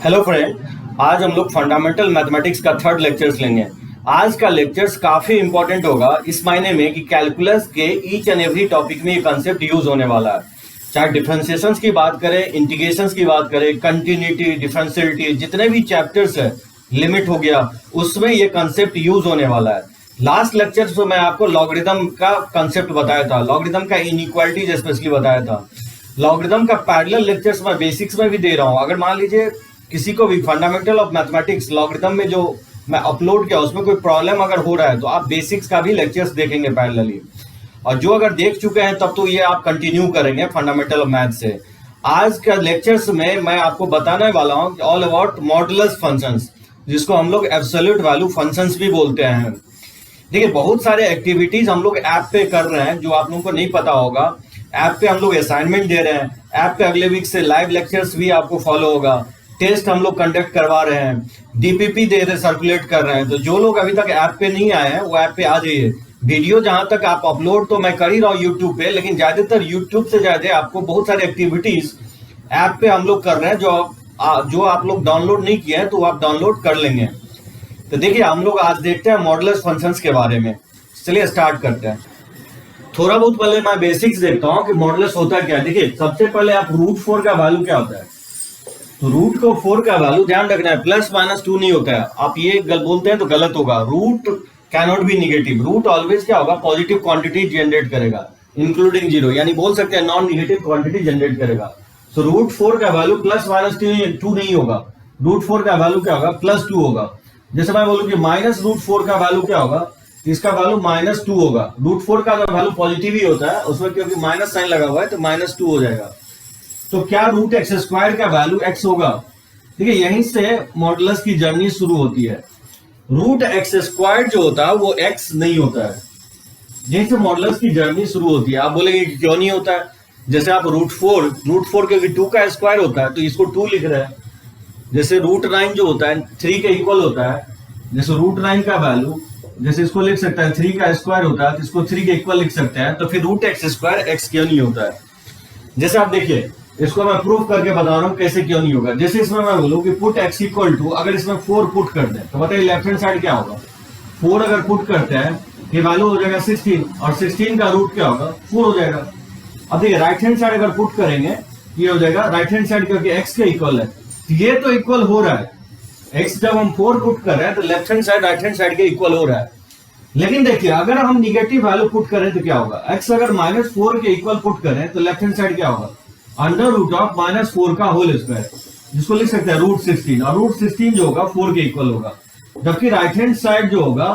Hello friend. आज हम लोग फंडामेंटल मैथमेटिक्स का थर्ड लेक्चर्स लेंगे। आज का लेक्चर्स काफी इंपॉर्टेंट होगा इस मायने में कि कैलकुलस के ईच एंड एवरी टॉपिक में ये कंसेप्ट यूज होने वाला है। चाहे डिफरेंशिएशंस की बात करें, इंटीग्रेशंस की बात करें, कंटिन्यूटी, डिफरेंशियलिटी, जितने भी चैप्टर्स है, लिमिट हो गया, उसमें ये कंसेप्ट यूज होने वाला है। लास्ट लेक्चर में मैं आपको लॉगरिथम का कंसेप्ट बताया था, लॉगरिथम का इनइक्वालिटीज स्पेशली बताया था। लॉगरिथम का पैरेलल लेक्चर्स मैं बेसिक्स में भी दे रहा हूँ। अगर मान लीजिए किसी को भी फंडामेंटल ऑफ मैथमेटिक्स लॉगरिथम में जो मैं अपलोड किया उसमें कोई प्रॉब्लम अगर हो रहा है तो आप बेसिक्स का भी लेक्चर्स देखेंगे पैरेलली, और जो अगर देख चुके हैं तब तो ये आप कंटिन्यू करेंगे फंडामेंटल ऑफ मैथ से। आज का लेक्चर्स में मैं आपको बताने वाला हूँ ऑल अबाउट मॉडुलस फंक्शंस, जिसको हम लोग एब्सोल्यूट वैल्यू फंक्शंस भी बोलते हैं। देखिए, बहुत सारे एक्टिविटीज हम लोग ऐप पे कर रहे हैं जो आप लोगों को नहीं पता होगा। ऐप पे हम लोग असाइनमेंट दे रहे हैं, ऐप पे अगले वीक से लाइव लेक्चर्स भी आपको फॉलो होगा, टेस्ट हम लोग कंडक्ट करवा रहे हैं, डीपीपी दे रहे, सर्कुलेट कर रहे हैं। तो जो लोग अभी तक ऐप पे नहीं आए हैं वो ऐप पे आ जाइए। वीडियो जहां तक आप अपलोड तो मैं कर ही रहा हूँ यूट्यूब पे, लेकिन ज्यादातर यूट्यूब से ज्यादा आपको बहुत सारे एक्टिविटीज ऐप पे हम लोग कर रहे हैं जो आप लोग डाउनलोड नहीं किए हैं तो आप डाउनलोड कर लेंगे। तो देखिए, हम लोग आज देखते हैं मॉडुलस फंक्शंस के बारे में। चलिए स्टार्ट करते हैं। थोड़ा बहुत पहले मैं बेसिक्स देखता हूँ कि मॉडुलस होता क्या है। देखिए, सबसे पहले आप √4 का वैल्यू क्या होता है, तो √4 का वैल्यू ध्यान रखना है, +-2 नहीं होता है। आप ये बोलते हैं तो गलत होगा। Root cannot be negative, root always क्या होगा, पॉजिटिव क्वांटिटी जनरेट करेगा इंक्लूडिंग जीरो, यानी बोल सकते हैं नॉन निगेटिव क्वांटिटी जनरेट करेगा। सो √4 का वैल्यू +-2 नहीं होगा, √4 का वैल्यू क्या होगा, +2 होगा। जैसे मैं बोलूं कि -√4 का वैल्यू क्या होगा, इसका वैल्यू -2 होगा। √4 का अगर वैल्यू पॉजिटिव ही होता है, उसमें क्योंकि माइनस साइन लगा हुआ है तो -2 हो जाएगा। तो क्या √x² का वैल्यू x होगा। ठीक है, यहीं से मॉडुलस की जर्नी शुरू होती है। √x² जो होता है वो x नहीं होता है, यहीं से मॉडुलस की जर्नी शुरू होती है। आप बोलेंगे कि क्यों नहीं होता है, जैसे आप √4 क्योंकि 2 का स्क्वायर होता है तो इसको 2 लिख रहे हैं। जैसे √9 जो होता है 3 के इक्वल होता है, जैसे √9 का वैल्यू जैसे इसको लिख सकता है 3 का स्क्वायर होता है तो इसको 3 के इक्वल लिख सकते हैं। तो फिर √x² x क्यों नहीं होता है। जैसे आप देखिए, इसको मैं प्रूफ करके बता रहा हूँ कैसे क्यों नहीं होगा। जैसे इसमें मैं बोलूँ कि पुट x = अगर इसमें 4 पुट कर दें तो बताइए लेफ्ट हैंड साइड क्या होगा। 4 अगर पुट करते हैं ये वैल्यू हो जाएगा 16, और 16 का रूट क्या होगा, 4 हो जाएगा। अब देखिए, राइट हैंड साइड अगर पुट करेंगे ये हो जाएगा राइट हैंड साइड, क्योंकि x के इक्वल है, ये तो इक्वल हो रहा है। x जब हम 4 पुट कर रहे हैं तो left hand side right hand side के इक्वल हो रहा है। लेकिन देखिए, अगर हम निगेटिव वैल्यू पुट करें तो क्या होगा, x अगर -4 के इक्वल पुट करें तो लेफ्ट हैंड साइड क्या होगा, √(-4 का होल स्क्वायर, जिसको लिख सकते हैं √16, और √16 जो होगा 4 के इक्वल होगा। जबकि राइट हैंड साइड जो होगा,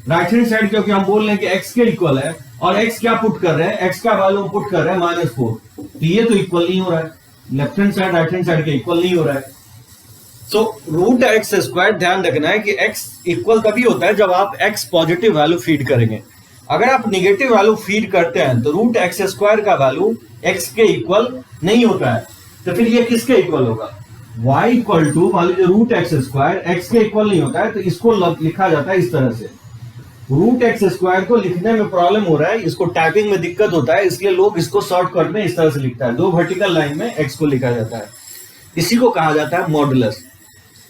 राइट हैंड साइड क्योंकि हम बोल रहे हैं कि x के इक्वल है, और x क्या पुट कर रहे हैं, x का वैल्यू पुट कर रहे हैं -4, तो ये तो इक्वल नहीं हो रहा है, left hand side right hand side के इक्वल नहीं हो रहा है। सो √x², ध्यान रखना है कि x इक्वल तभी होता है जब आप x पॉजिटिव वैल्यू फीड करेंगे। अगर आप निगेटिव वैल्यू फीड करते हैं तो √x² का वैल्यू x के इक्वल नहीं होता है, तो फिर ये किसके इक्वल होगा, y = मान लीजिए √x² x के इक्वल नहीं होता है, तो इसको लिखा जाता है इस तरह से। √x² को लिखने में प्रॉब्लम हो रहा है, इसको टाइपिंग में दिक्कत होता है, इसलिए लोग इसको शॉर्टकट में इस तरह से लिखता है, 2 वर्टिकल लाइन में x को लिखा जाता है। इसी को कहा जाता है मॉडुलस,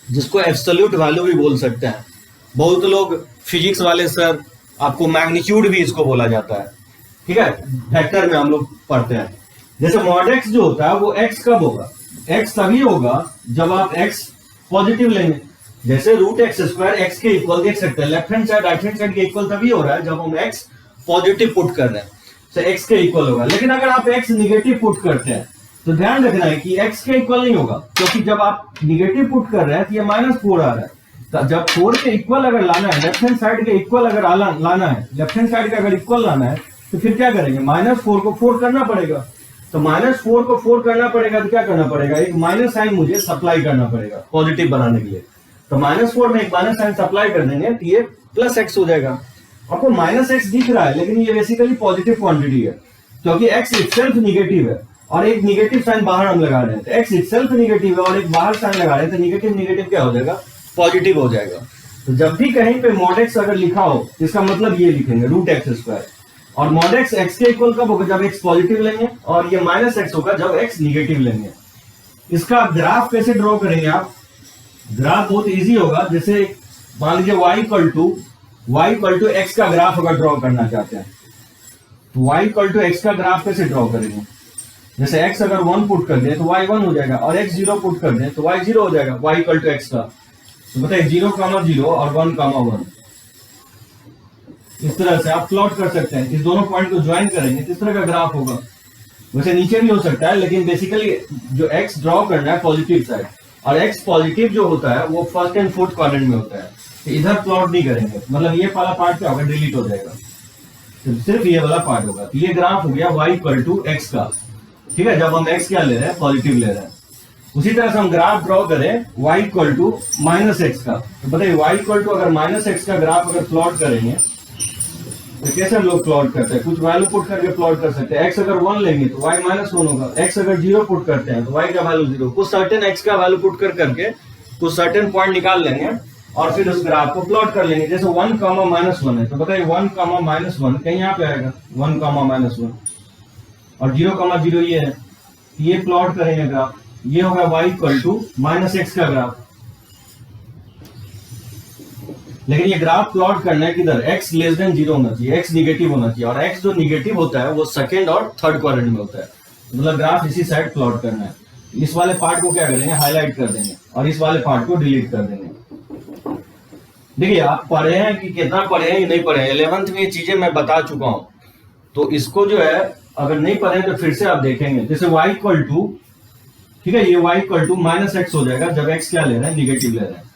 जिसको एब्सोल्यूट वैल्यू भी बोल सकते हैं। बहुत लोग फिजिक्स वाले सर आपको मैग्नीट्यूड भी इसको बोला जाता है। ठीक है, वेक्टर में हम लोग पढ़ते हैं। जैसे mod x जो होता है वो x कब होगा, x तभी होगा जब आप x पॉजिटिव लेंगे। जैसे √x² x के इक्वल देख सकते हैं, left hand side right hand side के इक्वल तभी हो रहा है जब हम x पॉजिटिव पुट कर रहे हैं, तो x के इक्वल होगा। लेकिन अगर आप x निगेटिव पुट करते हैं तो ध्यान रखना है कि x के इक्वल नहीं होगा, क्योंकि जब आप निगेटिव पुट कर रहे हैं तो ये -4 आ रहा है। तो जब 4 के इक्वल अगर लाना है, लेफ्ट हैंड साइड के इक्वल अगर लाना है, लेफ्ट हैंड साइड का अगर इक्वल लाना है तो फिर क्या करेंगे, -4 को 4 करना पड़ेगा। तो -4 को 4 करना पड़ेगा तो क्या करना पड़ेगा, एक माइनस साइन मुझे सप्लाई करना पड़ेगा पॉजिटिव बनाने के लिए। तो -4 में एक माइनस साइन सप्लाई कर देंगे तो ये +x हो जाएगा। आपको -x दिख रहा है, लेकिन ये बेसिकली पॉजिटिव क्वांटिटी है, क्योंकि x इटसेल्फ निगेटिव है और एक निगेटिव साइन बाहर हम लगा रहे हैं। तो x इटसेल्फ निगेटिव है और एक बाहर साइन लगा रहे हैं, तो निगेटिव निगेटिव क्या हो जाएगा, पॉजिटिव हो जाएगा। तो जब भी कहीं पे mod x अगर लिखा हो, इसका मतलब ये लिखेंगे √x², और mod x के इक्वल कब होगा, जब x पॉजिटिव लेंगे, और ये -x होगा जब x निगेटिव लेंगे। इसका ग्राफ कैसे ड्रॉ करेंगे आप, ग्राफ बहुत इजी होगा। जैसे मान लीजिए y इक्वल टू एक्स का ग्राफ अगर ड्रॉ करना चाहते हैं तो y इक्वल टू एक्स का ग्राफ कैसे ड्रॉ करेंगे? जैसे x अगर 1 पुट कर दे तो y 1 हो जाएगा, और x 0 पुट कर दे तो y 0 हो जाएगा, y इक्वल टू एक्स का। तो बताइए 0,0 और 1,1 इस तरह से आप प्लॉट कर सकते हैं। इस दोनों पॉइंट को ज्वाइन करेंगे तो इस तरह का ग्राफ होगा। वैसे नीचे भी हो सकता है, लेकिन बेसिकली जो x ड्रॉ करना है पॉजिटिव साइड, और x पॉजिटिव जो होता है वो फर्स्ट एंड फोर्थ क्वाड्रेंट में होता है। तो इधर प्लॉट नहीं करेंगे, मतलब ये वाला पार्ट क्या होगा, डिलीट हो जाएगा, तो सिर्फ ये वाला पार्ट होगा। तो ये ग्राफ हो गया y इक्वल टू एक्स का, ठीक है, जब हम x क्या ले रहे हैं, पॉजिटिव ले रहे हैं। उसी तरह से हम ग्राफ ड्रॉ करें y equal to minus x का, तो बताइए y इक्वल टू अगर माइनस एक्स का ग्राफ अगर प्लॉट करेंगे तो कैसे हम लोग प्लॉट करते हैं? कुछ वैल्यू पुट करके प्लॉट कर सकते हैं। x अगर 1 लेंगे तो y माइनस 1 होगा, x अगर 0 पुट करते हैं तो y का वैल्यू 0, कुछ सर्टेन x का वैल्यू पुट करके कुछ सर्टेन पॉइंट निकाल लेंगे और फिर उस ग्राफ को प्लॉट कर लेंगे। जैसे 1, -1 है तो बताइए 1, -1 कहीं यहाँ पे आएगा, 1, -1 और 0, ये है, ये प्लॉट करेंगे ग्राफ, ये होगा y equal to minus x का ग्राफ। लेकिन ये ग्राफ प्लॉट करना है किधर, x लेस देन 0 होना चाहिए, x निगेटिव होना चाहिए, और x जो निगेटिव होता है वो सेकंड और थर्ड क्वाड्रेंट में होता है। मतलब ग्राफ इसी साइड प्लॉट करना है। इस वाले पार्ट को क्या करेंगे, हाईलाइट कर देंगे, और इस वाले पार्ट को डिलीट कर देंगे। देखिए आप पढ़े हैं कि कितना पढ़े हैं, नहीं पढ़े हैं, 11th में ये चीजें मैं बता चुका हूं, तो इसको जो है अगर नहीं पढ़े तो फिर से आप देखेंगे। जैसे y इक्वल टू, ठीक है, ये y equal to minus x हो जाएगा जब x क्या ले रहे हैं, निगेटिव ले रहे हैं।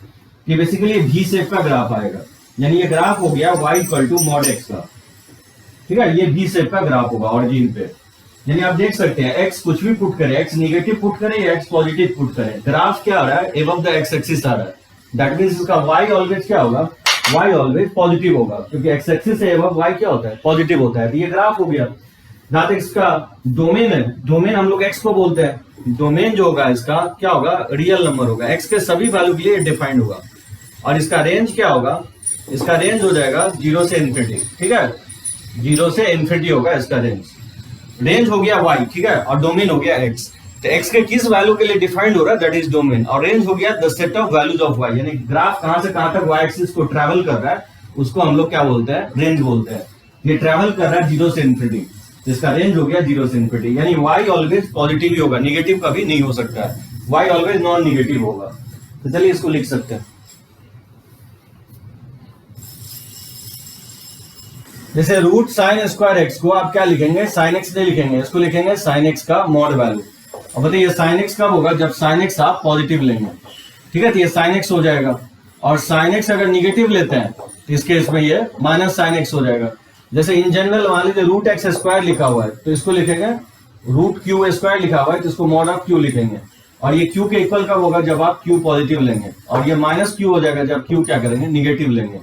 ये बेसिकली v शेप का ग्राफ आएगा, यानी ये ग्राफ हो गया y equal to mod x का, ठीक है, ये v शेप का ग्राफ होगा ऑरिजिन पे। यानी आप देख सकते हैं x कुछ भी पुट करे, x निगेटिव पुट करे या x पॉजिटिव पुट करे, ग्राफ क्या आ रहा है, एबव द x एक्सिस आ रहा है। दैट मींस इसका y ऑलवेज क्या होगा, y ऑलवेज पॉजिटिव होगा, क्योंकि x एक्सिस से एबव y क्या होता है, पॉजिटिव होता है। तो ये ग्राफ हो गया। जहां तक इसका डोमेन है, डोमेन हम लोग x को बोलते हैं, डोमेन जो होगा इसका क्या होगा, रियल नंबर होगा, x के सभी वैल्यू के लिए डिफाइंड होगा। और इसका रेंज क्या होगा, इसका रेंज हो जाएगा 0 से इन्फिनिटी, ठीक है, 0 से इन्फिनिटी होगा इसका रेंज। रेंज हो गया y, ठीक है, और डोमेन हो गया x। तो x के किस वैल्यू के लिए डिफाइंड हो रहा है, दैट इज डोमेन, और रेंज हो गया the set of values of y, यानी ग्राफ कहां से कहां तक y एक्सिस को ट्रैवल कर रहा है उसको हम लोग क्या बोलते हैं, रेंज बोलते हैं। ये ट्रैवल कर रहा है 0 से इन्फिनिटी, जिसका रेंज हो गया 0 से इन्फिनिटी, यानी y ऑलवेज पॉजिटिव ही होगा, निगेटिव कभी नहीं हो सकता है, y ऑलवेज नॉन निगेटिव होगा। तो चलिए इसको लिख सकते हैं। जैसे रूट साइन स्क्वायर एक्स को आप क्या लिखेंगे, साइन एक्स नहीं लिखेंगे, इसको लिखेंगे साइन एक्स का मॉड वैल्यू। और बताइए साइन एक्स कब होगा, जब साइन एक्स आप पॉजिटिव लेंगे, ठीक है, तो ये साइन एक्स हो जाएगा। और साइन एक्स अगर निगेटिव लेते हैं तो इस केस में ये माइनस साइन एक्स हो जाएगा। जैसे इन जनरल मान लीजिए रूट एक्स स्क्वायर लिखा हुआ है तो इसको लिखेंगे रूट क्यू स्क्वायर लिखा हुआ है तो इसको मॉड ऑफ क्यू लिखेंगे, और ये क्यू के इक्वल कब होगा, जब आप क्यू पॉजिटिव लेंगे, और ये माइनस क्यू हो जाएगा जब क्यू क्या करेंगे, निगेटिव लेंगे।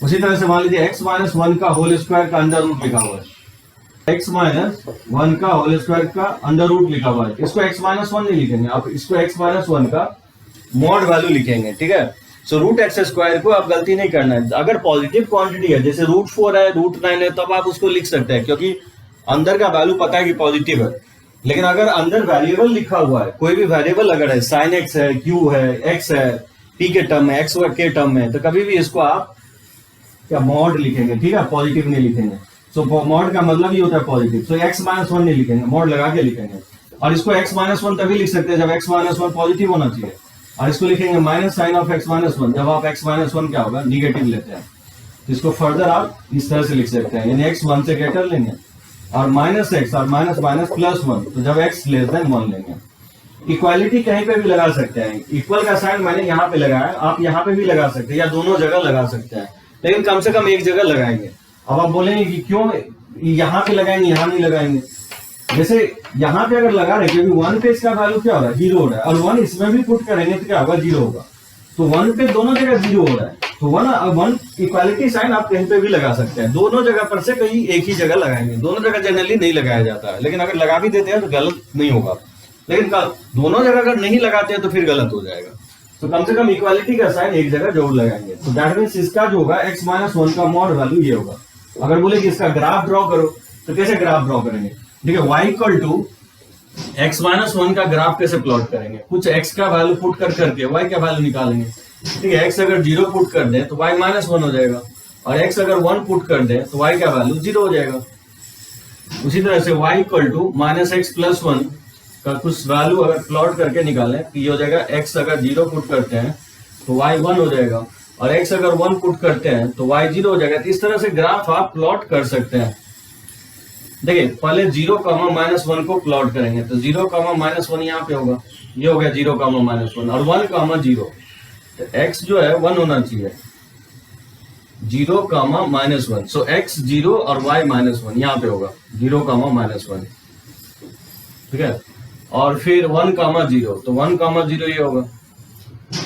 उसी तरह से मान लीजिए x माइनस 1 का होल स्क्वायर का अंडर रूट लिखा हुआ है, x माइनस 1 का होल स्क्वायर का अंडर रूट लिखा हुआ है, इसको x माइनस 1 नहीं लिखेंगे, आप इसको x माइनस 1 का मॉड वैल्यू लिखेंगे, ठीक है। सो रूट एक्स स्क्वायर को आप गलती नहीं करना है। अगर पॉजिटिव क्वांटिटी है, जैसे रूट 4 है, रूट 9 है, तब आप उसको लिख सकते हैं, क्योंकि अंदर का वैल्यू पता है कि पॉजिटिव है। लेकिन अगर अंदर वेरिएबल लिखा हुआ है, कोई भी वेरिएबल अगर है, साइन एक्स है, क्यू है, एक्स है, पी के टर्म में, एक्स के टर्म में, तो कभी भी इसको आप क्या मॉड लिखेंगे, ठीक है, पॉजिटिव नहीं लिखेंगे। सो मॉड का मतलब ही होता है पॉजिटिव। सो x माइनस 1 नहीं लिखेंगे, मॉड लगा के लिखेंगे। और इसको x माइनस 1 तभी लिख सकते हैं जब x माइनस 1 पॉजिटिव होना चाहिए, और इसको लिखेंगे minus sign of x minus 1 जब आप x माइनस 1 क्या होगा, निगेटिव लेते हैं। तो इसको फर्दर आप इस तरह से लिख सकते हैं, यानी x 1 से ग्रेटर लेंगे और माइनस एक्स और माइनस माइनस प्लस 1, तो जब x लेस देन 1 लेंगे। इक्वालिटी कहीं पे भी लगा सकते हैं, इक्वल का साइन मैंने यहाँ पे लगाया, आप यहाँ पे भी लगा सकते हैं या दोनों जगह लगा सकते हैं, लेकिन कम से कम एक जगह लगाएंगे। अब आप बोलेंगे कि क्यों यहाँ पे लगाएंगे, यहाँ नहीं लगाएंगे। जैसे यहाँ पे अगर लगा रहे, क्योंकि 1 पे इसका वैल्यू क्या हो रहा है, 0 हो रहा है, और 1 इसमें भी पुट करेंगे तो क्या होगा, 0 होगा। तो 1 पे दोनों जगह 0 हो रहा है, तो 1 इक्वालिटी साइन आप कहीं पे भी लगा सकते हैं, दोनों जगह पर से कहीं एक ही जगह लगाएंगे। दोनों जगह जनरली नहीं लगाया जाता है, लेकिन अगर लगा भी देते हैं तो गलत नहीं होगा। लेकिन दोनों जगह अगर नहीं लगाते हैं तो फिर गलत हो जाएगा। तो कम से कम इक्वालिटी का साइन एक जगह जरूर लगाएंगे। तो दैट मींस इसका जो होगा x माइनस 1 का मॉड वैल्यू ये होगा। अगर बोले कि इसका ग्राफ ड्रॉ करो तो कैसे ग्राफ ड्रॉ करेंगे, देखिए y equal to x minus one का ग्राफ कैसे प्लॉट करेंगे, कुछ x का वैल्यू पुट कर करके y का वैल्यू निकालेंगे। ठीक है, x अगर 0 पुट कर दें तो y माइनस वन हो जाएगा, और x अगर 1 पुट कर दें तो y का वैल्यू 0 हो जाएगा। उसी तरह से y equal to minus x plus one का कुछ वैल्यू अगर प्लॉट करके निकालें तो ये हो जाएगा, x अगर 0 पुट करते हैं तो y 1 हो जाएगा, और x अगर 1 पुट करते हैं तो y 0 हो जाएगा। तो इस तरह से ग्राफ आप प्लॉट कर सकते हैं। देखिए पहले 0 कामा माइनस वन को प्लॉट करेंगे तो 0 कामा माइनस वन यहाँ पे होगा, ये हो गया 0 कामा माइनस वन, और 1 कामा 0, तो x जो है 1 होना चाहिए, 0 कामा माइनस वन, सो x 0 और y माइनस वन यहाँ पे होगा 0 कामा माइनस वन। ठीक है, और फिर 1 कामा 0, तो 1 कामा 0 ये होगा।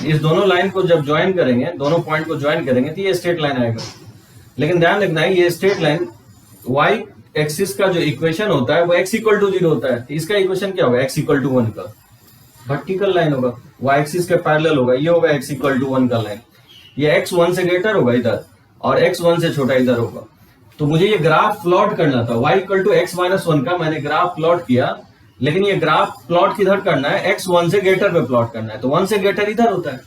इस दोनों लाइन को जब ज्वाइन करेंगे, दोनों पॉइंट को ज्वाइन करेंगे तो ये स्ट्रेट लाइन आएगा। लेकिन ध्यान रखना है ये स्ट्रेट लाइन y एक्सिस का जो इक्वेशन होता है वो x इक्वल टू 0 होता है, इसका इक्वेशन क्या होगा, x इक्वल टू 1 का वर्टिकल लाइन होगा, y एक्सिस के पैरेलल होगा, ये होगा x इक्वल टू 1 का लाइन, ये x 1 से ग्रेटर होगा इधर और x 1 से छोटा इधर होगा। तो मुझे ये ग्राफ प्लॉट करना था, y equal to x minus one का मैंने ग्राफ प्लॉट किया, लेकिन ये ग्राफ प्लॉट किधर करना है, x 1 से ग्रेटर पे प्लॉट करना है, तो 1 से ग्रेटर इधर होता है,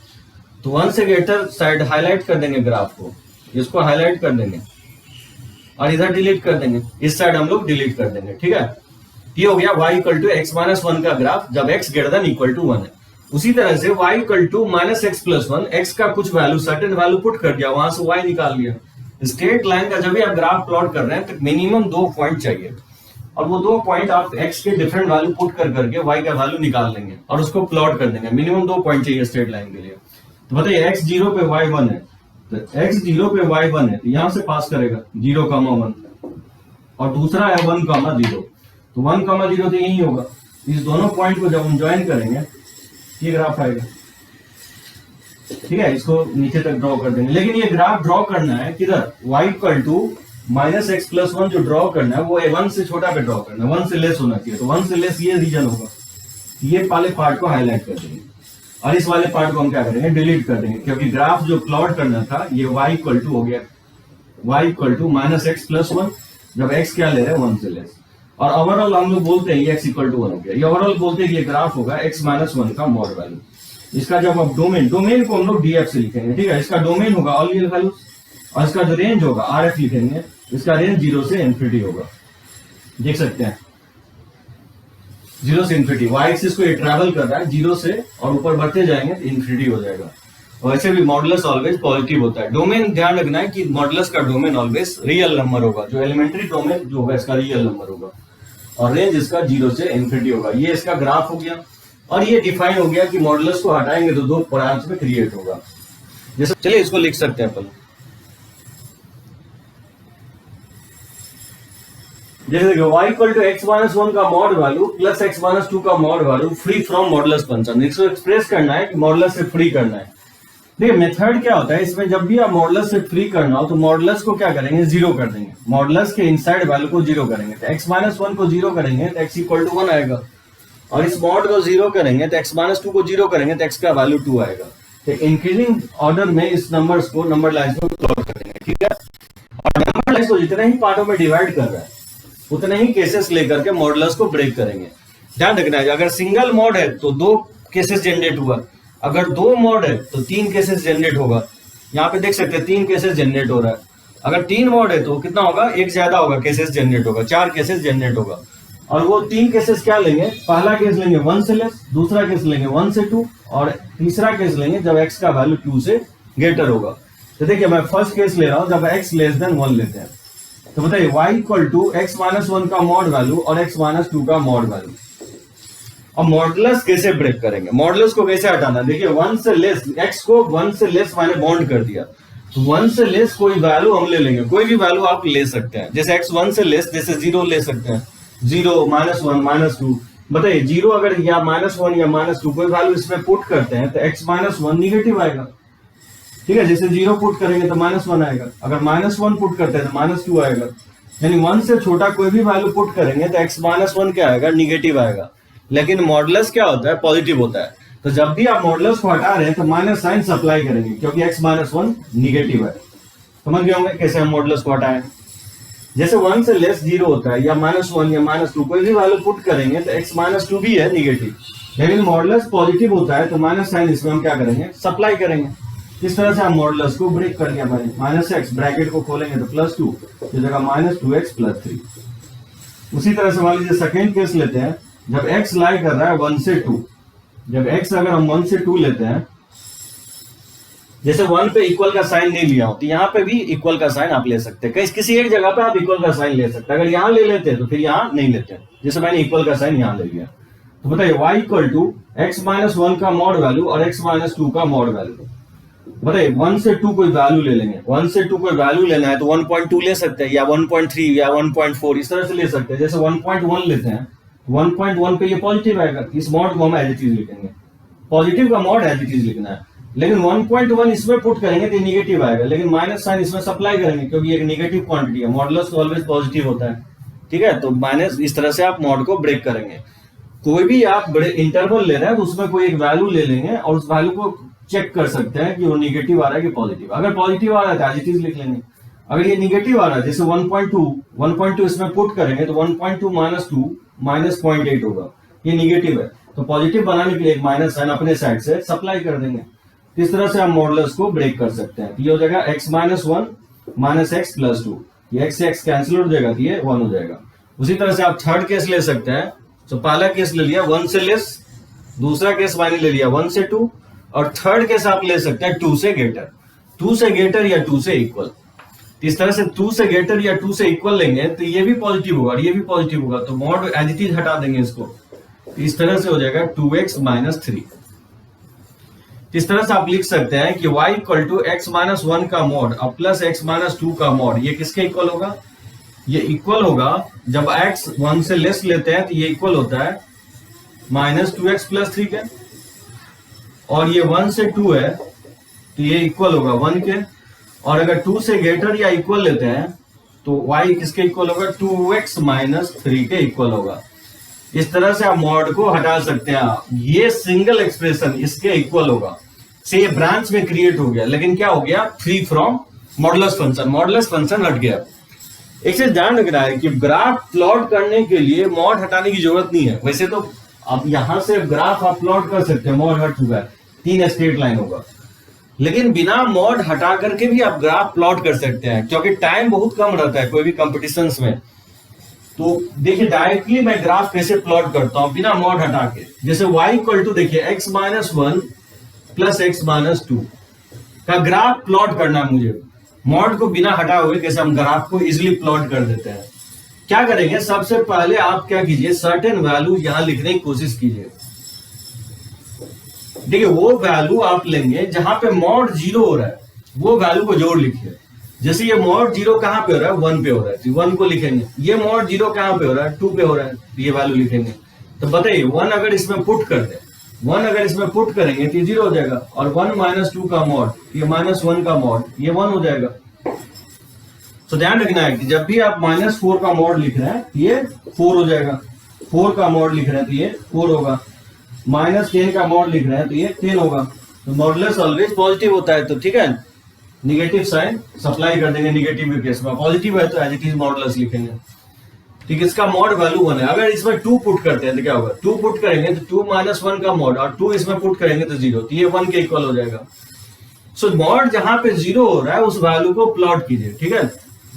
तो 1 से ग्रेटर साइड हाईलाइट कर देंगे ग्राफ को, इसको हाईलाइट कर देंगे और इधर डिलीट कर देंगे, इस साइड हम लोग डिलीट कर देंगे। ठीक है, ये हो गया y equal to x minus one का ग्राफ जब x greater than equal to 1 है। उसी तरह से y equal to minus x plus one, x का कुछ वैल्यू सर्टेन वैल्यू पुट कर दिया, वहां से y निकाल लिया। स्ट्रेट लाइन का जब भी आप ग्राफ प्लॉट कर रहे हैं तो मिनिमम 2 पॉइंट चाहिए, और वो 2 पॉइंट आप x के डिफरेंट वैल्यू पुट कर करके y का वैल्यू निकाल लेंगे और उसको प्लॉट कर देंगे। मिनिमम 2 पॉइंट चाहिए स्ट्रेट लाइन के लिए। तो बताइए x 0 पे y 1 है, तो x 0 पे y 1 है, तो यहां से पास करेगा 0 कामा 1, और दूसरा है 1 कामा 0, तो 1 कामा 0 तो यही होगा। इस दोनों पॉइंट को जब हम ज्वाइन करेंगे ये ग्राफ आएगा। ठीक है, इसको नीचे तक ड्रॉ कर देंगे, लेकिन ये ग्राफ ड्रॉ करना है किधर, y equal to minus x plus one जो ड्रॉ करना है वो 1 से छोटा पे ड्रॉ करना है, 1 से लेस होना चाहिए, तो 1 से लेस ये रीजन होगा। ये वाले पार्ट को हाईलाइट कर देंगे और इस वाले पार्ट को हम क्या करेंगे, डिलीट कर देंगे, क्योंकि ग्राफ जो प्लॉट करना था ये y इक्वल टू हो गया, y equal to minus x plus one, जब x क्या ले रहे हैं 1 से लेस, और ओवरऑल हम लोग बोलते हैं ये x इक्वल टू 1 हो गया। ये ओवरऑल बोलते हैं कि ये ग्राफ होगा x माइनस वन का मॉड वैल्यू। इसका जब आप डोमेन को हम लोग df से लिखेंगे। ठीक है, इसका डोमेन होगा ऑल रियल वैल्यूज, और इसका जो रेंज होगा rf लिखेंगे, इसका रेंज 0 से इन्फिनिटी होगा। देख सकते हैं 0 से इन्फिनिटी, y एक्सिस को ये ट्रैवल कर रहा है 0 से, और ऊपर बढ़ते जाएंगे तो इन्फिनिटी हो जाएगा। वैसे भी मॉडुलस ऑलवेज पॉजिटिव होता है। डोमेन ध्यान रखना है कि मॉडुलस का डोमेन ऑलवेज रियल नंबर होगा, जो एलिमेंट्री डोमेन जो होगा इसका रियल नंबर होगा, और रेंज इसका 0 से इन्फिनिटी होगा। ये इसका ग्राफ हो गया, और ये डिफाइन हो गया कि मॉडुलस को हटाएंगे तो 2 पॉइंट्स में क्रिएट होगा। जैसे चलिए इसको लिख सकते हैं पहले, जैसे y equal to x minus one का mod value plus x minus two का mod value free from modulus function. इसको एक्सप्रेस करना है कि मॉडुलस से फ्री करना है। देखिए मेथड क्या होता है इसमें, जब भी आप मॉडुलस से फ्री करना हो तो मॉडुलस को क्या करेंगे, 0 कर देंगे, मॉडुलस के इनसाइड वैल्यू को 0 करेंगे, तो x माइनस वन को 0 करेंगे तो x इक्वल टू 1 आएगा, और इस मॉड को 0 करेंगे तो x माइनस टू को 0 करेंगे तो x का वैल्यू 2 आएगा। तो इंक्रीजिंग ऑर्डर में इस नंबर्स को नंबर लाइन्स में प्लॉट करेंगे। ठीक है, और नंबर लाइन्स को जितने ही पार्टों में डिवाइड कर रहा है उतने ही केसेस लेकर के मॉडुलस को ब्रेक करेंगे। ध्यान रखना है, अगर सिंगल मॉड है तो 2 केसेस जनरेट हुआ, अगर 2 मॉड है तो 3 केसेस जनरेट होगा। यहाँ पे देख सकते हैं 3 केसेस जनरेट हो रहा है। अगर 3 मॉड है तो कितना होगा, 1 ज्यादा होगा, केसेस जनरेट होगा, 4 केसेस जनरेट होगा। और वो 3 केसेस क्या लेंगे, पहला केस लेंगे 1 से लेस, दूसरा केस लेंगे 1 से 2, और तीसरा केस लेंगे जब x का वैल्यू 2 से ग्रेटर होगा। तो देखिए मैं फर्स्ट केस ले रहा हूं जब x लेस देन 1 लेते हैं। तो बताइए y equal to x minus one का मॉड वैल्यू और x माइनस टू का मॉड वैल्यू। अब मॉडुलस कैसे ब्रेक करेंगे, मॉडुलस को कैसे हटाना, देखिए 1 से लेस, x को 1 से लेस मैंने बॉन्ड कर दिया, तो 1 से लेस कोई वैल्यू हम ले लेंगे, कोई भी वैल्यू आप ले सकते हैं, जैसे x 1 से लेस, जैसे 0 ले सकते हैं, 0 माइनस 1 माइनस 2। बताइए 0 अगर या -1 या -2 कोई वैल्यू इसमें पुट करते हैं तो x माइनस 1 निगेटिव आएगा। ठीक है, जैसे 0 पुट करेंगे तो -1 आएगा, अगर -1 पुट करते हैं तो -2 आएगा, यानी 1 से छोटा कोई भी वैल्यू पुट करेंगे तो x -1 क्या आएगा, निगेटिव आएगा। लेकिन मॉडुलस क्या होता है, पॉजिटिव होता है। तो जब भी आप मॉडुलस को हटा रहे हैं तो माइनस साइन सप्लाई करेंगे, क्योंकि x -1 निगेटिव है। समझ गए होंगे कैसे हम मॉडुलस को हटाएं। जैसे 1 से लेस 0 होता है या -1 या -2 कोई भी वैल्यू पुट करेंगे तो x-2 भी है नेगेटिव, लेकिन मॉडुलस पॉजिटिव होता है तो माइनस साइन इसमें हम क्या करेंगे, सप्लाई करेंगे। इस तरह से हम मॉडुलस को ब्रेक कर लिया भाई, -x ब्रैकेट को खोलेंगे तो +2 इस जगह -2x + 3। उसी तरह से मान लीजिए सेकेंड केस लेते हैं, जब x लाई कर रहा है 1 से 2, जब x अगर हम 1 से 2 लेते हैं, जैसे 1 पे इक्वल का साइन नहीं लिया हो तो यहाँ पे भी इक्वल का साइन आप ले सकते हैं, किसी एक जगह पे आप इक्वल का साइन ले सकते हैं। अगर यहाँ ले लेते हैं तो फिर यहाँ नहीं लेते, जैसे मैंने इक्वल का साइन यहाँ ले लिया। तो बताइए y = x-1 का मॉड वैल्यू और x-2 का मॉड वैल्यू। बताइए 1 से 2 कोई वैल्यू ले लेंगे, 1 से 2 कोई वैल्यू लेना है तो 1.2 ले सकते हैं या 1.3 या 1.4 इस तरह से ले सकते हैं। जैसे 1.1 लेते हैं, 1.1 पे ये पॉजिटिव आएगा, इस मॉड को हम एज इट इज लिखेंगे, पॉजिटिव का मॉड एज इट इज लिखना है। लेकिन 1.1 इसमें पुट करेंगे तो निगेटिव आएगा, लेकिन माइनस साइन इसमें सप्लाई करेंगे क्योंकि ये एक नेगेटिव क्वांटिटी है, मॉडुलस ऑलवेज पॉजिटिव होता है, ठीक है। तो माइनस इस तरह से आप मॉड को ब्रेक करेंगे। कोई भी आप बड़े इंटरवल ले रहे हैं तो उसमें कोई एक वैल्यू ले लेंगे और उस वैल्यू को चेक कर सकते हैं कि वो निगेटिव आ रहा है कि पॉजिटिव। अगर पॉजिटिव आ रहा है तो एज इट इज लिख लेंगे, अगर ये निगेटिव आ रहा है जैसे 1.2 इसमें पुट करेंगे तो 1.2 -2 -0.8 होगा, ये निगेटिव है तो पॉजिटिव बनाने के लिए एक माइनस साइन अपने साइड से सप्लाई कर देंगे। इस तरह से हम मॉडुलस को ब्रेक कर सकते हैं। ये हो जाएगा x-1 -x + 2, ये x से x कैंसिल हो जाएगा तो ये 1 हो जाएगा। उसी तरह से आप थर्ड केस ले सकते हैं। तो पहला केस ले लिया 1 से लेस, दूसरा केस मैंने ले लिया 1 से 2 और थर्ड केस आप ले सकते हैं 2 से ग्रेटर, 2 से ग्रेटर या 2 से इक्वल। इस तरह से 2 से ग्रेटर या 2 से इक्वल लेंगे तो ये भी पॉजिटिव होगा और ये भी पॉजिटिव होगा, तो मॉड एज इट इज हटा देंगे इसको। इस तरह से हो जाएगा 2x - 3। इस तरह से आप लिख सकते हैं कि y = x-1 का मॉड और प्लस x-2 का मॉड, ये किसके इक्वल होगा, ये इक्वल होगा जब x 1 से लेस लेते हैं तो ये इक्वल होता है -2x + 3 के, और ये 1 से 2 है तो ये इक्वल होगा 1 के, और अगर 2 से ग्रेटर या इक्वल लेते हैं तो y किसके इक्वल होगा, 2x - 3 के इक्वल होगा। इस तरह से आप मॉड को हटा सकते हैं। ये सिंगल एक्सप्रेशन इसके इक्वल होगा, से ये ब्रांच में क्रिएट हो गया, लेकिन क्या हो गया, free from modulus function, modulus function हट गया। एक चीज ध्यान रखना है कि ग्राफ प्लॉट करने के लिए मॉड हटाने की जरूरत नहीं है। वैसे तो अब यहां से ग्राफ आप प्लॉट कर सकते हैं, मॉड हट चुका है, 3 स्ट्रेट लाइन होगा, लेकिन बिना मॉड हटा करके भी आप ग्राफ प्लॉट कर सकते हैं क्योंकि टाइम बहुत कम रहता है कोई भी कॉम्पिटिशन्स में। तो देखिए डायरेक्टली मैं ग्राफ कैसे प्लॉट करता हूं बिना मॉड हटा के। जैसे y = देखिए x-1 + x-2 का ग्राफ प्लॉट करना है मुझे, मॉड को बिना हटा हुए कैसे हम ग्राफ को इजिली प्लॉट कर देते हैं। क्या करेंगे, सबसे पहले आप क्या कीजिए, सर्टेन वैल्यू यहां लिखने की कोशिश कीजिए। देखिए वो वैल्यू आप लेंगे जहां पे मॉड 0 हो रहा है, वो वैल्यू को जोड़ लिखिए। जैसे ये मॉड 0 कहां पे हो रहा है, 1 पे हो रहा है तो 1 को लिखेंगे। ये मॉड 0 कहां पे हो रहा है, 2 पे हो रहा है तो ये वैल्यू लिखेंगे। तो बताइए 1 अगर इसमें पुट कर दे, 1 अगर इसमें पुट करेंगे तो 0 हो जाएगा, और 1 - 2 का मॉड, ये -1 का मॉड, ये 1 हो जाएगा। तो ध्यान रखना है कि जब भी आप -4 का मॉड लिख रहे हैं ये 4 हो जाएगा, 4 का मॉड लिख रहे हैं तो ये 4 होगा, -10 का मॉड लिख रहे हैं तो ये 10 होगा। तो मॉडुलस ऑलवेज पॉजिटिव होता है, तो ठीक है, निगेटिव साइन सप्लाई कर देंगे निगेटिव के केस में, पॉजिटिव है तो एज इट इज मॉडुलस लिखेंगे। ठीक है, इसका मॉड वैल्यू 1 है। अगर इसमें 2 पुट करते हैं तो क्या होगा, 2 पुट करेंगे तो 2 - 1 का मॉड, और 2 इसमें पुट करेंगे तो 0, तो ये 1 के इक्वल हो जाएगा। सो मॉड जहां पे 0 हो रहा है उस वैल्यू को प्लॉट कीजिए, ठीक है,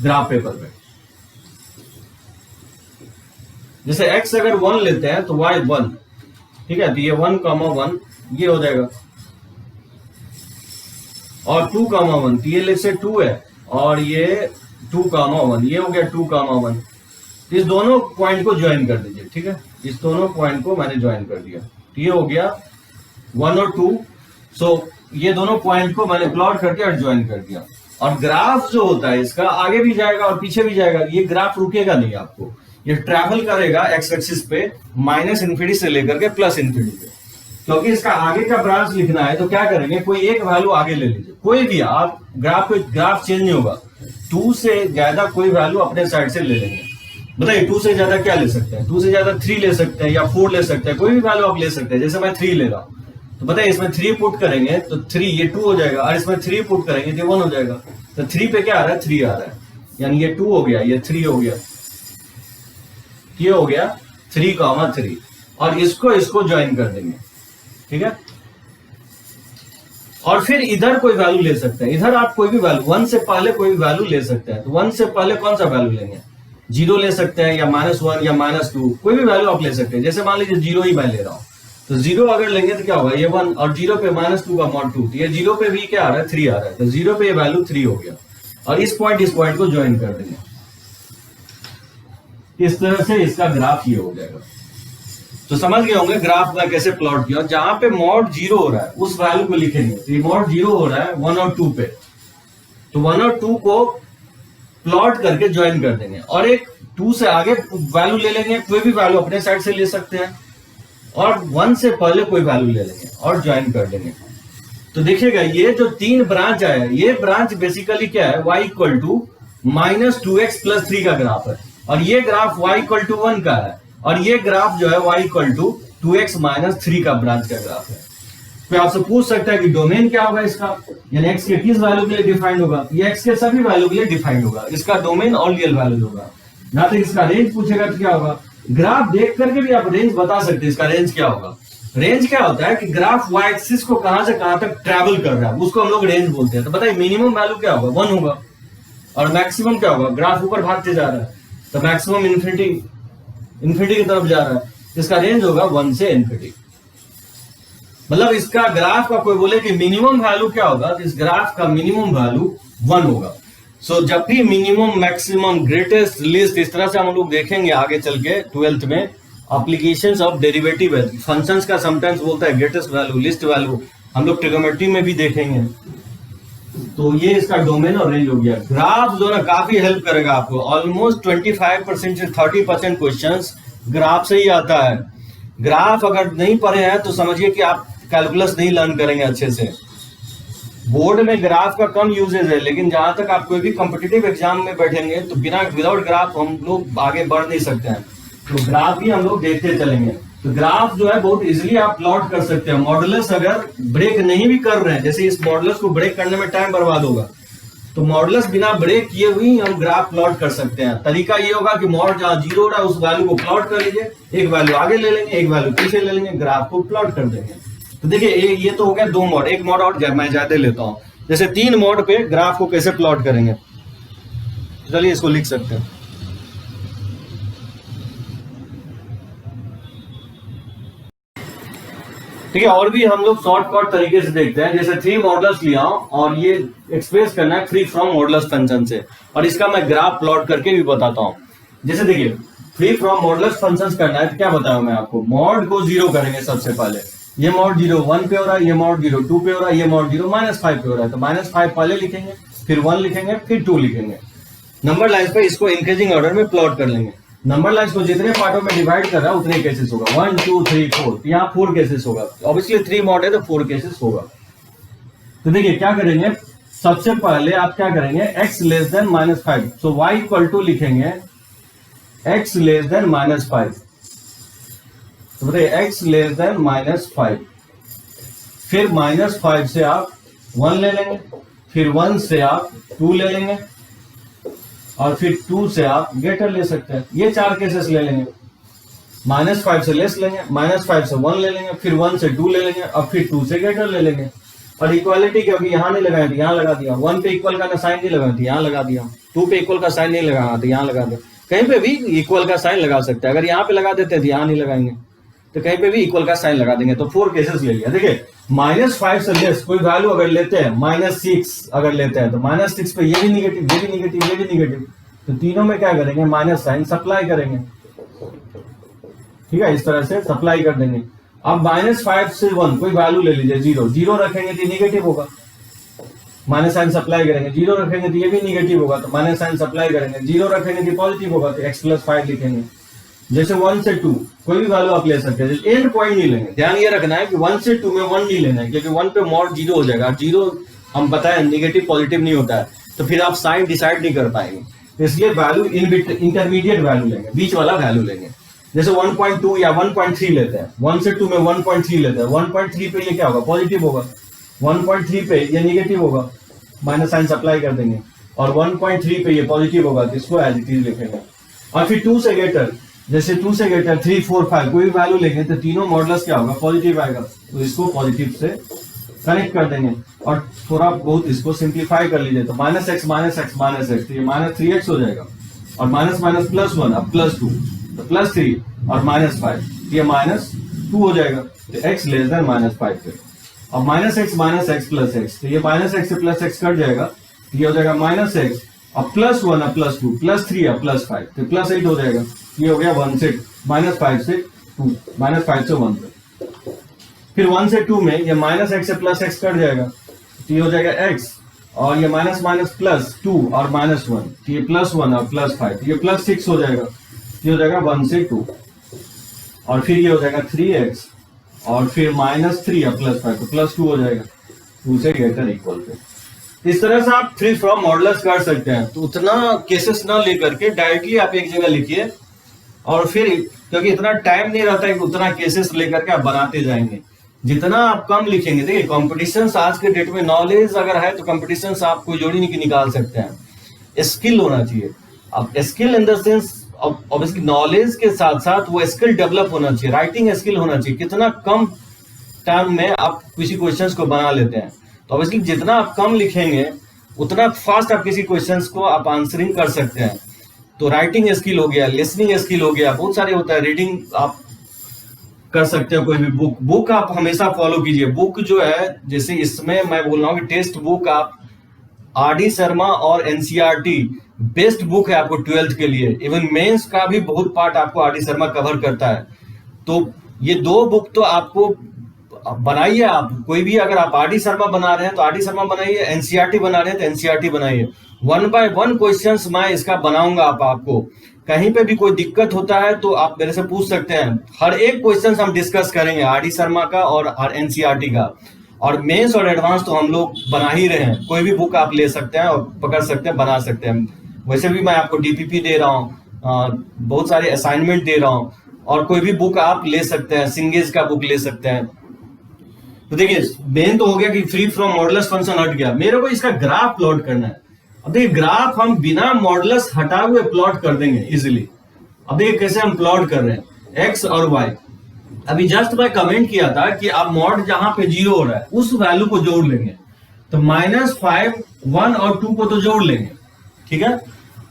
ग्राफ पेपर पे। जैसे x अगर 1 लेते हैं तो y 1, ठीक है, तो ये 1, 1 ये हो जाएगा, और 2, 1 तो ये लेट से 2 है, और ये 2, 1 ये हो गया 2, 1। इस दोनों पॉइंट को ज्वाइन कर दीजिए, ठीक है, इस दोनों पॉइंट को मैंने ज्वाइन कर दिया, तो ये हो गया 1 और 2। सो ये दोनों पॉइंट को मैंने प्लॉट करके और ज्वाइन कर दिया। और ग्राफ जो होता है इसका आगे भी जाएगा और पीछे भी जाएगा, ये ग्राफ रुकेगा नहीं, आपको ये ट्रैवल करेगा एक्स एक्सिस पे -∞ से लेकर के +∞ पे। क्योंकि इसका आगे का ब्रांच लिखना है तो क्या करेंगे, कोई एक वैल्यू आगे ले लीजिए, कोई भी आप ग्राफ चेंज नहीं होगा, 2 से ज्यादा कोई वैल्यू अपने साइड से ले लेंगे। बताइए 2 से ज्यादा क्या ले सकते हैं, 2 से ज्यादा 3 ले सकते हैं या 4 ले सकते हैं, कोई भी वैल्यू आप ले सकते हैं। जैसे मैं 3 ले रहा हूं तो बताइए इसमें 3 पुट करेंगे तो 3 ये 2 हो जाएगा, और इसमें 3 पुट करेंगे तो 1 हो जाएगा। तो 3 पे क्या आ रहा है, 3 आ रहा है। यानी ये 2 हो गया, ये 3 हो गया, ये हो गया 3,3 और इसको ज्वाइन कर देंगे। ठीक है, और फिर इधर कोई वैल्यू ले सकते हैं, इधर आप कोई भी वैल्यू 1 से पहले कोई भी वैल्यू ले सकते हैं। तो 1 से पहले कौन सा वैल्यू लेंगे, 0 ले सकते हैं या -1 या -2, कोई भी वैल्यू आप ले सकते हैं। जैसे मान लीजिए 0 ही मैं ले रहा हूं, तो 0 अगर लेंगे तो क्या होगा, ये 1 और 0 पे -2 का mod 2, तो ये 0 पे भी क्या आ रहा है, 3 आ रहा है, तो 0 पे ये वैल्यू 3 हो गया और इस पॉइंट को ज्वाइन कर देंगे। इस तरह से इसका ग्राफ ये हो जाएगा। तो समझ गए होंगे ग्राफ का कैसे प्लॉट किया। जहां पे mod 0 हो रहा है उस वैल्यू को लिखेंगे, तो ये mod 0 हो रहा है 1 और 2 पे, तो 1 और 2 को प्लॉट करके ज्वाइन कर देंगे और एक 2 से आगे वैल्यू ले लेंगे, कोई भी वैल्यू अपने साइड से ले सकते हैं, और 1 से पहले कोई वैल्यू ले लेंगे और ज्वाइन कर देंगे। तो देखिएगा ये जो 3 ब्रांच आया, ये ब्रांच बेसिकली क्या है, y इक्वल टू -2x + 3 का ग्राफ है, और ये ग्राफ y इक्वल टू 1 का है, और ये ग्राफ जो है y इक्वल टू 2x - 3 का ब्रांच का ग्राफ है। तो आपसे पूछ सकता है कि डोमेन क्या होगा इसका, यानी x के किस वैल्यू के लिए डिफाइंड होगा, ये x के सभी वैल्यू के लिए डिफाइंड होगा, इसका डोमेन ऑल रियल वैल्यू होगा। ना तो इसका रेंज पूछेगा तो क्या होगा, ग्राफ देख करके भी आप रेंज बता सकते हैं इसका रेंज क्या होगा। रेंज क्या होता है कि ग्राफ y एक्सिस को कहां से कहां तक ट्रैवल कर रहा है, उसको हम लोग रेंज बोलते हैं। तो बताइए मिनिमम वैल्यू क्या होगा, 1 होगा, और मैक्सिमम क्या होगा, ग्राफ ऊपर भागते जा रहा है तो मैक्सिमम इन्फिनिटी की तरफ जा रहा है, इसका रेंज होगा 1 से इन्फिनिटी। मतलब इसका ग्राफ का कोई बोले कि मिनिमम वैल्यू क्या होगा, तो इस ग्राफ का मिनिमम वैल्यू 1 होगा। सो जब भी मिनिमम, मैक्सिमम, ग्रेटेस्ट, लिस्ट, इस तरह से हम लोग देखेंगे आगे चल के 12th में एप्लीकेशंस ऑफ डेरिवेटिव फंक्शंस का समटाइम्स बोलता है ग्रेटेस्ट वैल्यू, लिस्ट वैल्यू, हम लोग ट्रिग्नोमेट्री में भी देखेंगे। तो ये इसका डोमेन और रेंज हो गया। ग्राफ जो है काफी हेल्प करेगा आपको, ऑलमोस्ट 25% से 30% क्वेश्चंस ग्राफ से ही आता है। ग्राफ अगर नहीं पढ़े हैं तो समझिए कि आप कैलकुलस नहीं लर्न करेंगे अच्छे से। बोर्ड में ग्राफ का कम यूजेज है, लेकिन जहां तक आप कोई भी कॉम्पिटिटिव एग्जाम में बैठेंगे तो विदाउट ग्राफ हम लोग आगे बढ़ नहीं सकते हैं, तो ग्राफ ही हम लोग देखते चलेंगे। तो ग्राफ जो है बहुत इजीली आप प्लॉट कर सकते हैं। मॉडुलस अगर ब्रेक नहीं भी कर रहे हैं, जैसे इस मॉडुलस को ब्रेक करने में टाइम बर्बाद होगा, तो मॉडुलस बिना ब्रेक किए हुए हम ग्राफ प्लॉट कर सकते हैं। तरीका ये होगा कि मॉड जहां 0 हो रहा है उस वैल्यू को प्लॉट कर लीजिए, एक वैल्यू आगे ले लेंगे, एक वैल्यू पीछे ले लेंगे, ग्राफ को प्लॉट कर देंगे। तो देखिए ये तो हो गया 2 मॉड, एक मॉड और मैं ज्यादा लेता हूं, जैसे 3 मॉड पे ग्राफ को कैसे प्लॉट करेंगे। चलिए इसको लिख सकते हैं। ठीक है, और भी हम लोग शॉर्टकट तरीके से देखते हैं। जैसे 3 मॉडल्स लिया और ये एक्सप्रेस करना है फ्री फ्रॉम मॉडल्स फंक्शन से, और इसका मैं ग्राफ प्लॉट करके भी बताता हूं। जैसे देखिए फ्री फ्रॉम मॉडल्स फंक्शंस करना है तो क्या बताऊं मैं आपको, मॉड को 0 करेंगे सबसे पहले, ये मॉड 0 1 पे हो रहा है, ये मॉड 0 2 पे हो रहा है, ये मॉड 0 -5 पे हो रहा है, तो -5 पहले लिखेंगे, फिर 1 लिखेंगे, फिर 2 लिखेंगे। नंबर लाइन पे इसको इंक्रीजिंग ऑर्डर में प्लॉट कर लेंगे। नंबर लाइन को जितने पार्टों में डिवाइड कर रहा है उतने केसेस होगा, 1 2 3 4, यहाँ 4 केसेस होगा। ऑब्वियसली 3 मॉड है तो 4 केसेस होगा। तो देखिए क्या करेंगे, सबसे पहले आप क्या करेंगे, x less than -5, so y equal to लिखेंगे x लेस देन -5, तो बताइए x लेस देन -5, फिर -5 से आप 1 ले लेंगे, फिर 1 से आप 2 ले लेंगे, और फिर 2 से आप ग्रेटर ले सकते हैं। ये 4 केसेस ले लेंगे, -5 से लेस लेंगे, -5 से 1 ले लेंगे, फिर 1 से 2 ले लेंगे, और फिर 2 से ग्रेटर ले लेंगे। और इक्वालिटी के अभी यहाँ नहीं लगाया तो यहाँ लगा दिया, 1 पे इक्वल का साइन नहीं लगाया तो यहाँ लगा दिया, 2 पे इक्वल का साइन नहीं लगाया तो यहाँ लगा दिया। कहीं पे भी इक्वल का साइन लगा सकते हैं, अगर यहाँ पे लगा देते हैं तो यहाँ नहीं लगाएंगे, तो कहीं पे भी इक्वल का साइन लगा देंगे। तो 4 केसेस ले लिया। देखिए -5 से लेस कोई वैल्यू अगर लेते हैं, -6 अगर लेते हैं तो -6 पे ये भी निगेटिव, ये भी निगेटिव, ये भी निगेटिव, तो तीनों में क्या करेंगे, माइनस साइन सप्लाई करेंगे। ठीक है, इस तरह से सप्लाई कर देंगे। अब -5 से 1 कोई वैल्यू ले लीजिए, 0 रखेंगे तो निगेटिव होगा, माइनस साइन सप्लाई करेंगे, 0 रखेंगे तो ये भी निगेटिव होगा, तो माइनस साइन सप्लाई करेंगे, 0 रखेंगे तो पॉजिटिव होगा, तो x + 5 लिखेंगे। जैसे 1 से 2 कोई भी वैल्यू आप ले सकते हैं, एंड पॉइंट नहीं लेंगे। ध्यान ये रखना है कि 1 से 2 में 1 नहीं लेना है, क्योंकि 1 पे मॉड 0 हो जाएगा, 0 हम बताएं नेगेटिव पॉजिटिव नहीं होता है, तो फिर आप साइन डिसाइड नहीं कर पाएंगे। इसलिए वैल्यू इंटरमीडिएट वैल्यू लेंगे, बीच वाला वैल्यू लेंगे। जैसे 1.2 या 1.3 लेते हैं, 1 से 2 में 1.3 लेते हैं, 1.3 पे ये क्या होगा, पॉजिटिव होगा, 1.3 पे ये निगेटिव होगा, माइनस साइन सप्लाई कर देंगे। और 1.3 पे ये पॉजिटिव होगा तो इसको एज इट इज लिखेंगे। और फिर 2 से ग्रेटर, जैसे 2 से ग्रेटर 3, 4, 5 कोई भी वैल्यू लेंगे तो तीनों मॉडुलस क्या होगा, पॉजिटिव आएगा, तो इसको पॉजिटिव से कनेक्ट कर देंगे और थोड़ा बहुत इसको सिंप्लीफाई कर लीजिए। तो minus x minus x minus x, तो ये माइनस 3x हो जाएगा और माइनस माइनस प्लस 1 अब प्लस 2, तो प्लस 3 और माइनस 5, ये माइनस 2 हो जाएगा, तो x लेस देन माइनस 5 पे। अब माइनस एक्स प्लस एक्स, तो ये माइनस एक्स से प्लस एक्स कट जाएगा, तो ये हो जाएगा माइनस एक्स अब प्लस 1 अब प्लस 2 प्लस 3 अब प्लस 5, तो प्लस 8 हो जाएगा। ये हो गया 1 से माइनस 5 से 2, माइनस 5 से 1 पे। फिर 1 से 2 में ये माइनस एक्स से प्लस एक्स कट जाएगा, तो ये हो जाएगा x और ये माइनस माइनस प्लस 2 और माइनस 1, तो ये प्लस 1 और प्लस 5, ये प्लस 6 हो जाएगा, ये हो जाएगा 1 से 2 और फिर ये हो जाएगा 3x और फिर माइनस 3 और प्लस 5, तो प्लस 2 हो जाएगा 2 से ग्रेटर इक्वल पे। इस तरह से आप फ्री फ्रॉम मॉडुलस कर सकते हैं। तो उतना केसेस ना लेकर के डायरेक्टली आप एक जगह लिखिए और फिर क्योंकि इतना टाइम नहीं रहता है कि उतना केसेस लेकर के आप बनाते जाएंगे। जितना आप कम लिखेंगे, देखिए कॉम्पिटिशन आज के डेट में नॉलेज अगर है तो कॉम्पिटिशन आप कोई जोड़ी नहीं निकाल सकते हैं। स्किल होना चाहिए। अब skill in the sense obviously knowledge के साथ साथ वो स्किल डेवलप होना चाहिए, राइटिंग स्किल होना चाहिए। कितना कम टाइम में आप किसी क्वेश्चंस को बना लेते हैं, तो ऑब्वियसली जितना आप कम लिखेंगे उतना फास्ट आप किसी क्वेश्चंस को आप आंसरिंग कर सकते हैं। तो राइटिंग स्किल हो गया, लिसनिंग स्किल हो गया, बहुत सारे होता है। रीडिंग आप कर सकते हो, कोई भी बुक आप हमेशा फॉलो कीजिए। बुक जो है जैसे इसमें मैं बोल रहा हूँ कि टेक्स्ट बुक आप आर.डी. शर्मा और एनसीईआरटी बेस्ट बुक है आपको 12th के लिए। इवन मेंस का भी बहुत पार्ट आपको आर.डी. शर्मा कवर करता है। तो ये 2 बुक तो आपको बनाइए। आप कोई भी अगर आप आर.डी. शर्मा बना रहे हैं तो आर.डी. शर्मा बनाइए, एनसीईआरटी बना रहे हैं तो एनसीईआरटी बनाइए। 1 by 1 क्वेश्चंस मैं इसका बनाऊंगा। आपको कहीं पे भी कोई दिक्कत होता है तो आप मेरे से पूछ सकते हैं। हर एक क्वेश्चन हम डिस्कस करेंगे, आर.डी. शर्मा का और एनसीईआरटी का। और मेंस और एडवांस तो हम लोग बना ही रहे हैं। कोई भी बुक आप ले सकते हैं और पकड़ सकते हैं, बना सकते हैं। वैसे भी मैं आपको डीपीपी दे रहा हूँ, बहुत सारे असाइनमेंट दे रहा हूँ, और कोई भी बुक आप ले सकते हैं, सिंगेज का बुक ले सकते हैं। तो देखिए मेन तो हो गया कि फ्री फ्रॉम मॉडुलस फंक्शन हट गया। मेरे को इसका ग्राफ प्लॉट करना है। अब देखिए ग्राफ हम बिना मॉडुलस हटा हुए प्लॉट कर देंगे इजिली। अब देखिए कैसे हम प्लॉट कर रहे हैं एक्स और वाई। अभी जस्ट मैं कमेंट किया था कि आप मॉड जहां पे 0 हो रहा है उस वैल्यू को जोड़ लेंगे। तो -5, 1 और 2 को तो जोड़ लेंगे, ठीक है।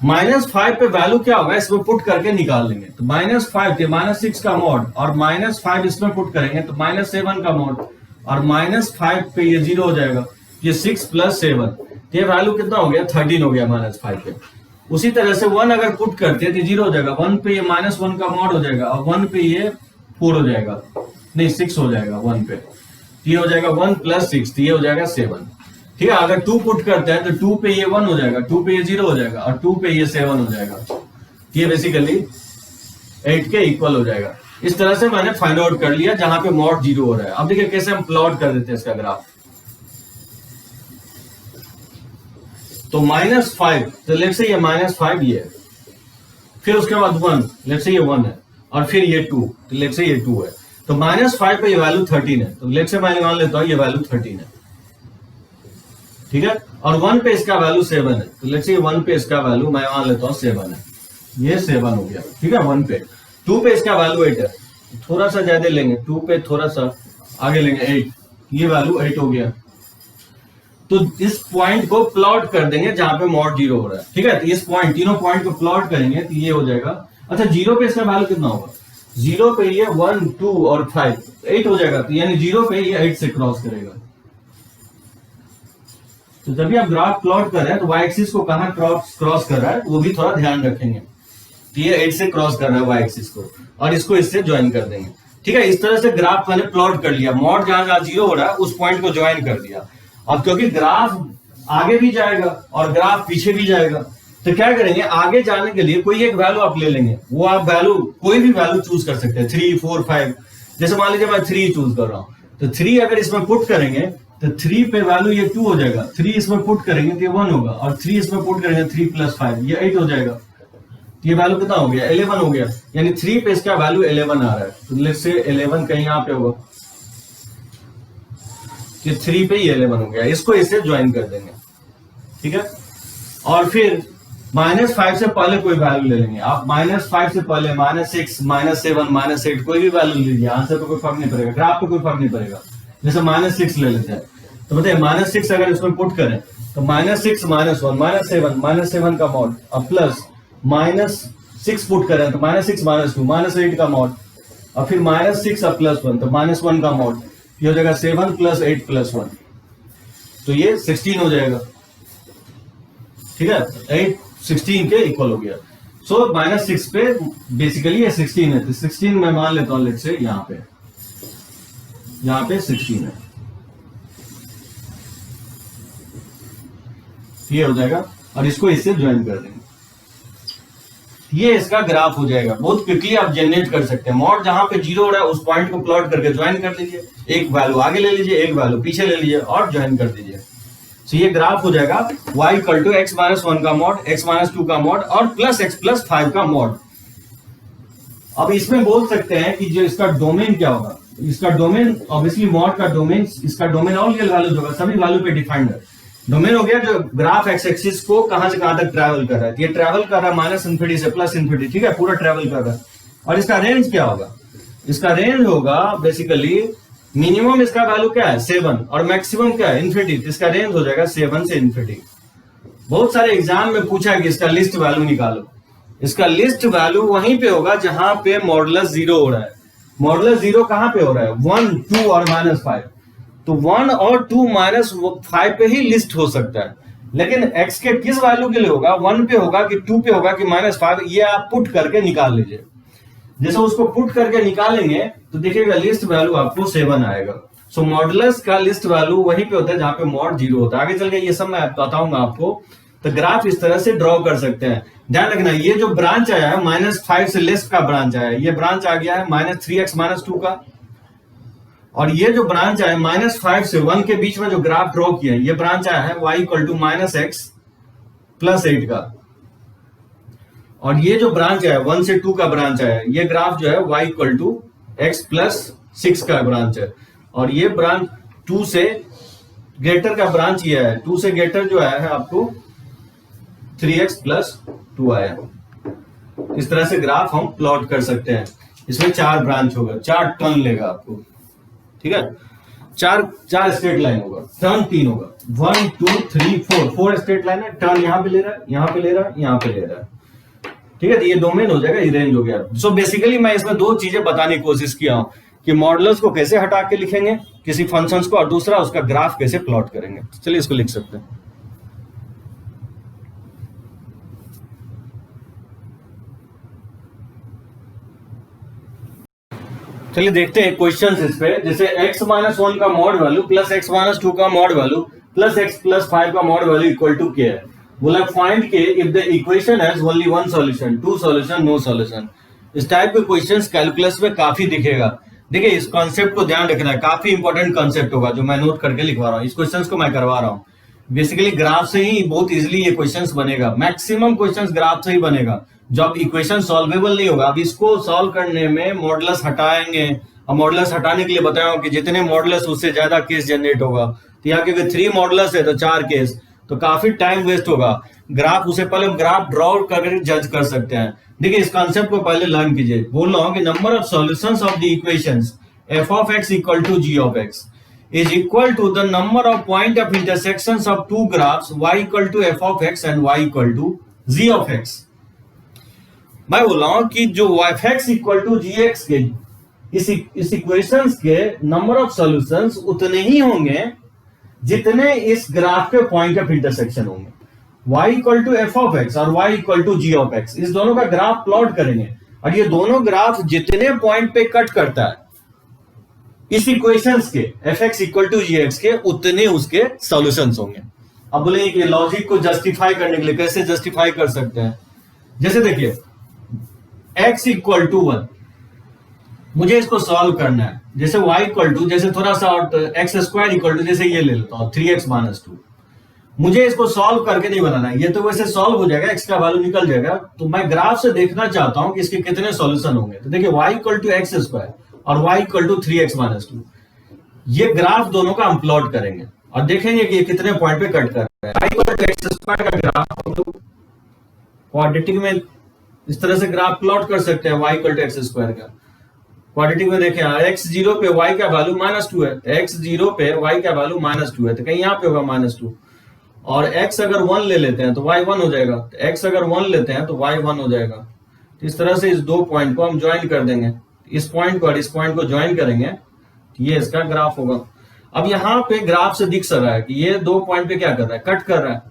-5 पे वैल्यू क्या होगा इसमें पुट करके निकाल लेंगे। तो -5 के -6 का मॉड और -5 इसमें पुट करेंगे तो -7 का मॉड और -5 पे ये 0 हो जाएगा। ये 6 + 7, ये वैल्यू कितना हो गया 13 हो गया -5 पे। उसी तरह से 1 अगर पुट करते हैं तो 0 हो जाएगा। 1 पे ये -1 का मॉड हो जाएगा और 1 पे ये 4 हो जाएगा, नहीं 6 हो जाएगा 1 पे। ये हो जाएगा 1 + 6, ये हो जाएगा 7, ठीक है। अगर 2 पुट करते हैं तो 2 पे ये 1 हो जाएगा, 2 पे ये 0 हो जाएगा और 2 पे ये 7 हो जाएगा। ये बेसिकली 8 के इक्वल हो जाएगा। इस तरह से मैंने फाइंड आउट कर लिया जहां पे मॉड 0 हो रहा है। अब देखिए कैसे हम प्लॉट कर देते हैं इसका ग्राफ। तो -5, तो लेट्स से ये -5 ये है, फिर उसके बाद 1, लेट्स से ये 1 है, और फिर ये 2, तो लेट्स से ये 2 है। तो -5 पे ये वैल्यू 13 है, तो लेट्स से मैं मान लेता हूं ये वैल्यू 13 है, ठीक है। और 1 पे इसका वैल्यू 7 है, तो लेट्स से 1 पे इसका वैल्यू मैं मान लेता हूं 7 है, ये 7 हो गया, ठीक है 1 पे। 2 पे इसका वैल्यू 8 है, थोड़ा सा ज्यादा लेंगे, 2 पे थोड़ा सा आगे लेंगे 8, ये वैल्यू 8 हो गया। तो इस पॉइंट को प्लॉट कर देंगे जहां पे मॉड 0 हो रहा है, ठीक है। तो इस पॉइंट, तीनों पॉइंट को प्लॉट करेंगे तो ये हो जाएगा। अच्छा 0 पे इसका वैल्यू कितना होगा, 0 पे ये 1, 2 और 5, 8 हो जाएगा। तो यानी 0 पे ये 8 से क्रॉस करेगा। तो जब भी आप ग्राफ प्लॉट कर रहे हैं तो वाई एक्सिस को कहां क्रॉस कर रहा है वो भी थोड़ा ध्यान रखेंगे। तो ये 8 से क्रॉस कर रहा है वाई एक्सिस को, और इसको इससे ज्वाइन कर देंगे, ठीक है। इस तरह से ग्राफ मैंने प्लॉट कर लिया। मॉड जहां जहां 0 हो रहा है उस पॉइंट को ज्वाइन कर दिया। अब क्योंकि ग्राफ आगे भी जाएगा और ग्राफ पीछे भी जाएगा, तो क्या करेंगे, आगे जाने के लिए कोई एक वैल्यू आप ले लेंगे। वो आप वैल्यू कोई भी वैल्यू चूज कर सकते हैं, 3, 4, 5। जैसे मान लीजिए मैं 3 चूज कर रहा हूं, तो 3 अगर इसमें पुट करेंगे तो 3 पे वैल्यू ये 2 हो जाएगा, 3 इसमें पुट करेंगे तो ये 1 होगा, और 3 इसमें पुट करेंगे 3 + 5 ये 8 हो जाएगा। ये वैल्यू कितना हो गया 11 हो गया, यानी 3 पे इसका वैल्यू 11 आ रहा है। तो लेट्स से 11 कहीं यहाँ पे होगा, ये 3 पे ही 11 हो गया। इसको इसे ज्वाइन कर देंगे, ठीक है। और फिर -5 से पहले कोई वैल्यू ले लेंगे आप। -5 से पहले -6, -7, -8 कोई भी वैल्यू लीजिए, आंसर पे कोई फर्क नहीं पड़ेगा, ग्राफ पे कोई फर्क नहीं पड़ेगा। जैसे -6 ले लेते हैं, तो बताइए -6 अगर इसमें पुट करें तो -6 -1 -7 का मॉड, अब प्लस -6 पुट करें तो -6 -2 -8 का मॉड, और फिर -6 अब +1 तो -1 का मॉड, ये हो जाएगा 7 + 8 + 1, तो ये 16 हो जाएगा। ठीक है, 8 16 के इक्वल हो गया। सो -6 पे बेसिकली ये 16 है, तो 16 मैं मान लेता हूं, लेट से यहाँ पे 16 है, ये हो जाएगा, और इसको इससे ज्वाइन कर देंगे, ये इसका ग्राफ हो जाएगा। बहुत क्विकली आप जनरेट कर सकते हैं। मॉड जहां पे 0 हो रहा है उस पॉइंट को प्लॉट करके ज्वाइन कर लीजिए, एक वैल्यू आगे ले लीजिए, एक वैल्यू पीछे ले लीजिए और ज्वाइन कर दीजिए। तो ये ग्राफ हो जाएगा y = x - 1 का मॉड, x - 2 का मॉड और +x + 5 का मॉड। अब इसमें बोल सकते हैं कि जो इसका डोमेन क्या होगा, इसका डोमेन ऑब्वियसली मॉड का डोमेन, इसका डोमेन ऑल रियल वैल्यूज होगा, सभी वैल्यू पे डिफाइंड है। डोमेन हो गया जो ग्राफ एक्स एक्सिस को कहां से कहां तक ट्रैवल कर रहा है, ये ट्रैवल कर रहा है -∞ से +∞, ठीक है, पूरा ट्रैवल कर रहा है। और इसका रेंज क्या होगा, इसका रेंज होगा बेसिकली मिनिमम इसका वैल्यू क्या है 7 और मैक्सिमम क्या है ∞, इसका रेंज हो जाएगा 7 से ∞। बहुत सारे एग्जाम में पूछा कि इसका लिस्ट वैल्यू निकालो, इसका लिस्ट वैल्यू वहीं पे होगा जहां पे मॉडुलस 0 हो रहा है। मॉडुलस 0 कहां पे हो रहा है, 1, 2 और -5, तो 1 और 2 -5 पे ही लिस्ट हो सकता है। लेकिन x के किस वैल्यू के लिए होगा, 1 पे होगा कि 2 पे होगा कि -5, ये आप पुट करके निकाल लीजिए। जैसे उसको पुट करके निकालेंगे तो देखिएगा लिस्ट वैल्यू आपको 7 आएगा। सो मॉडुलस का लिस्ट वैल्यू वहीं पे होता है जहां पे मॉड 0 होता है। आगे चल के ये सब मैं बताऊंगा आपको। तो ग्राफ इस तरह से ड्रॉ कर सकते हैं। ध्यान रखना, ये जो ब्रांच आया है -5 से लेस का ब्रांच आया है, ये ब्रांच आ गया है -3x - 2 का, और ये जो ब्रांच आया है -5 से 1 के बीच में जो ग्राफ ड्रॉ किया है, ये ब्रांच आया है y = -x + 8 का, और ये जो ब्रांच है 1 से 2 का ब्रांच है, ये ग्राफ जो है y = x + 6 का ब्रांच है, और ये ब्रांच 2 से ग्रेटर का ब्रांच ये है, 2 से ग्रेटर जो आया है आपको 3x + 2 आया। इस तरह से ग्राफ हम प्लॉट कर सकते हैं। इसमें 4 ब्रांच होगा, 4 टर्न लेगा आपको, ठीक है, 4 स्ट्रेट लाइन होगा, टर्न 3 होगा, 1 2 3 4 स्ट्रेट लाइन है, टर्न यहाँ पे ले रहा है, यहाँ पे ले रहा है, यहाँ पे ले रहा है, ठीक है। तो ये डोमेन हो जाएगा, ये रेंज हो गया। सो बेसिकली मैं इसमें 2 चीजें बताने की कोशिश किया हूं कि मॉडुलस को कैसे हटा के लिखेंगे किसी फंक्शंस को, और दूसरा उसका ग्राफ कैसे प्लॉट करेंगे। चलिए इसको लिख सकते हैं। चलिए देखते हैं क्वेश्चंस इस पे। जैसे x - 1 का मॉड वैल्यू प्लस x - 2 का मॉड वैल्यू प्लस x + 5 का मॉड वैल्यू इक्वल टू क्या है। बोला find k if the equation has only 1 solution, 2 solution, no solution. इस टाइप के क्वेश्चंस कैलकुलस में काफी दिखेगा। देखिए इस कॉन्सेप्ट को ध्यान रखना है, काफी इंपॉर्टेंट कॉन्सेप्ट होगा जो मैं नोट करके लिखवा रहा हूँ। इस क्वेश्चंस को मैं करवा रहा हूँ। बेसिकली ग्राफ से ही बहुत इजीली ये क्वेश्चंस बनेगा, मैक्सिमम क्वेश्चंस ग्राफ से ही बनेगा। जब इक्वेशन सॉल्वेबल नहीं होगा, अब इसको सॉल्व करने में मॉडुलस हटाएंगे, और मॉडुलस हटाने के लिए बताया कि जितने मॉडुलस उससे ज्यादा केस जनरेट होगा। तो यहाँ क्योंकि 3 मॉडुलस है तो 4 केस, तो काफी टाइम वेस्ट होगा। ग्राफ उसे पहले ग्राफ ड्रॉ करके जज कर सकते हैं। देखिए इस कॉन्सेप्ट को पहले लर्न कीजिए। बोल रहा हूँ कि number of solutions of the equations f(x) = g(x) is equal to the number of point of intersections of 2 graphs y = f(x) and y = g(x). मैं बोल रहा हूं कि जो f(x) = gx के इस इक्वेशंस के नंबर ऑफ सॉल्यूशंस उतने ही होंगे जितने इस ग्राफ के पॉइंट ऑफ इंटरसेक्शन होंगे। y = f(x) और y = g(x), इस दोनों का ग्राफ प्लॉट करेंगे, और ये दोनों ग्राफ जितने पॉइंट पे कट करता है इस इक्वेशंस के f(x) = gx के, उतने उसके सॉल्यूशंस होंगे। अब बोले कि लॉजिक को जस्टिफाई करने के लिए कैसे जस्टिफाई कर सकते हैं। जैसे देखिए x = 1, मुझे इसको सॉल्व करना है। जैसे y = जैसे थोड़ा सा x² जैसे ये ले लेता हूं 3x - 2, मुझे इसको सॉल्व करके नहीं बनाना है, ये तो वैसे सॉल्व हो जाएगा, x का वैल्यू निकल जाएगा। तो मैं ग्राफ से देखना चाहता हूं कि इसके कितने सॉल्यूशन होंगे। तो देखिए y = x² और y = 3x - 2, ये ग्राफ दोनों का हम प्लॉट करेंगे और देखेंगे कि ये कितने पॉइंट पे कट कर रहा है। y = x² स्क्वायर का ग्राफ हम लोग क्वाड्रेटिक में इस तरह से ग्राफ प्लॉट कर सकते हैं, y equal to x square का। क्वाड्रेटिक में देखें x0 पे y का वैल्यू -2 है, x0 पे y का वैल्यू -2 है, तो कहीं यहाँ पे होगा -2, और x अगर 1 ले लेते हैं तो y 1 हो जाएगा, तो x अगर 1 लेते हैं तो y 1 हो जाएगा। तो इस तरह से इस दो पॉइंट को हम ज्वाइन कर देंगे, इस पॉइंट को और इस पॉइंट को ज्वाइन करेंगे, ये इसका ग्राफ होगा। अब यहाँ पे ग्राफ से दिख रहा है कि ये दो पॉइंट पे क्या कर रहा है, कट कर रहा है,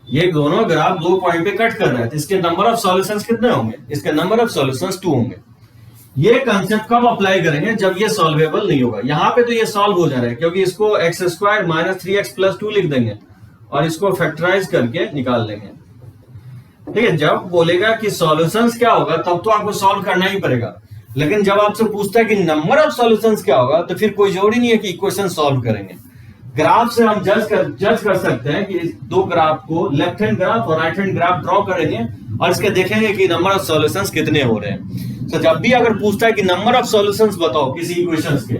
ये दोनों ग्राफ दो पॉइंट पे कट कर रहा है, तो इसके नंबर ऑफ सॉल्यूशंस कितने होंगे, इसके नंबर ऑफ सॉल्यूशंस 2 होंगे। ये कंसेप्ट कब अप्लाई करेंगे, जब ये सॉल्वेबल नहीं होगा। यहाँ पे तो ये सॉल्व हो जा रहा है, क्योंकि इसको x square minus 3x plus 2 लिख देंगे और इसको फैक्टराइज करके निकाल लेंगे। ठीक है, जब बोलेगा कि सॉल्यूशंस क्या होगा तब तो आपको सॉल्व करना ही पड़ेगा, लेकिन जब आपसे पूछता है कि नंबर ऑफ सॉल्यूशंस क्या होगा तो फिर कोई जरूरी नहीं है कि इक्वेशन सॉल्व करेंगे। ग्राफ से हम जज कर सकते हैं कि दो ग्राफ को लेफ्ट हैंड ग्राफ और राइट हैंड ग्राफ ड्रॉ करेंगे और इसके देखेंगे कि नंबर ऑफ सॉल्यूशंस कितने हो रहे हैं। तो जब भी अगर पूछता है कि नंबर ऑफ सॉल्यूशंस बताओ किसी इक्वेशंस के,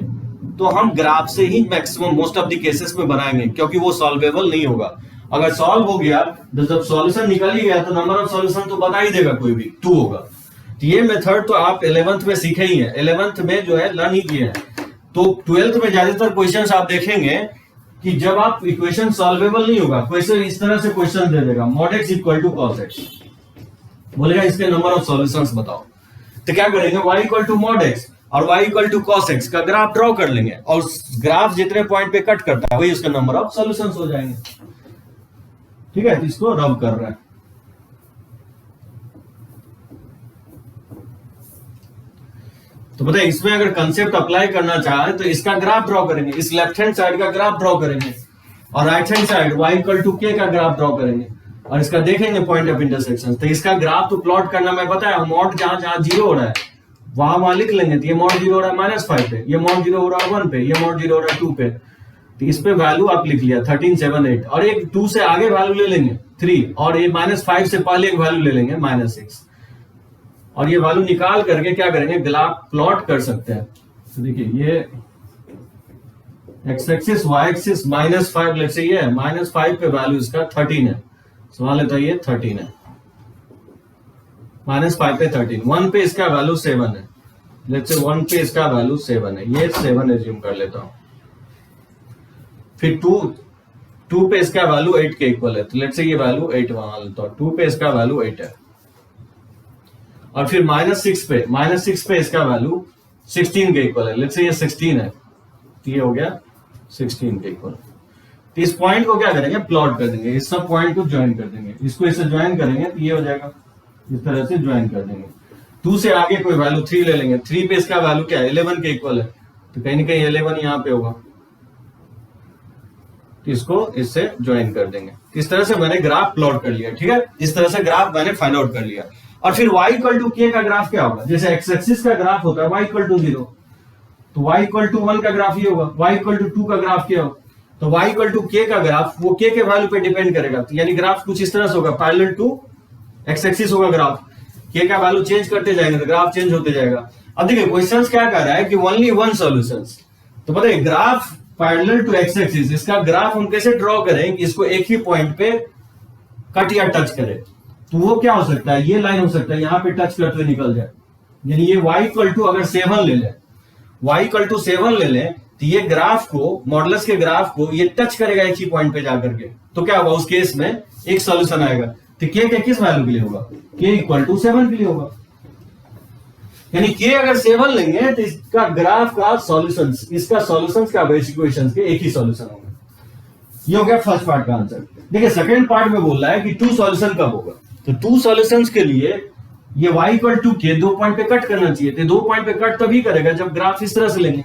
तो हम ग्राफ से ही maximum most of the cases में बनाएंगे, क्योंकि वो सॉल्वेबल नहीं होगा। अगर सॉल्व हो गया तो जब सॉल्यूशन निकल ही गया तो नंबर ऑफ सॉल्यूशन तो बता ही देगा, कोई भी 2 होगा। तो ये मेथड तो आप 11th में सीखे ही है, 11th में जो है लर्न ही किए हैं। तो 12th में ज्यादातर क्वेश्चंस आप देखेंगे कि जब आप इक्वेशन सॉल्वेबल नहीं होगा, क्वेश्चन इस तरह से क्वेश्चन दे देगा, mod x equal to cos x, बोलेगा इसके नंबर ऑफ सॉल्यूशंस बताओ। तो क्या करेंगे, y equal to mod x और y equal to cos x का ग्राफ ड्रॉ कर लेंगे, और ग्राफ जितने पॉइंट पे कट करता है वही उसका नंबर ऑफ सॉल्यूशंस हो जाएंगे। ठीक है, तो इसको रब कर रहा है। तो बताइए, इसमें अगर कंसेप्ट अप्लाई करना चाहे तो इसका ग्राफ ड्रॉ करेंगे, इस लेफ्ट हैंड साइड का ग्राफ ड्रॉ करेंगे, और right hand side y equal to k का ग्राफ ड्रॉ करेंगे, और इसका देखेंगे पॉइंट ऑफ इंटरसेक्शन। तो इसका ग्राफ तो प्लॉट करना मैं बताया, मॉड जहां जहां 0 हो रहा है वहां लिख लेंगे। तो ये मॉड 0 हो रहा है -5 पे, ये मॉड 0 हो रहा है 1 पे, ये मॉड 0 हो रहा है 2 पे। तो इस पे वैल्यू आप लिख लिया 13, 7, 8, और एक 2 से आगे वैल्यू ले लेंगे 3, और ये -5 से पहले एक वैल्यू ले लेंगे -6, और ये वैल्यू निकाल करके क्या करेंगे, ग्राफ प्लॉट कर सकते हैं। तो देखिए, ये x axis y axis -5 let's say ये है, -5 पे वैल्यू इसका 13 है, सवाल लेता है ये 13 है, -5 पे 13, 1 पे इसका वैल्यू 7 है, लेट्स से 1 पे इसका वैल्यू 7 है, ये 7 एज्यूम कर लेता हूं। फिर 2 पे इसका वैल्यू 8 के इक्वल है, तो लेट्स से ये वैल्यू 8 मान लेता हूं, 2 पे इसका वैल्यू 8 है। और फिर -6 पे इसका वैल्यू 16 के इक्वल है, लेट्स से ये 16 है, तो ये हो गया 16 के इक्वल। तो इस पॉइंट को क्या करेंगे, प्लॉट कर देंगे, इस सब पॉइंट को ज्वाइन कर देंगे, इसको इससे ज्वाइन करेंगे तो ये हो जाएगा, इस तरह से ज्वाइन कर देंगे। 2 से आगे कोई वैल्यू 3 ले लेंगे, 3 पे इसका वैल्यू क्या है, 11 के इक्वल है, तो कहीं ना कहीं 11 यहाँ पे होगा, तो इसको इससे ज्वाइन कर देंगे। इस तरह से मैंने ग्राफ प्लॉट कर लिया। ठीक है, इस तरह से ग्राफ मैंने फाइंड आउट कर लिया। और फिर y इक्वल टू k का ग्राफ क्या होगा, जैसे x एक्सिस का ग्राफ होता है y इक्वल टू 0, तो y इक्वल टू 1 का ग्राफ ये होगा, y इक्वल टू 2 का ग्राफ क्या होगा, तो y इक्वल टू k का ग्राफ वो k के वैल्यू पे डिपेंड करेगा। तो यानी ग्राफ कुछ इस तरह से होगा, पैरेलल टू x एक्सिस होगा ग्राफ, k का वैल्यू चेंज करते जाएंगे तो ग्राफ चेंज होते जाएगा। अब देखिए क्वेश्चंस क्या कर रहा है कि ओनली वन सॉल्यूशंस, तो बताइए graph parallel to x axis, इसका ग्राफ हम कैसे ड्रॉ करें कि इसको एक ही पॉइंट पे कट या टच करे। तो वो क्या हो सकता है, ये लाइन हो सकता है, यहां पे टच करते हुए निकल जाए, यानी ये y इक्वल टू अगर 7 ले ले, y इक्वल टू 7 ले ले, तो ये ग्राफ को, मॉडुलस के ग्राफ को ये टच करेगा एक ही पॉइंट पे जाकर के, तो क्या होगा उस केस में एक सॉल्यूशन आएगा। तो k के किस वैल्यू के लिए होगा, k इक्वल टू 7 के लिए होगा, यानी k अगर 7 लेंगे तो इसका ग्राफ का सॉल्यूशन, इसका सॉल्यूशन का बेसिक इक्वेशंस के एक ही सॉल्यूशन होगा। ये हो गया फर्स्ट पार्ट का आंसर। देखिए सेकंड पार्ट में बोल रहा है कि 2 सॉल्यूशन कब होगा, तो 2 सॉल्यूशंस के लिए ये y equal to k 2 point पे कट करना चाहिए, तो 2 पॉइंट पे कट तभी करेगा जब ग्राफ इस तरह से लेंगे,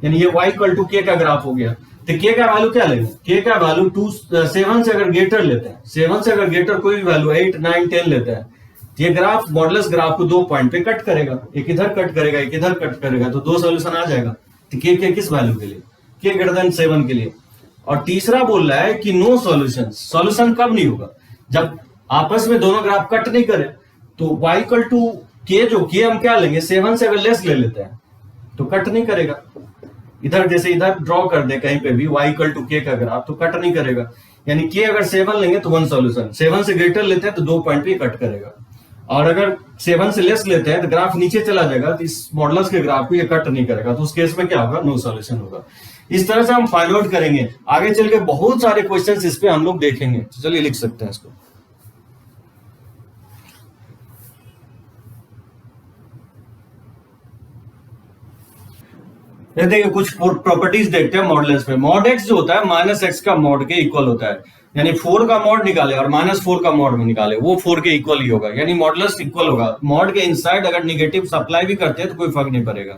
यानी ये y इक्वल टू k का ग्राफ हो गया। तो k का वैल्यू क्या लेंगे, k का वैल्यू 7 से अगर ग्रेटर लेते हैं, 7 से अगर ग्रेटर कोई भी वैल्यू 8, 9, 10 लेते हैं, ये ग्राफ मॉडुलस ग्राफ को 2 पॉइंट पे कट करेगा, एक इधर कट करेगा एक इधर कट करेगा, तो 2 सॉल्यूशन आ जाएगा। तो k के किस वैल्यू के लिए, k ग्रेटर देन 7 के लिए। और तीसरा बोल रहा है कि नो सॉल्यूशन, सॉल्यूशन कब नहीं होगा, जब आपस में दोनों ग्राफ कट नहीं करे। तो y इक्वल टू k, जो k हम क्या लेंगे 7 से अगर लेस ले लेते हैं तो कट नहीं करेगा, इधर जैसे इधर ड्रॉ कर दे कहीं पे भी y इक्वल टू k का ग्राफ तो कट नहीं करेगा। यानी के अगर 7 लेंगे तो 1 सॉल्यूशन, 7 से ग्रेटर लेते हैं तो 2 पॉइंट पे कट करेगा, और अगर 7 से लेस लेते हैं तो ग्राफ नीचे चला जाएगा, तो इस मॉडुलस के ग्राफ को ये कट नहीं करेगा, तो उस केस में क्या होगा, नो सॉल्यूशन होगा। इस तरह से हम फाइंड आउट करेंगे। आगे चल के बहुत सारे क्वेश्चंस इस पे हम लोग देखेंगे, तो चलिए लिख सकते हैं इसको। ये देखिए कुछ प्रॉपर्टीज देखते हैं मॉडुलस में। मॉड एक्स जो होता है माइनस एक्स का मॉड के इक्वल होता है, यानी 4 का मॉड निकाले और -4 का मॉड में निकाले, वो 4 के इक्वल ही होगा, यानी मॉडुलस इक्वल होगा। मॉड के इनसाइड अगर निगेटिव सप्लाई भी करते हैं तो कोई फर्क नहीं पड़ेगा,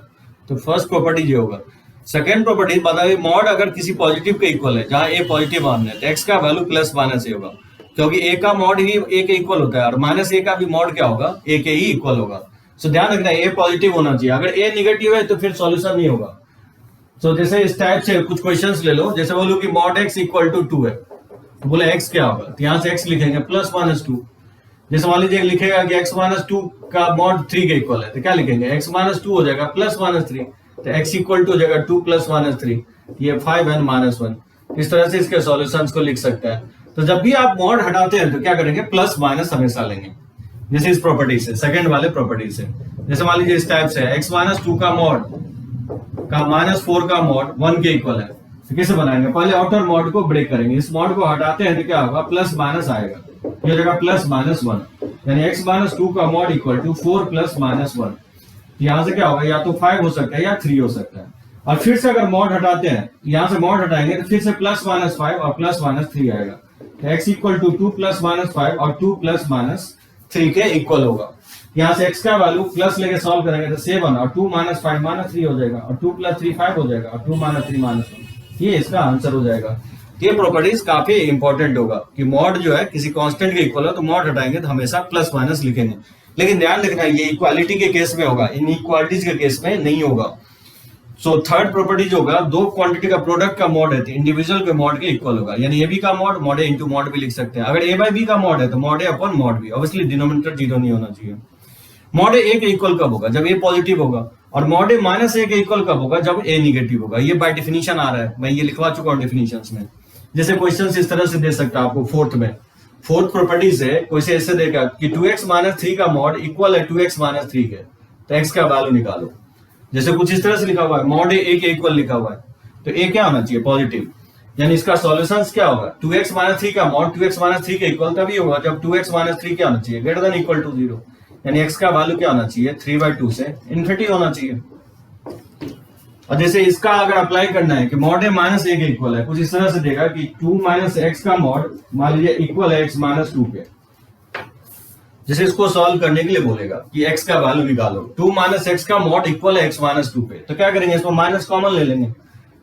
तो फर्स्ट प्रॉपर्टी ये होगा। सेकेंड प्रॉपर्टी बताइए, मॉड अगर किसी पॉजिटिव के इक्वल है, जहां ए पॉजिटिव मान है, तो एक्स का वैल्यू प्लस माइनस ए होगा, क्योंकि ए का मॉड ही ए के इक्वल होता है, और माइनस ए का भी मॉड क्या होगा, ए के ही इक्वल होगा। सो ध्यान रखना है ए पॉजिटिव होना चाहिए, अगर ए निगेटिव है तो फिर सॉल्यूशन नहीं होगा। तो जैसे इस टाइप से कुछ क्वेश्चंस ले लो, जैसे बोलो कि मॉड एक्स इक्वल टू 2 है, तो बोले एक्स क्या होगा, तो यहाँ से एक्स लिखेंगे प्लस माइनस 2। जैसे मान लीजिए लिखेगा कि एक्स माइनस 2 का मॉड 3 के इक्वल है, तो क्या लिखेंगे, एक्स माइनस 2 हो जाएगा प्लस माइनस 3, तो एक्स इक्वल टू हो जाएगा 2 प्लस माइनस 3, ये 5 एंड माइनस 1। इस तरह से इसके सॉल्यूशंस को लिख सकते हैं। तो जब भी आप मॉड हटाते हैं तो क्या करेंगे, प्लस माइनस हमेशा लेंगे, जैसे इस प्रॉपर्टी से, सेकंड वाले प्रॉपर्टी से। जैसे मान लीजिए इस टाइप से एक्स माइनस 2 का मॉड का -4 का मॉड 1 के इक्वल है, तो कैसे बनाएंगे, पहले आउटर मॉड को ब्रेक करेंगे, इस मॉड को हटाते हैं तो क्या होगा, प्लस माइनस आएगा, ये जगह प्लस माइनस 1, यानी x माइनस 2 का mod equal to 4 plus minus 1। यहाँ से क्या होगा, या तो 5 हो सकता है या 3 हो सकता है। और फिर से अगर मॉड हटाते हैं, यहाँ से मॉड हटाएंगे तो फिर से प्लस माइनस 5 और प्लस माइनस 3 आएगा, तो x equal to 2 plus minus 5 और 2 प्लस माइनस 3 के इक्वल होगा। यहाँ से x का वैल्यू प्लस लेके सॉल्व करेंगे तो 7 और 2 माइनस 5 माइनस 3 हो जाएगा, और 2 प्लस 3 5 हो जाएगा, और 2 माइनस 3 माइनस 1, ये इसका आंसर हो जाएगा। ये प्रॉपर्टीज काफी इंपॉर्टेंट होगा कि मॉड जो है किसी कांस्टेंट के इक्वल है तो मॉड हटाएंगे तो हमेशा प्लस माइनस लिखेंगे, लेकिन ध्यान रखना ये इक्वालिटी के केस में होगा, इनइक्वालिटीज के केस में नहीं होगा। सो थर्ड प्रॉपर्टी जो होगा, दो क्वांटिटी का प्रोडक्ट का मॉड है तो इंडिविजुअल के मॉड के इक्वल होगा, यानी ए बी का mod mod a into mod भी लिख सकते हैं। अगर ए बाई बी का मॉड है तो mod a upon mod b, obviously denominator 0 नहीं होना चाहिए। मॉड ए के इक्वल कब होगा, जब ए पॉजिटिव होगा, और मॉड ए माइनस ए के इक्वल कब होगा, जब ए निगेटिव होगा। ये बाय डेफिनेशन आ रहा है, मैं ये लिखवा चुका हूँ डेफिनेशंस में। जैसे क्वेश्चन इस तरह से दे सकता है आपको फोर्थ में, फोर्थ प्रॉपर्टी से कोई से ऐसे देगा कि 2x माइनस 3 का मॉड इक्वल है 2x माइनस 3 के, तो x का वैल्यू निकालो। जैसे कुछ इस तरह से लिखा हुआ है, मॉड ए के इक्वल लिखा हुआ है, तो ए क्या होना चाहिए, पॉजिटिव, यानी इसका सॉल्यूशंस क्या होगा, 2x माइनस 3 का मॉड 2x माइनस 3 के इक्वल तभी होगा जब 2x माइनस 3 क्या होना चाहिए, ग्रेटर देन इक्वल टू 0, यानी x का वैल्यू क्या होना चाहिए, 3/2 से इन्फिनिटी होना चाहिए। और जैसे इसका अगर अप्लाई करना है कि मॉड ए माइनस ए के इक्वल है, कुछ इस तरह से देगा कि 2 माइनस एक्स का मॉड मान लीजिए इक्वल है x माइनस 2 के। जैसे इसको सॉल्व करने के लिए बोलेगा कि x का वैल्यू निकालो, 2 माइनस एक्स का मॉड इक्वल है x माइनस 2 पे, तो क्या करेंगे, इसमें माइनस कॉमन ले लेंगे,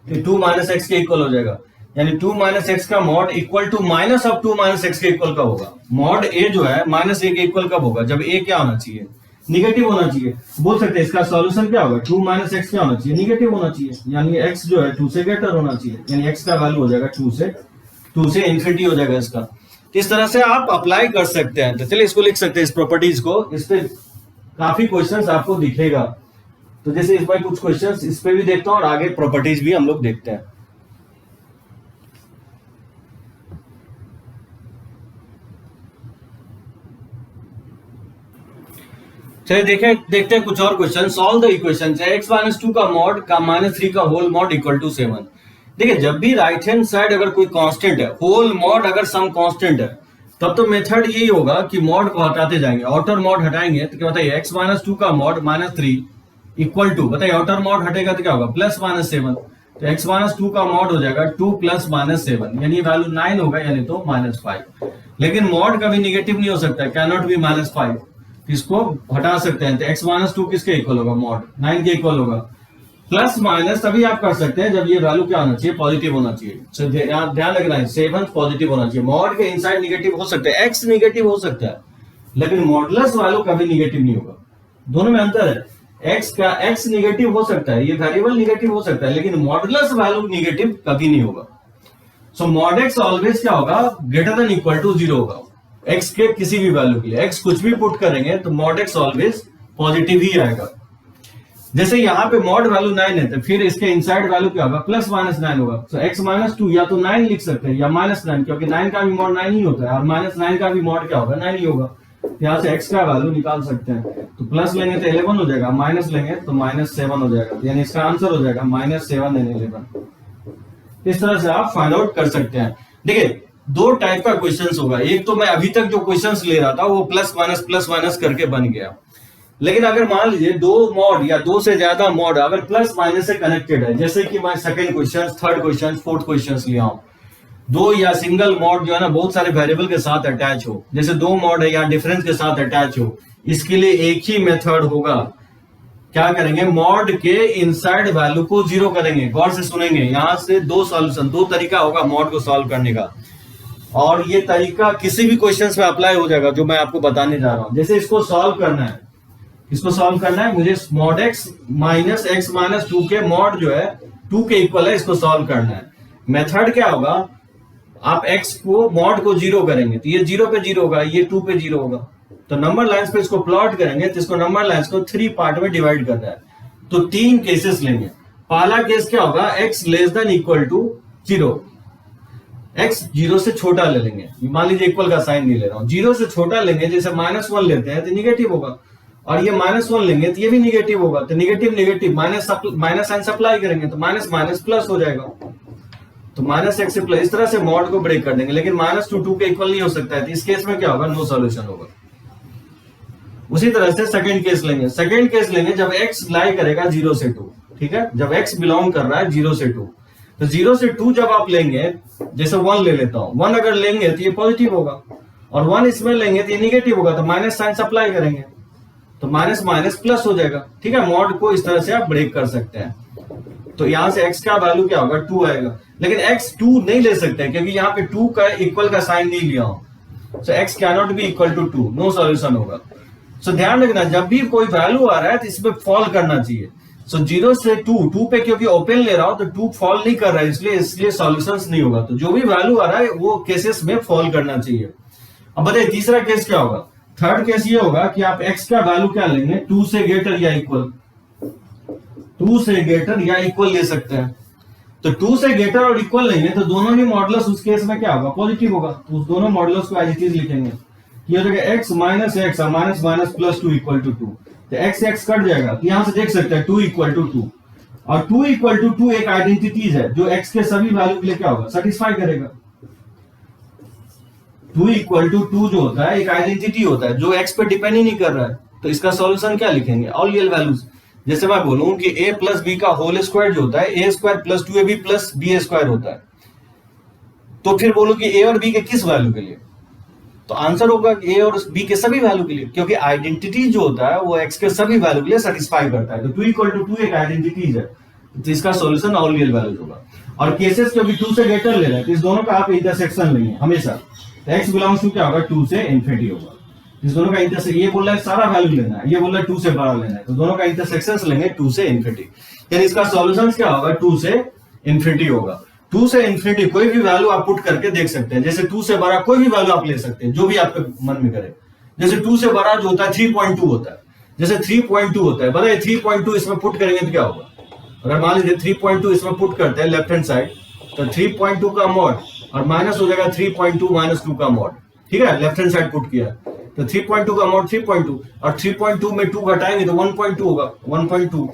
तो 2 माइनस एक्स के इक्वल हो जाएगा, यानी 2 माइनस एक्स का mod equal to minus of 2 minus x के इक्वल कब होगा, मॉड ए जो है माइनस ए के इक्वल कब होगा, जब ए क्या होना चाहिए, निगेटिव होना चाहिए। बोल सकते हैं इसका सॉल्यूशन क्या होगा, 2 माइनस एक्स क्या होना चाहिए, निगेटिव होना चाहिए, यानी x जो है 2 से ग्रेटर होना चाहिए, यानी x का वैल्यू हो जाएगा 2 से इन्फिनिटी हो जाएगा इसका। तो इस तरह से आप अप्लाई कर सकते हैं। तो चलिए इसको लिख सकते हैं, इस प्रॉपर्टीज को, इस पे काफी क्वेश्चंस आपको दिखेगा। तो जैसे इस बार कुछ क्वेश्चंस इस पे भी देखता हूँ और आगे प्रॉपर्टीज भी हम लोग देखते हैं। चलिए देखते हैं कुछ और क्वेश्चन। सॉल्व द इक्वेशन है x माइनस 2 का मॉड का माइनस 3 का होल मॉड इक्वल टू 7। देखिए जब भी राइट हैंड साइड अगर कोई कांस्टेंट है, होल मॉड अगर सम कांस्टेंट है, तब तो मेथड यही होगा कि मॉड को हटाते जाएंगे, आउटर मॉड हटाएंगे तो क्या बताइए, x माइनस 2 का मॉड माइनस 3 इक्वल टू, बताइए आउटर मॉड हटेगा तो क्या होगा, प्लस माइनस 7, तो x माइनस 2 का मॉड हो जाएगा 2 प्लस माइनस 7, यानी वैल्यू 9 होगा, यानी तो माइनस 5। लेकिन मॉड कभी निगेटिव नहीं हो सकता, कैन नॉट बी माइनस 5, इसको हटा सकते हैं। तो x माइनस 2 किसके इक्वल होगा, मॉड 9 के इक्वल होगा। प्लस माइनस तभी आप कर सकते हैं जब ये वैल्यू क्या होना चाहिए, पॉजिटिव होना चाहिए। तो ध्यान रखना है, 7 पॉजिटिव होना चाहिए। मॉड के इनसाइड निगेटिव हो सकता है, x निगेटिव हो सकता है, लेकिन मॉडुलस वैल्यू कभी निगेटिव नहीं होगा। दोनों में अंतर है, x निगेटिव हो सकता है, ये वेरिएबल निगेटिव हो सकता है, लेकिन मॉडुलस वैल्यू निगेटिव कभी नहीं होगा। सो मॉड x ऑलवेज क्या होगा, ग्रेटर देन इक्वल टू 0 होगा, x के किसी भी वैल्यू के लिए। x कुछ भी पुट करेंगे तो मॉड x ऑलवेज पॉजिटिव ही आएगा। जैसे यहाँ पे मॉड वैल्यू 9 है तो फिर इसके इनसाइड वैल्यू क्या होगा, प्लस माइनस 9 होगा। तो x माइनस 2 या तो 9 लिख सकते हैं या माइनस 9, क्योंकि 9 का भी मॉड 9 ही होता है और माइनस 9 का भी मॉड क्या होगा, 9 ही होगा। यहाँ से x का वैल्यू निकाल सकते हैं। तो प्लस लेंगे तो 11 हो जाएगा, माइनस लेंगे तो माइनस 7 हो जाएगा, यानी इसका आंसर हो जाएगा -7 एंड 11। इस तरह से आप फाइंड आउट कर सकते हैं। देखिए दो टाइप का क्वेश्चंस होगा, एक तो मैं अभी तक जो क्वेश्चंस ले रहा था वो प्लस माइनस करके बन गया, लेकिन अगर मान लीजिए दो मॉड या दो से ज्यादा मॉड अगर प्लस माइनस से कनेक्टेड है, जैसे कि मैं second question, third question, fourth question लिया हूं, दो या सिंगल मॉड जो है ना बहुत सारे वेरिएबल के साथ अटैच हो, जैसे दो मॉड है या डिफरेंस के साथ अटैच हो, इसके लिए एक ही मेथड होगा। क्या करेंगे, मॉड के इनसाइड वैल्यू को 0 करेंगे। गौर से सुनेंगे, यहां से दो सॉल्यूशन, दो तरीका होगा मॉड को सॉल्व करने का, और ये तरीका किसी भी क्वेश्चन में अप्लाई हो जाएगा जो मैं आपको बताने जा रहा हूं। जैसे इसको सॉल्व करना है, मुझे मॉड x माइनस 2 के मॉड जो है 2 के इक्वल है, इसको सॉल्व करना है। मेथड क्या होगा, आप x को मॉड को 0 करेंगे तो ये 0 पे 0 होगा, ये 2 पे 0 होगा। तो नंबर लाइंस पे इसको प्लॉट करेंगे तो इसको नंबर लाइंस को 3 पार्ट में डिवाइड करना है। तो 3 केसेस लेंगे। पहला केस क्या होगा, x less than equal to 0, x 0 से छोटा ले लेंगे। मान लीजिए इक्वल का साइन नहीं ले रहा हूं, 0 से छोटा लेंगे, जैसे -1 लेते हैं तो निगेटिव होगा, और ये -1 लेंगे तो ये भी निगेटिव होगा। तो निगेटिव माइनस साइन सप्लाई करेंगे तो माइनस माइनस प्लस हो जाएगा, तो -x से प्लस। इस तरह से मॉड को ब्रेक कर देंगे, लेकिन -2 के इक्वल नहीं हो सकता है, तो इस केस में क्या होगा, नो सॉल्यूशन होगा। उसी तरह से सेकंड केस लेंगे जब x लाई करेगा 0 से 2, ठीक है, जब x बिलोंग कर रहा है 0 से 2, तो 0 से 2 जब आप लेंगे, जैसे 1 ले लेता हूं, 1 अगर लेंगे तो ये पॉजिटिव होगा, और 1 इसमें लेंगे तो ये निगेटिव होगा, तो माइनस साइन सप्लाई करेंगे तो माइनस माइनस प्लस हो जाएगा। ठीक है, मॉड को इस तरह से आप ब्रेक कर सकते हैं। तो यहां से x का वैल्यू क्या होगा, 2 आएगा, लेकिन x 2 नहीं ले सकते क्योंकि यहाँ पे 2 का इक्वल का साइन नहीं लिया हूं। So x can not be equal to 2, no solution होगा। सो ध्यान रखना, जब भी कोई वैल्यू आ रहा है तो इसमें फॉल करना चाहिए। सो 0 से 2 पे क्योंकि ओपन ले रहा हूं तो 2 फॉल नहीं कर रहा है, इसलिए सॉल्यूशंस नहीं होगा। तो जो भी वैल्यू आ रहा है वो केसेस में फॉल करना चाहिए। अब बताइए तीसरा केस क्या होगा। थर्ड केस ये होगा कि आप x का वैल्यू क्या लेंगे, 2 से ग्रेटर या इक्वल, 2 से ग्रेटर या इक्वल ले सकते हैं। तो 2 से ग्रेटर और इक्वल लेंगे तो दोनों ही मॉडुलस उस केस में क्या होगा, पॉजिटिव होगा। तो उस दोनों मॉडुलस को एज इट इज लिखेंगे, ये हो जाएगा x minus x minus minus plus 2 equal to 2। तो x कट जाएगा, तो यहां से देख सकते हैं 2 इक्वल टू 2, और 2 इक्वल टू 2 एक आइडेंटिटीज है जो x के सभी वैल्यू के लिए क्या होगा, सेटिस्फाई करेगा। 2 इक्वल टू 2 जो होता है एक आइडेंटिटी होता है जो x पे डिपेंड ही नहीं कर रहा है। तो इसका सॉल्यूशन क्या लिखेंगे, ऑल रियल वैल्यूज। जैसे मैं बोलूं कि a प्लस बी का होल स्क्वायर जो होता है a square plus 2ab plus b square होता है, तो फिर बोलो कि a और b के किस वैल्यू के लिए, तो आंसर होगा a और b के सभी वैल्यू के लिए, क्योंकि आइडेंटिटी जो होता है वो x के सभी वैल्यू के लिए सेटिस्फाई करता है। तो 2 इक्वल टू 2 एक आइडेंटिटीज है, तो इसका सॉल्यूशन ऑल रियल वैल्यूज होगा। और केसेस क्योंकि 2 से ग्रेटर ले रहे हैं तो इस दोनों का आप इंटरसेक्शन लेंगे हमेशा। तो x बिलोंग्स टू क्या होगा, 2 से इन्फिनिटी होगा। इस दोनों का इंटरसेक्शन, ये बोल रहा है सारा वैल्यू लेना है, ये बोल रहा है 2 से बड़ा लेना है, तो दोनों का इंटरसेक्शन लेंगे 2 से इन्फिनिटी। यानी इसका सॉल्यूशन क्या होगा, 2 से इन्फिनिटी होगा। 2 से इन्फिनिटी कोई भी वैल्यू आप पुट करके देख सकते हैं, जैसे 2 से बड़ा कोई भी वैल्यू आप ले सकते हैं जो भी आपके मन में करे। जैसे 2 से बड़ा जो होता है 3.2 होता है, जैसे 3.2 होता है, बताइए 3.2 इसमें पुट करेंगे तो क्या होगा। अगर मान लीजिए 3.2 इसमें पुट करते हैं लेफ्ट हैंड साइड, तो 3.2 का मॉड और माइनस हो जाएगा 3.2 माइनस 2 का मॉड। ठीक है, लेफ्ट हैंड साइड पुट किया तो 3.2 का मॉड 3.2, और 3.2 में 2 घटाएंगे तो 1.2 होगा, 1.2,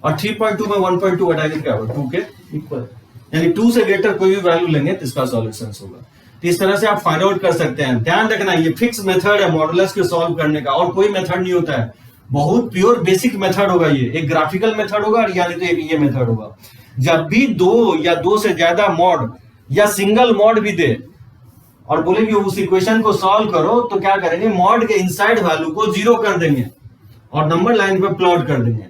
और 3.2 में 1.2 घटाएंगे तो क्या होगा, 2 के इक्वल। यानी 2 से ग्रेटर कोई भी वैल्यू लेंगे तो इसका सॉल्यूशन होगा। तो इस तरह से आप फाइंड आउट कर सकते हैं। ध्यान रखना ये फिक्स मेथड है मॉडुलस के सॉल्व करने का, और कोई मेथड नहीं होता है, बहुत प्योर बेसिक मेथड होगा। ये एक ग्राफिकल मेथड होगा, यानी तो एक ये मेथड होगा। जब भी 2 या 2 से ज्यादा मॉड या सिंगल मॉड भी दे और बोले कि उस इक्वेशन को सॉल्व करो, तो क्या करेंगे, मॉड के इनसाइड वैल्यू को 0 कर देंगे और नंबर लाइन पे प्लॉट कर देंगे,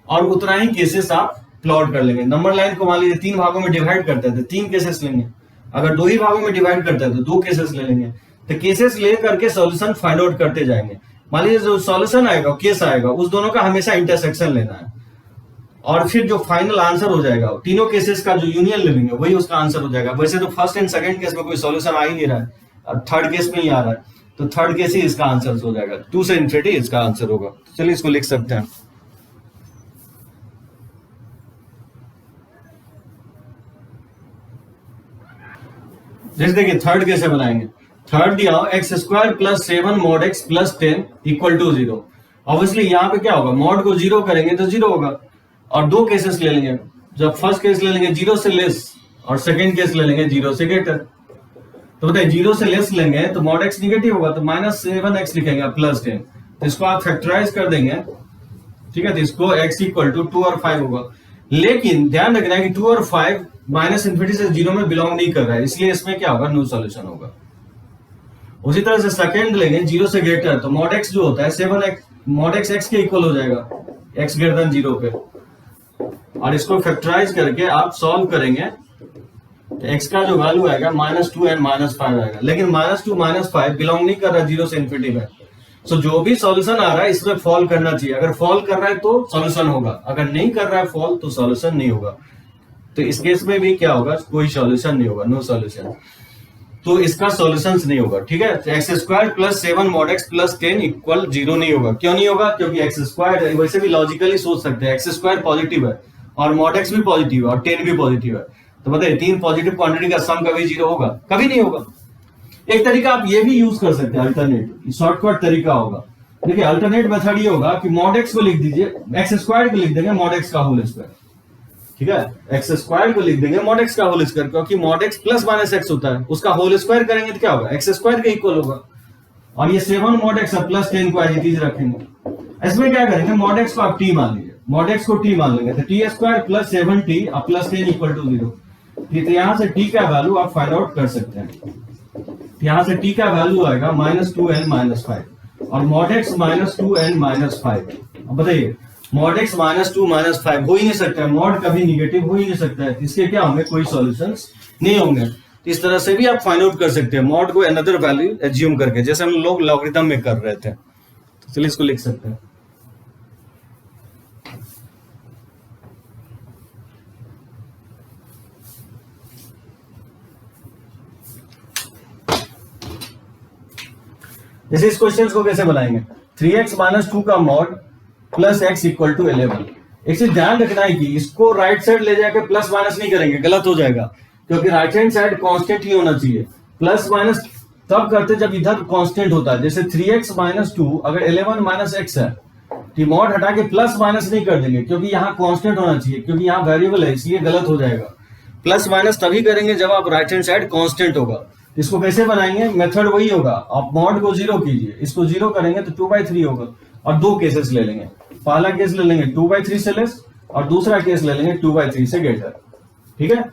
और उतना ही केसेस आप प्लॉट कर लेंगे। नंबर लाइन को मान लीजिए 3 भागों में डिवाइड करते हैं तो 3 केसेस लेंगे, अगर 2 ही भागों में डिवाइड करते हैं तो 2 केसेस ले लेंगे। तो केसेस ले करके सॉल्यूशन फाइंड आउट करते जाएंगे। मान लीजिए जो सॉल्यूशन आएगा, केस आएगा, उस दोनों का हमेशा इंटरसेक्शन लेना है, और फिर जो फाइनल आंसर हो जाएगा तीनों केसेस का जो यूनियन ले लेंगे वही उसका आंसर हो जाएगा। वैसे तो फर्स्ट एंड सेकंड केस में कोई सॉल्यूशन आ ही नहीं रहा है, और थर्ड केस में ही आ रहा है, तो थर्ड केस ही इसका आंसर हो जाएगा, 2 से इन्फिनिटी इसका आंसर होगा। चलिए इसको लिख सकते हैं। जैसे देखिए थर्ड कैसे बनाएंगे। थर्ड दिया हो x square plus 7 mod x plus 10 equal to 0। Obviously यहाँ पे क्या होगा, मॉड को 0 करेंगे तो 0 होगा। और दो केसेस ले लेंगे, जब फर्स्ट केस ले लेंगे 0 से लेस और सेकंड केस ले लेंगे 0 से ग्रेटर। तो बताइए 0 से लेस लेंगे तो मॉड एक्स निगेटिव होगा, तो -7x लिखेंगे प्लस 10। तो इसको आप फैक्टराइज कर देंगे, ठीक है, तो इसको x इक्वल टू 2 और 5 होगा। लेकिन ध्यान रखना है कि 2 और 5 -∞ से 0 में बिलोंग नहीं कर रहा है, इसलिए इसमें क्या होगा, नो सॉल्यूशन होगा। उसी तरह से सेकंड लेंगे 0 से ग्रेटर, तो मॉड x जो होता है 7x मॉड x के इक्वल हो जाएगा x ग्रेटर देन 0 पे। और इसको फैक्टराइज करके आप सॉल्व करेंगे तो x का जो वैल्यू आएगा -2 एंड -5 आएगा। लेकिन -2 -5 बिलोंग नहीं कर रहा है 0 से इन्फिनिटी में। सो जो भी सॉल्यूशन आ रहा है इसमें फॉल करना चाहिए। अगर फॉल कर रहा है तो सॉल्यूशन होगा, अगर नहीं कर रहा है फॉल तो सॉल्यूशन नहीं होगा। तो इस केस में भी क्या होगा, कोई सॉल्यूशन नहीं होगा, नो सॉल्यूशन। तो इसका सॉल्यूशन नहीं होगा, ठीक है। तो x square plus 7 mod x plus 10 equal 0 नहीं होगा। क्यों नहीं होगा, क्योंकि एक्स स्क्वायर, वैसे भी लॉजिकली सोच सकते हैं एक्स स्क्वायर पॉजिटिव है और मॉड एक्स भी पॉजिटिव है और 10 भी पॉजिटिव है। तो बताइए तीन पॉजिटिव क्वांटिटी का सम कभी 0 होगा, कभी नहीं होगा। एक तरीका आप ये भी यूज कर सकते हैं, अल्टरनेट शॉर्टकट तरीका होगा। देखिए अल्टरनेट मेथड ये होगा कि मॉड एक्स को लिख दीजिए, एक्स स्क्वायर को लिख देंगे मॉड एक्स का होल स्क्वायर, ठीक है। एक्स स्क्वायर को लिख देंगे मॉड एक्स का होल स्क्वायर, क्योंकि mod x plus minus x होता है, उसका होल स्क्वायर करेंगे तो क्या होगा, एक्स स्क्वायर के इक्वल होगा। और ये 7 मॉड एक्स प्लस 10 को एज इट इज रखेंगे। इसमें क्या करेंगे, मॉड एक्स को आप टी मान लीजिए, मॉड एक्स को टी मान लेंगे, तो t square plus 7t plus 10 equal to 0। तो यहाँ से टी का वैल्यू आप फाइंड आउट कर सकते हैं। यहाँ से टी का वैल्यू आएगा -2n -5 और मॉड एक्स -2n -5। अब बताइए मॉड एक्स -2 -5 हो ही नहीं सकता है, मॉड कभी निगेटिव हो ही नहीं सकता है, इसके क्या होंगे, कोई सॉल्यूशंस नहीं होंगे। तो इस तरह से भी आप फाइंड आउट कर सकते हैं मॉड को अनदर वैल्यू एज्यूम करके, जैसे हम लोग लॉगरिथम में कर रहे थे। तो चलिए इसको लिख सकते हैं। जैसे इस क्वेश्चन को कैसे बनाएंगे, 3x - 2 का mod plus x equal to 11। एक चीज ध्यान रखना है कि इसको राइट साइड ले जाके प्लस माइनस नहीं करेंगे, गलत हो जाएगा, क्योंकि राइट हैंड साइड कांस्टेंट ही होना चाहिए। प्लस माइनस तब करते जब इधर कांस्टेंट होता है, जैसे 3x - 2 अगर 11 - x है तो मॉड हटा के प्लस माइनस नहीं कर देंगे, क्योंकि यहाँ कांस्टेंट होना चाहिए, क्योंकि यहाँ वेरिएबल है, इसलिए गलत हो जाएगा। प्लस माइनस तभी करेंगे जब आप राइट हैंड साइड कांस्टेंट होगा। इसको कैसे बनाएंगे, मेथड वही होगा, आप मॉड को 0 कीजिए, इसको 0 करेंगे तो 2/3 होगा। और दो केसेस ले लेंगे, पहला केस ले लेंगे 2/3 से लेस और दूसरा केस ले लेंगे 2/3 से ग्रेटर, ठीक है।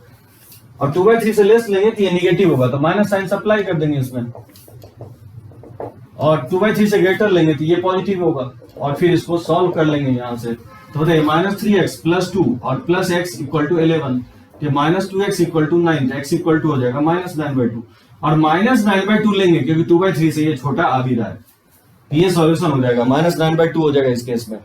और 2/3 से लेस लेंगे तो ये निगेटिव होगा, तो माइनस साइन अप्लाई कर देंगे इसमें। और 2/3 से ग्रेटर लेंगे तो ये पॉजिटिव होगा, और फिर इसको सॉल्व कर लेंगे यहाँ से। तो बताइए -3x + 2 और plus x equal to 11, -2x equal to 9, x equal to हो जाएगा -9/2। और -9/2 लेंगे क्योंकि 2/3 से ये छोटा आ भी रहा है, ये सॉल्यूशन हो जाएगा, -9/2 हो जाएगा इस केस में।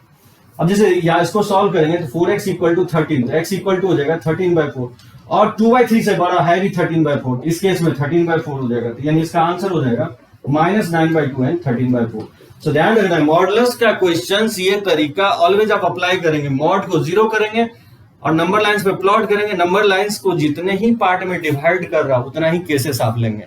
अब जैसे यहाँ इसको सॉल्व करेंगे तो 4x इक्वल टू 13, तो x इक्वल टू हो जाएगा 13/4 और 2/3 से बड़ा है भी 13/4, इस केस में 13/4 हो जाएगा, यानी इसका आंसर हो जाएगा -9/2 एंड 13/4। सो ध्यान रखना है मॉडुलस का क्वेश्चन ये तरीका ऑलवेज आप अप्लाई करेंगे, मॉड को 0 करेंगे और नंबर लाइंस पे प्लॉट करेंगे, नंबर लाइंस को जितने ही पार्ट में डिवाइड कर रहा उतना ही केसेस आप लेंगे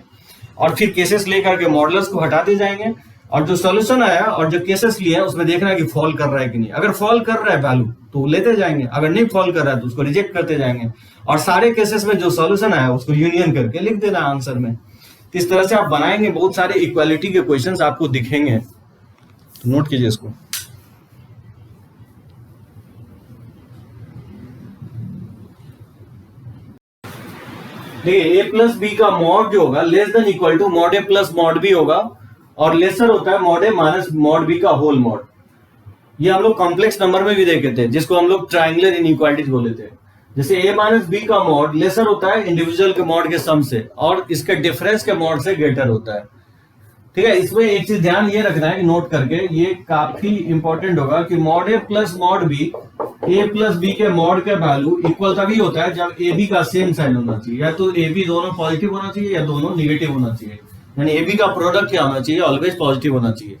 और फिर केसेस लेकर के मॉडुलस को हटाते जाएंगे। और जो सॉल्यूशन आया और जो केसेस लिए हैं उसमें देखना है कि फॉल कर रहा है कि नहीं। अगर फॉल कर रहा है वैल्यू तो लेते जाएंगे, अगर नहीं फॉल कर रहा है तो उसको रिजेक्ट करते जाएंगे। और सारे केसेस में जो सॉल्यूशन आया उसको यूनियन करके लिख देना आंसर में। तो इस तरह से आप बनाएंगे, बहुत सारे इक्वालिटी के क्वेश्चंस आपको दिखेंगे, तो नोट कीजिए इसको। देखिए a प्लस बी का मॉड जो होगा less than equal to mod a plus mod b होगा और लेसर होता है mod a minus mod b का होल मॉड। ये हम लोग कॉम्प्लेक्स नंबर में भी देखे थे, जिसको हम लोग ट्रायंगुलर इनइक्वालिटीज बोले थे। जैसे a माइनस बी का मॉड लेसर होता है इंडिविजुअल के मॉड के सम से और इसके डिफरेंस के मॉड से ग्रेटर होता है, ठीक है। इसमें एक चीज ध्यान ये रखना है कि नोट करके, ये काफी इंपॉर्टेंट होगा कि mod a plus mod b, a plus b के मॉड का वैल्यू इक्वल तभी होता है जब ए बी का सेम साइन होना चाहिए, या तो ए बी दोनों पॉजिटिव होना चाहिए या दोनों निगेटिव होना चाहिए। यानी ए बी का प्रोडक्ट क्या होना चाहिए, ऑलवेज पॉजिटिव होना चाहिए।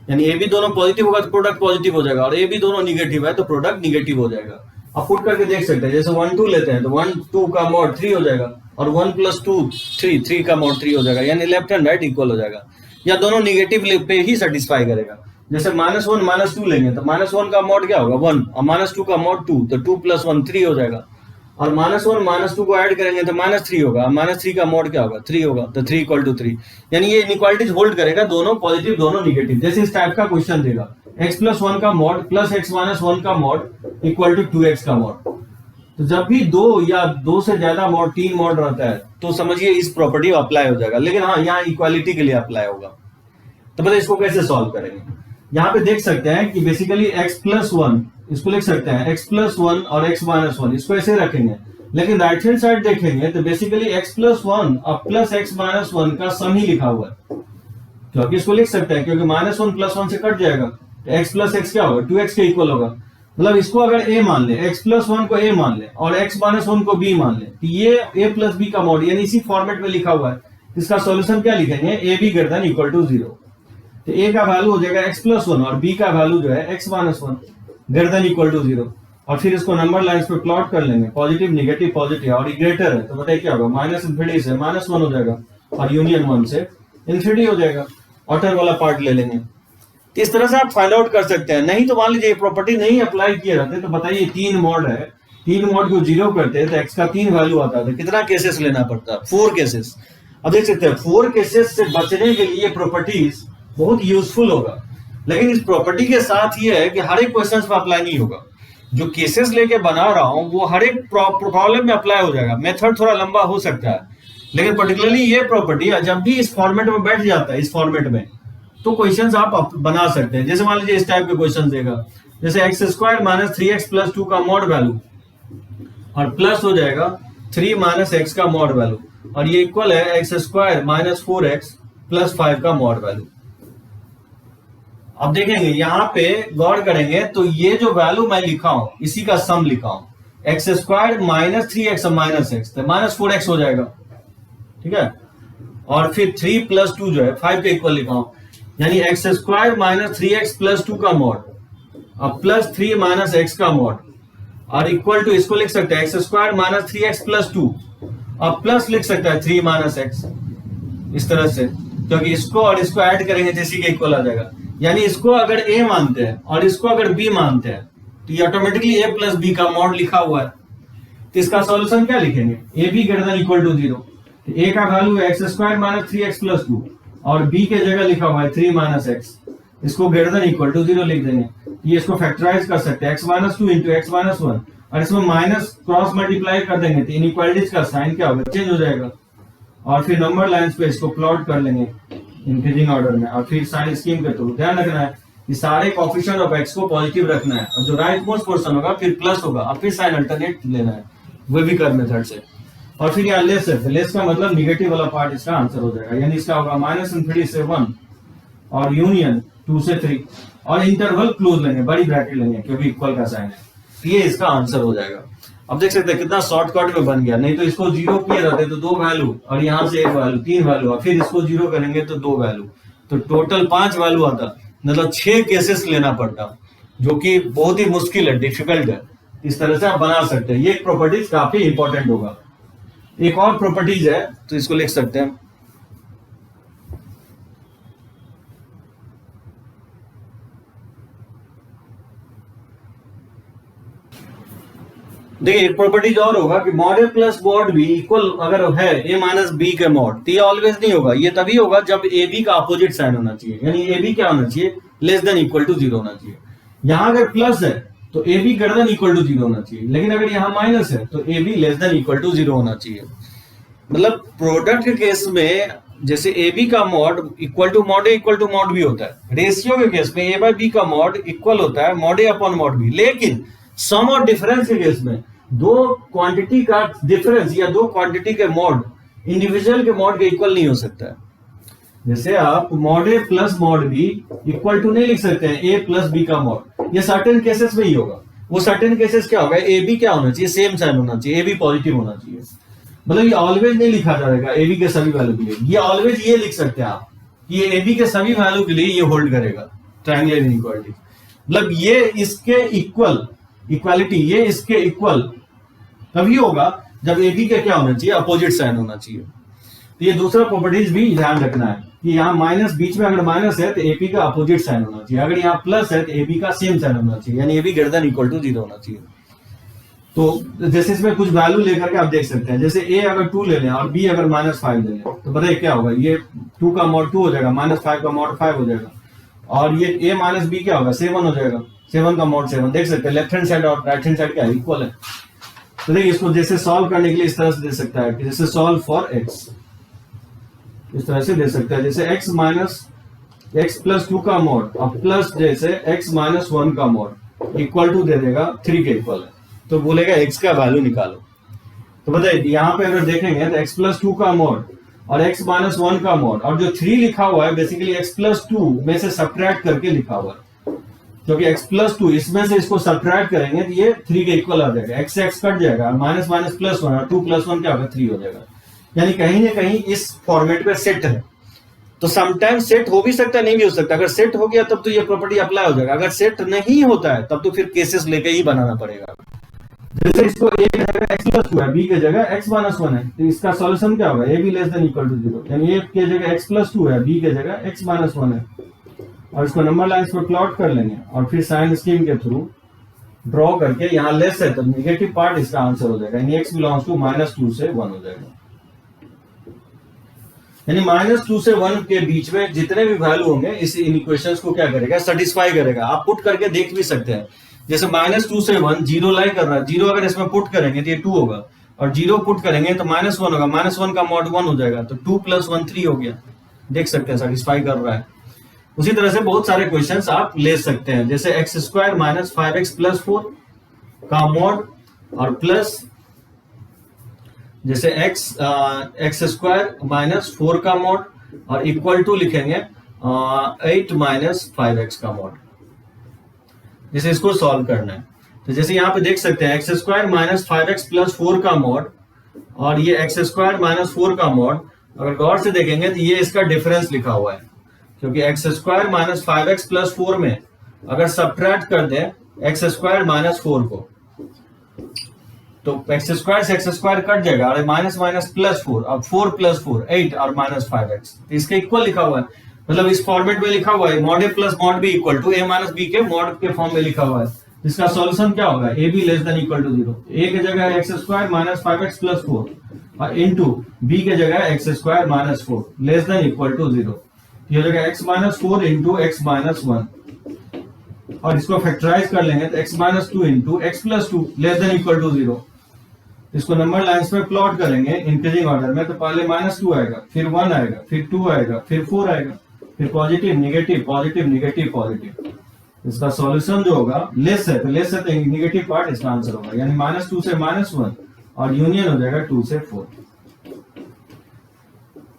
यानी ए बी दोनों पॉजिटिव होगा तो प्रोडक्ट पॉजिटिव हो जाएगा और ए बी दोनों निगेटिव है तो प्रोडक्ट निगेटिव हो जाएगा। आप पुट करके देख सकते हैं, जैसे 1 2 लेते हैं तो 1 2 का मॉड 3 हो जाएगा, और 1 + 2 3 3 का मॉड 3 हो जाएगा, यानी लेफ्ट एंड राइट इक्वल हो जाएगा, या दोनों निगेटिव पे ही सेटिस्फाई करेगा। जैसे -1 -2 लेंगे तो -1 का मॉड क्या होगा 1, और -2 का मॉड 2, तो 2 + 1 3 हो जाएगा, और -1 -2 को ऐड करेंगे तो -3 होगा, -3 का मॉड क्या होगा 3 होगा, तो 3 = 3, यानी ये इनइक्वालिटीज होल्ड करेगा, दोनों पॉजिटिव दोनों निगेटिव। जैसे इस टाइप का क्वेश्चन देगा x + 1 का मॉड + x - 1 का मॉड = 2x का मॉड, तो जब भी 2 या 2 से ज्यादा मॉड 3 मॉड रहता है तो समझिए इस प्रॉपर्टी अप्लाई हो जाएगा, लेकिन हाँ यहाँ इक्वालिटी के लिए अप्लाई होगा। तो पता इसको कैसे सॉल्व करेंगे, यहाँ पे देख सकते हैं कि बेसिकली x + 1 इसको लिख सकते हैं x + 1 और x - 1 इसको ऐसे रखेंगे, लेकिन राइट हैंड साइड देखेंगे तो बेसिकली x + 1 और प्लस x - 1 का सम ही लिखा हुआ है, क्योंकि इसको लिख सकते हैं क्योंकि -1 + 1 से कट जाएगा, तो x + x क्या होगा 2x के इक्वल होगा। मतलब इसको अगर a मान ले, x + 1 को a मान ले और x - 1 को b मान ले, तो ये a + b का मॉड यानी इसी फॉर्मेट में लिखा हुआ है। इसका सॉल्यूशन क्या लिखेंगे, a b > 0, तो a का वैल्यू हो जाएगा x + 1 और b का वैल्यू जो है x - 1 > 0, और फिर इसको नंबर लाइंस पे प्लॉट कर लेंगे, पॉजिटिव नेगेटिव पॉजिटिव, और ये ग्रेटर है तो बताइए क्या होगा, -∞ से -1 हो जाएगा और यूनियन 1 से ∞ हो जाएगा, ऑर्डर वाला पार्ट ले लेंगे। तो इस तरह से आप फाइंड आउट कर सकते हैं। नहीं तो मान लीजिए प्रॉपर्टी नहीं अप्लाई किए रहते तो बताइए 3 मॉड है, 3 मॉड को 0 करते तो x का 3 वैल्यू आता है, तो कितना केसेस लेना पड़ता है, 4 केसेस। अब देख सकते हैं 4 केसेस से बचने के लिए प्रॉपर्टीज बहुत यूजफुल होगा, लेकिन इस प्रॉपर्टी के साथ ये है कि हर एक क्वेश्चन पर अप्लाई नहीं होगा। जो केसेस लेके बना रहा हूं वो हर एक प्रॉब्लम में अप्लाई हो जाएगा, मेथड थोड़ा लंबा हो सकता है, लेकिन पर्टिकुलरली ये प्रॉपर्टी जब भी इस फॉर्मेट में बैठ जाता है, इस फॉर्मेट में, तो क्वेश्चंस आप बना सकते हैं। जैसे मान लीजिए इस टाइप के क्वेश्चन देगा, जैसे x² - 3x + 2 का मॉड वैल्यू और प्लस हो जाएगा 3 - x का मॉड वैल्यू, और ये इक्वल है x² - 4x + 5 का मॉड वैल्यू। अब देखेंगे यहाँ पे गौर करेंगे तो ये जो वैल्यू मैं लिखा हूं इसी का सम लिखा हूं, x² - 3x और -x, तो -4x हो जाएगा, ठीक है, और फिर 3 + 2 जो है 5 के इक्वल लिखा हूं, यानी x² - 3x + 2 का मॉड और +3 - x का मॉड, और इक्वल टू इसको लिख सकते हैं x² - 3x + 2 और प्लस लिख सकता है 3 - x, इस तरह से, क्योंकि इसको और इसको ऐड करेंगे तो इसी के इक्वल आ जाएगा। यानी इसको अगर a मानते हैं और इसको अगर b मानते हैं तो ये ऑटोमेटिकली a + b का मॉड लिखा हुआ है। तो इसका सॉल्यूशन क्या लिखेंगे, a b > 0, तो a का वैल्यू है x² - 3x + 2 और b के जगह लिखा हुआ है 3 - x, इसको > 0 लिख देंगे। ये इसको फैक्टराइज कर सकते हैं x - 2 × x - 1, और इसमें माइनस क्रॉस मल्टीप्लाई कर देंगे तो इनइक्वालिटीज का साइन क्या होगा, चेंज हो जाएगा, और फिर नंबर लाइंस पे इसको प्लॉट कर लेंगे इंक्रीजिंग ऑर्डर में, और फिर साइन स्कीम के थ्रू ध्यान रखना है कि सारे कोएफिशिएंट ऑफ x को पॉजिटिव रखना है, और जो राइट मोस्ट पोर्शन होगा फिर प्लस होगा और फिर साइन अल्टरनेट लेना है, वो भी कर मेथड से, और फिर यहाँ लेस है, लेस का मतलब निगेटिव वाला पार्ट इसका आंसर हो जाएगा, यानी इसका होगा -∞ से 1 और यूनियन 2 से 3, और इंटरवल क्लोज लेंगे, बड़ी ब्रैकेट लेंगे क्योंकि इक्वल का साइन है, ये इसका आंसर हो जाएगा। अब देख सकते हैं कितना शॉर्टकट में बन गया, नहीं तो इसको 0 किए रहते तो 2 वैल्यू और यहाँ से 1 वैल्यू 3 वैल्यू, और फिर इसको 0 करेंगे तो 2 वैल्यू, तो टोटल 5 वैल्यू आता, मतलब 6 केसेस लेना पड़ता, जो कि बहुत ही मुश्किल है, डिफिकल्ट है। इस तरह से आप बना सकते हैं, ये प्रॉपर्टीज काफी इंपॉर्टेंट होगा। एक और प्रॉपर्टीज है तो इसको लिख सकते हैं, देखिए एक प्रॉपर्टीज और होगा कि mod a + mod b equal अगर है a - b के मॉड, तो ये ऑलवेज नहीं होगा, ये तभी होगा जब a b का अपोजिट साइन होना चाहिए, यानी a b क्या होना चाहिए, <= 0 होना चाहिए। यहां अगर प्लस है तो a b <= 0 होना चाहिए, लेकिन अगर यहाँ माइनस है तो a b <= 0 होना चाहिए। मतलब प्रोडक्ट के केस में जैसे a b का mod = mod a = mod b होता है, रेशियो के केस में a/b का मॉड इक्वल होता है मॉड a/ मॉड b, लेकिन सम और डिफरेंस के केस में दो क्वांटिटी का डिफरेंस या दो क्वांटिटी के मॉड इंडिविजुअल के मॉड के इक्वल नहीं हो सकता है। जैसे आप mod a + mod b equal to नहीं लिख सकते हैं a + b का मॉड, ये सर्टेन केसेस में ही होगा। वो सर्टेन केसेस क्या होगा, a b क्या होना चाहिए, सेम साइन होना चाहिए, a b पॉजिटिव होना चाहिए। मतलब ये ऑलवेज नहीं लिखा जाएगा a b के सभी वैल्यू के लिए, ये ऑलवेज ये लिख सकते हैं आप कि ये a b के सभी वैल्यू के लिए ये होल्ड करेगा ट्रायंगुलर इनइक्वालिटी, मतलब ये इसके इक्वल इक्वालिटी, ये इसके इक्वल तभी होगा जब ए बी का क्या होना चाहिए, अपोजिट साइन होना चाहिए। तो ये दूसरा प्रॉपर्टीज भी ध्यान रखना है कि यहाँ माइनस, बीच में अगर माइनस है तो एपी का अपोजिट साइन होना चाहिए, अगर यहाँ प्लस है तो एबी का सेम साइन होना चाहिए, यानी a b greater than equal to 0 होना चाहिए। तो जैसे इसमें कुछ वैल्यू लेकर के आप देख सकते हैं, जैसे ए अगर 2 ले लें और बी अगर -5 ले लें, तो बताइए क्या होगा, ये 2 का मॉड 2 हो जाएगा, -5 का मॉड 5 हो जाएगा, और ये ए माइनस बी क्या होगा, 7 हो जाएगा, 7 का मॉड 7। देख सकते हैं लेफ्ट हैंड साइड और राइट हैंड साइड क्या इक्वल है। तो देखिए इसको जैसे सॉल्व करने के लिए इस तरह से दे सकता है कि जैसे सॉल्व फॉर एक्स, इस तरह से दे सकता है, जैसे x माइनस x प्लस 2 का मॉड और प्लस जैसे x माइनस 1 का मॉड इक्वल टू दे देगा 3 के इक्वल है, तो बोलेगा x का वैल्यू निकालो। तो बताइए यहाँ पे अगर देखेंगे तो x प्लस 2 का मॉड और x माइनस 1 का मॉड, और जो 3 लिखा हुआ है बेसिकली x प्लस 2 में से सब्ट्रैक्ट करके लिखा हुआ है, क्योंकि x प्लस 2 इसमें से इसको सब्ट्रैक्ट करेंगे तो ये 3 के इक्वल आ जाएगा, x से x कट जाएगा, माइनस माइनस प्लस 1 और 2 प्लस 1 क्या होगा, 3 हो जाएगा। यानी कहीं ना कहीं इस फॉर्मेट पे सेट है। तो समटाइम्स सेट हो भी सकता है, नहीं भी हो सकता। अगर सेट हो गया तब तो ये प्रॉपर्टी अप्लाई हो जाएगा, अगर सेट नहीं होता है तब तो फिर केसेस लेके ही बनाना पड़ेगा। जैसे इसको a की जगह x प्लस 2 है, b की जगह x माइनस 1 है, तो इसका सॉल्यूशन क्या होगा, a b less than equal to 0, यानी a की जगह x प्लस 2 है, b की जगह x माइनस 1 है, और इसको नंबर लाइंस पर प्लॉट कर लेंगे और फिर साइन स्कीम के थ्रू ड्रॉ करके यहाँ लेस है तो नेगेटिव पार्ट इसका आंसर हो जाएगा, यानी x बिलोंग्स टू -2 से 1 हो जाएगा। यानी -2 से 1 के बीच में जितने भी वैल्यू होंगे इस इन इक्वेशंस को क्या करेगा, सेटिस्फाई करेगा। आप पुट करके देख भी सकते हैं, जैसे -2 से 1 0 लाई कर रहा है, 0 अगर इसमें पुट करेंगे तो ये 2 होगा, और 0 पुट करेंगे तो -1 होगा, -1 का मॉड 1 हो जाएगा, तो 2 + 1 3 हो गया। देख सकते हैं सेटिस्फाई कर रहा है। उसी तरह से बहुत सारे क्वेश्चंस आप ले सकते हैं, जैसे x² - 5x + 4 का मॉड और प्लस जैसे x² - 4 का मॉड और इक्वल टू लिखेंगे 8 - 5x का मॉड। जैसे इसको सॉल्व करना है तो जैसे यहाँ पे देख सकते हैं x² - 5x + 4 का मॉड और ये x² - 4 का मॉड, अगर गौर से देखेंगे तो ये इसका डिफरेंस लिखा हुआ है, क्योंकि x² - 5x + 4 में अगर सब्ट्रैक्ट कर दें x² - 4 को तो x² से x² कट जाएगा और माइनस माइनस प्लस 4, अब 4 + 4 8 और -5x, तो इसके इक्वल लिखा हुआ है, मतलब इस फॉर्मेट में लिखा हुआ है mod a plus mod b equal to a minus b के मॉड के फॉर्म में लिखा हुआ है। इसका सॉल्यूशन क्या होगा, a b less than equal to 0, a की जगह x² - 5x + 4 और इनटू b की जगह x² - 4 less than equal to 0, ये हो जाएगा x - 4 * x - 1, और इसको फैक्टराइज कर लेंगे तो x - 2 * x + 2 less than equal to 0। इसको नंबर लाइंस में प्लॉट करेंगे इंक्रीजिंग ऑर्डर में, तो पहले -2 आएगा, फिर 1 आएगा, फिर 2 आएगा, फिर 4 आएगा, फिर positive negative positive negative positive. इसका सॉल्यूशन जो होगा लेस है तो नेगेटिव पार्ट इसका आंसर होगा, यानी -2 से -1 और यूनियन हो जाएगा 2 से 4।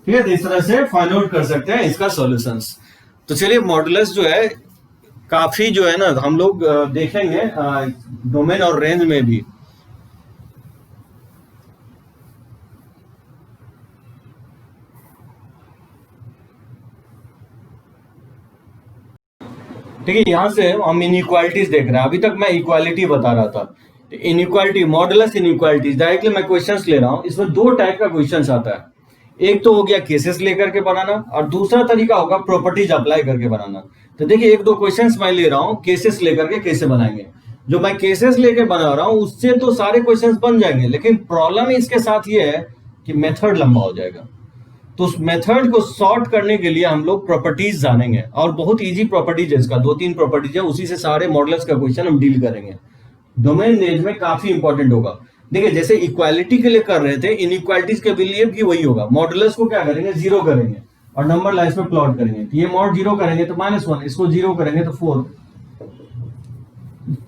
ठीक है, तो इस तरह से फाइंड आउट कर सकते हैं इसका सॉल्यूशंस। तो चलिए मॉडुलस जो है काफी जो है ना हम लोग देखेंगे डोमेन और रेंज में भी। ठीक है, यहां से हम इनइक्वालिटीज देख रहे हैं, अभी तक मैं इक्वालिटी बता रहा था। इनइक्वालिटी मॉडुलस इनइक्वालिटीज डायरेक्टली मैं क्वेश्चंस ले रहा हूं, इसमें 2 टाइप का क्वेश्चंस आता है। एक तो हो गया केसेस लेकर के बनाना और दूसरा तरीका होगा प्रॉपर्टीज अप्लाई करके बनाना। तो देखिए 1-2 क्वेश्चंस मैं ले रहा हूं, केसेस लेकर के कैसे बनाएंगे। जो मैं केसेस लेके बना रहा हूं उससे तो सारे क्वेश्चंस बन जाएंगे, लेकिन प्रॉब्लम इसके साथ ये है कि मेथड लंबा हो जाएगा। तो उस मेथड को सॉर्ट करने के लिए हम लोग प्रॉपर्टीज जानेंगे, और बहुत इजी प्रॉपर्टीज है इसका, 2-3 प्रॉपर्टीज है, उसी से सारे मॉडल्स का क्वेश्चन हम डील करेंगे। डोमेन रेंज में काफी इंपॉर्टेंट होगा। देखिए जैसे इक्वालिटी के लिए कर रहे थे, इनइक्वालिटीज के लिए भी वही होगा। मॉडुलस को क्या करेंगे, 0 करेंगे और नंबर लाइंस में प्लॉट करेंगे। तो ये मॉड 0 करेंगे तो -1, इसको 0 करेंगे तो 4,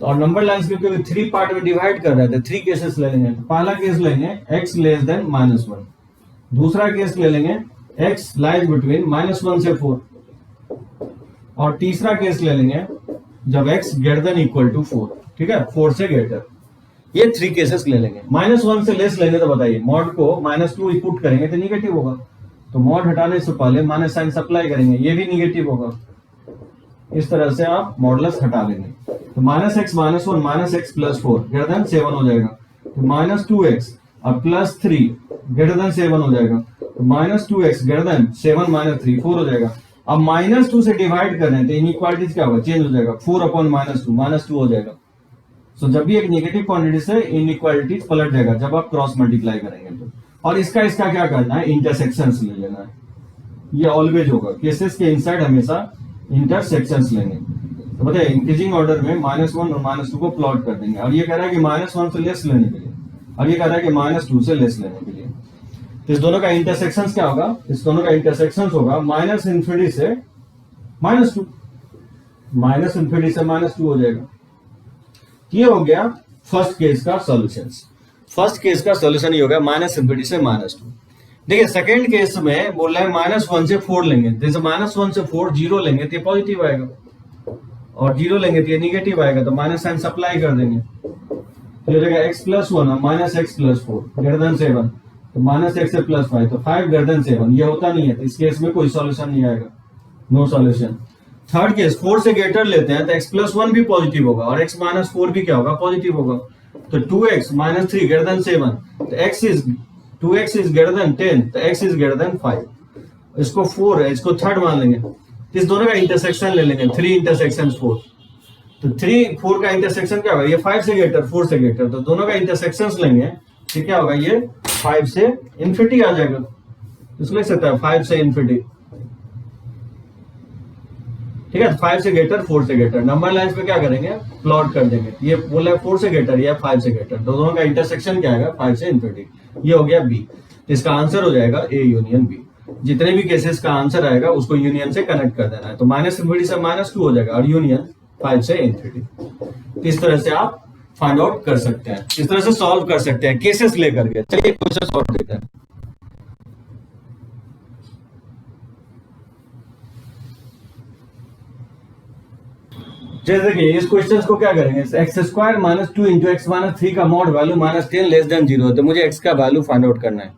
और नंबर लाइंस के क्योंकि 3 पार्ट में डिवाइड कर रहे थे, 3 केसेस ले लेंगे। पहला केस लेंगे x लेस देन -1, दूसरा केस ले लेंगे x लाइज बिटवीन -1 से 4, और तीसरा केस ले लेंगे जब x greater than equal to 4। ठीक है, 4 से ग्रेटर, ये 3 केसेस ले लेंगे। -1 से लेस लेंगे तो बताइए मॉड को -2 पुट करेंगे तो निगेटिव होगा, तो मॉड हटाने से पहले माइनस साइन सप्लाई करेंगे, ये भी निगेटिव होगा। इस तरह से आप मॉडुलस हटा लेंगे। तो minus x minus one minus x plus four greater than 7 हो जाएगा। तो माइनस टू एक्स और प्लस थ्री ग्रेटर देन 7 हो जाएगा। तो minus to x greater than 7 minus three 4 हो जाएगा। अब माइनस टू से डिवाइड कर रहे हैं तो इनइक्वालिटीज क्या होगा, चेंज हो जाएगा। 4 अपॉन माइनस टू हो जाएगा। सो जब भी एक नेगेटिव क्वांटिटी से इनइक्वालिटीज पलट जाएगा जब आप क्रॉस मल्टीप्लाई करेंगे तो। और इसका क्या करना है, इंटरसेक्शंस ले लेना है। ये ऑलवेज होगा, केसेस के इनसाइड हमेशा इंटरसेक्शंस लेंगे। तो बताइए इंक्रीजिंग ऑर्डर में माइनस वन और माइनस टू को प्लॉट कर देंगे। और ये कह रहा है कि माइनस वन से लेस लेने के लिए, और ये कह रहा है कि माइनस टू से लेस लेने के लिए। तो इस दोनों का इंटरसेक्शंस क्या होगा, इस दोनों का इंटरसेक्शंस होगा माइनस इन्फिनिटी से माइनस टू, माइनस इन्फिनिटी से माइनस टू हो जाएगा। ये हो गया फर्स्ट केस का सॉल्यूशन। फर्स्ट केस का सॉल्यूशन ये हो गया माइनस इन्फिनिटी से माइनस टू। देखिए सेकंड केस में बोल रहा है माइनस वन से फोर लेंगे, जैसे माइनस वन से फोर जीरो लेंगे तो ये पॉजिटिव आएगा, और जीरो लेंगे तो ये निगेटिव आएगा। तो माइनस साइन सप्लाई कर देंगे तो ये जाएगा एक्स प्लस वन और minus x plus four greater than 7। तो माइनस एक्स से प्लस 5 तो 5 ग्रेटर देन 7। ये होता नहीं है तो इस केस में कोई सॉल्यूशन नहीं आएगा, नो सॉल्यूशन। थर्ड केस 4 से ग्रेटर लेते हैं तो एक्स प्लस वन भी पॉजिटिव होगा और एक्स माइनस फोर भी क्या होगा, पॉजिटिव होगा। तो 2x minus three greater than 7 तो x is 2x is greater than 10 तो x इज ग्रेटर देन 5। इसको 4 है, इसको थर्ड मान लेंगे। इस दोनों का इंटरसेक्शन ले लेंगे, 3 इंटरसेक्शन 4। तो 3 4 का इंटरसेक्शन क्या होगा, ये 5 से ग्रेटर 4 से ग्रेटर। तो दोनों का इंटरसेक्शन लेंगे तो क्या होगा, ये 5 से इन्फिनिटी आ जाएगा। इसको लिख सकता है 5 से इन्फिनिटी, ठीक है। 5 से ग्रेटर 4 से ग्रेटर नंबर लाइंस पे क्या करेंगे, प्लॉट कर देंगे। ये बोला है 4 से ग्रेटर या 5 से ग्रेटर, तो दोनों का इंटरसेक्शन क्या आएगा, 5 से इन्फिनिटी। ये हो गया बी। इसका आंसर हो जाएगा ए यूनियन बी। जितने भी केसेस का आंसर आएगा उसको यूनियन से कनेक्ट कर देना है। तो माइनस इन्फिनिटी से माइनस टू हो जाएगा और यूनियन 5 से इन्फिनिटी। इस तरह से आप फाइंड आउट कर सकते हैं, इस तरह से सॉल्व कर सकते हैं केसेस लेकर के। चलिए क्वेश्चन सॉल्व करते हैं। जैसे कि इस क्वेश्चन को क्या करेंगे, x square minus two into x minus three का mod value minus 10 less than zero. तो मुझे एक्स का वैल्यू फाइंड आउट करना है।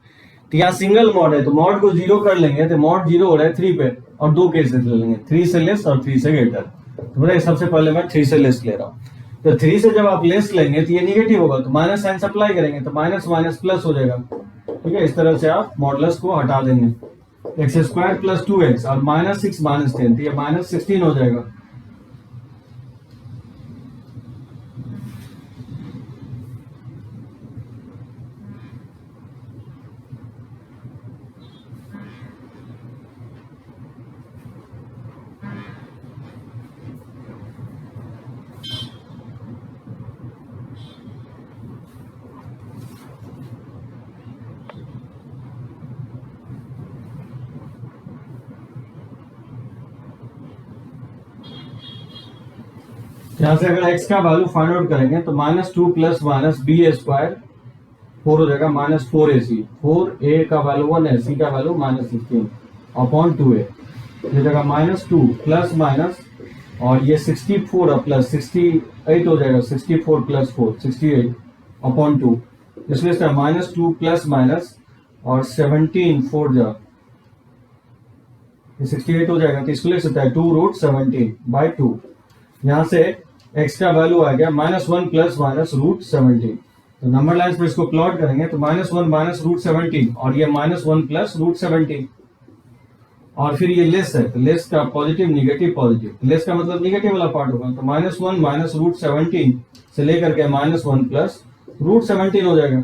तो यहाँ सिंगल मॉड है तो मॉड को जीरो कर लेंगे। तो मॉड जीरो हो रहा है 3 पे, और दो केसेस ले लेंगे, 3 से लेस और 3 से ग्रेटर। तो बताइए सबसे पहले मैं 3 से लेस ले रहा हूँ। तो 3 से जब आप लेस लेंगे तो ये निगेटिव होगा, तो माइनस साइन सप्लाई करेंगे तो माइनस माइनस प्लस हो जाएगा, ठीक है। इस तरह से आप मॉडुलस को हटा देंगे। एक्स स्क्वायर प्लस 2x और माइनस 6 माइनस 10 तो ये माइनस 16 हो जाएगा। यहां से अगर x का वैल्यू फाइंड आउट करेंगे तो minus two plus minus b square 4 हो जाएगा माइनस 4ac। 4a का वैल्यू 1 है, c का वैल्यू माइनस 16 अपॉन 2a। ये जगह माइनस टू प्लस माइनस और ये 64 और प्लस 68 हो जाएगा, 64 प्लस 4 68 अपॉन 2। इसलिए इसका माइनस टू प्लस माइनस और 17 4 जा 68 हो जाएगा। तो इसको लिख सकता है 2 रूट 17 बाई 2। यहां से x का वैल्यू आ गया माइनस 1 प्लस माइनस रूट 17। तो नंबर लाइन पर इसको प्लॉट करेंगे तो माइनस 1 माइनस रूट 17 और ये माइनस 1 प्लस रूट 17, और फिर ये लेस है तो लेस का पॉजिटिव निगेटिव पॉजिटिव, लेस का मतलब निगेटिव वाला पार्ट होगा। तो माइनस 1 माइनस रूट 17 से लेकर के माइनस 1 प्लस रूट 17 हो जाएगा।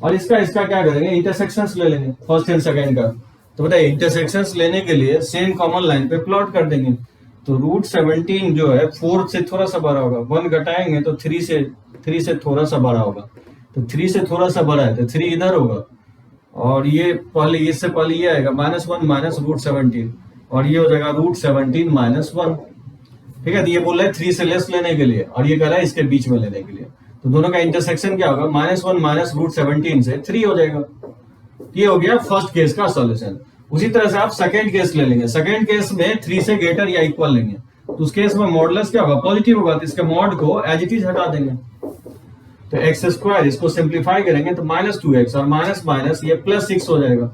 और इसका क्या करेंगे, इंटरसेक्शंस ले लेंगे फर्स्ट एंड सेकेंड का। तो बताइए इंटरसेक्शंस लेने के लिए सेम कॉमन लाइन पे प्लॉट कर देंगे। तो रूट 17 जो है 4 से थोड़ा सा बड़ा होगा, 1 घटाएंगे तो 3 से थोड़ा सा बड़ा होगा। तो 3 से थोड़ा सा बड़ा है तो 3 इधर होगा, और ये पहले इससे पहले ये आएगा माइनस 1 माइनस रूट 17 और ये हो जाएगा रूट 17 माइनस 1, ठीक है। तो ये बोल रहा है 3 से लेस लेने के लिए और ये कह रहा है इसके बीच में लेने के लिए। तो दोनों का इंटरसेक्शन क्या होगा, माइनस 1 माइनस रूट 17 से 3 हो जाएगा। ये हो गया फर्स्ट केस का सॉल्यूशन। उसी तरह से आप सेकंड केस ले लेंगे। सेकंड केस में 3 से ग्रेटर या इक्वल लेंगे तो उस केस में मॉडुलस क्या होगा, पॉजिटिव होगा। तो इसके मॉड को एज इट इज हटा देंगे। तो एक्स स्क्वायर इसको सिंप्लीफाई करेंगे तो माइनस 2x और माइनस माइनस ये प्लस 6 हो जाएगा।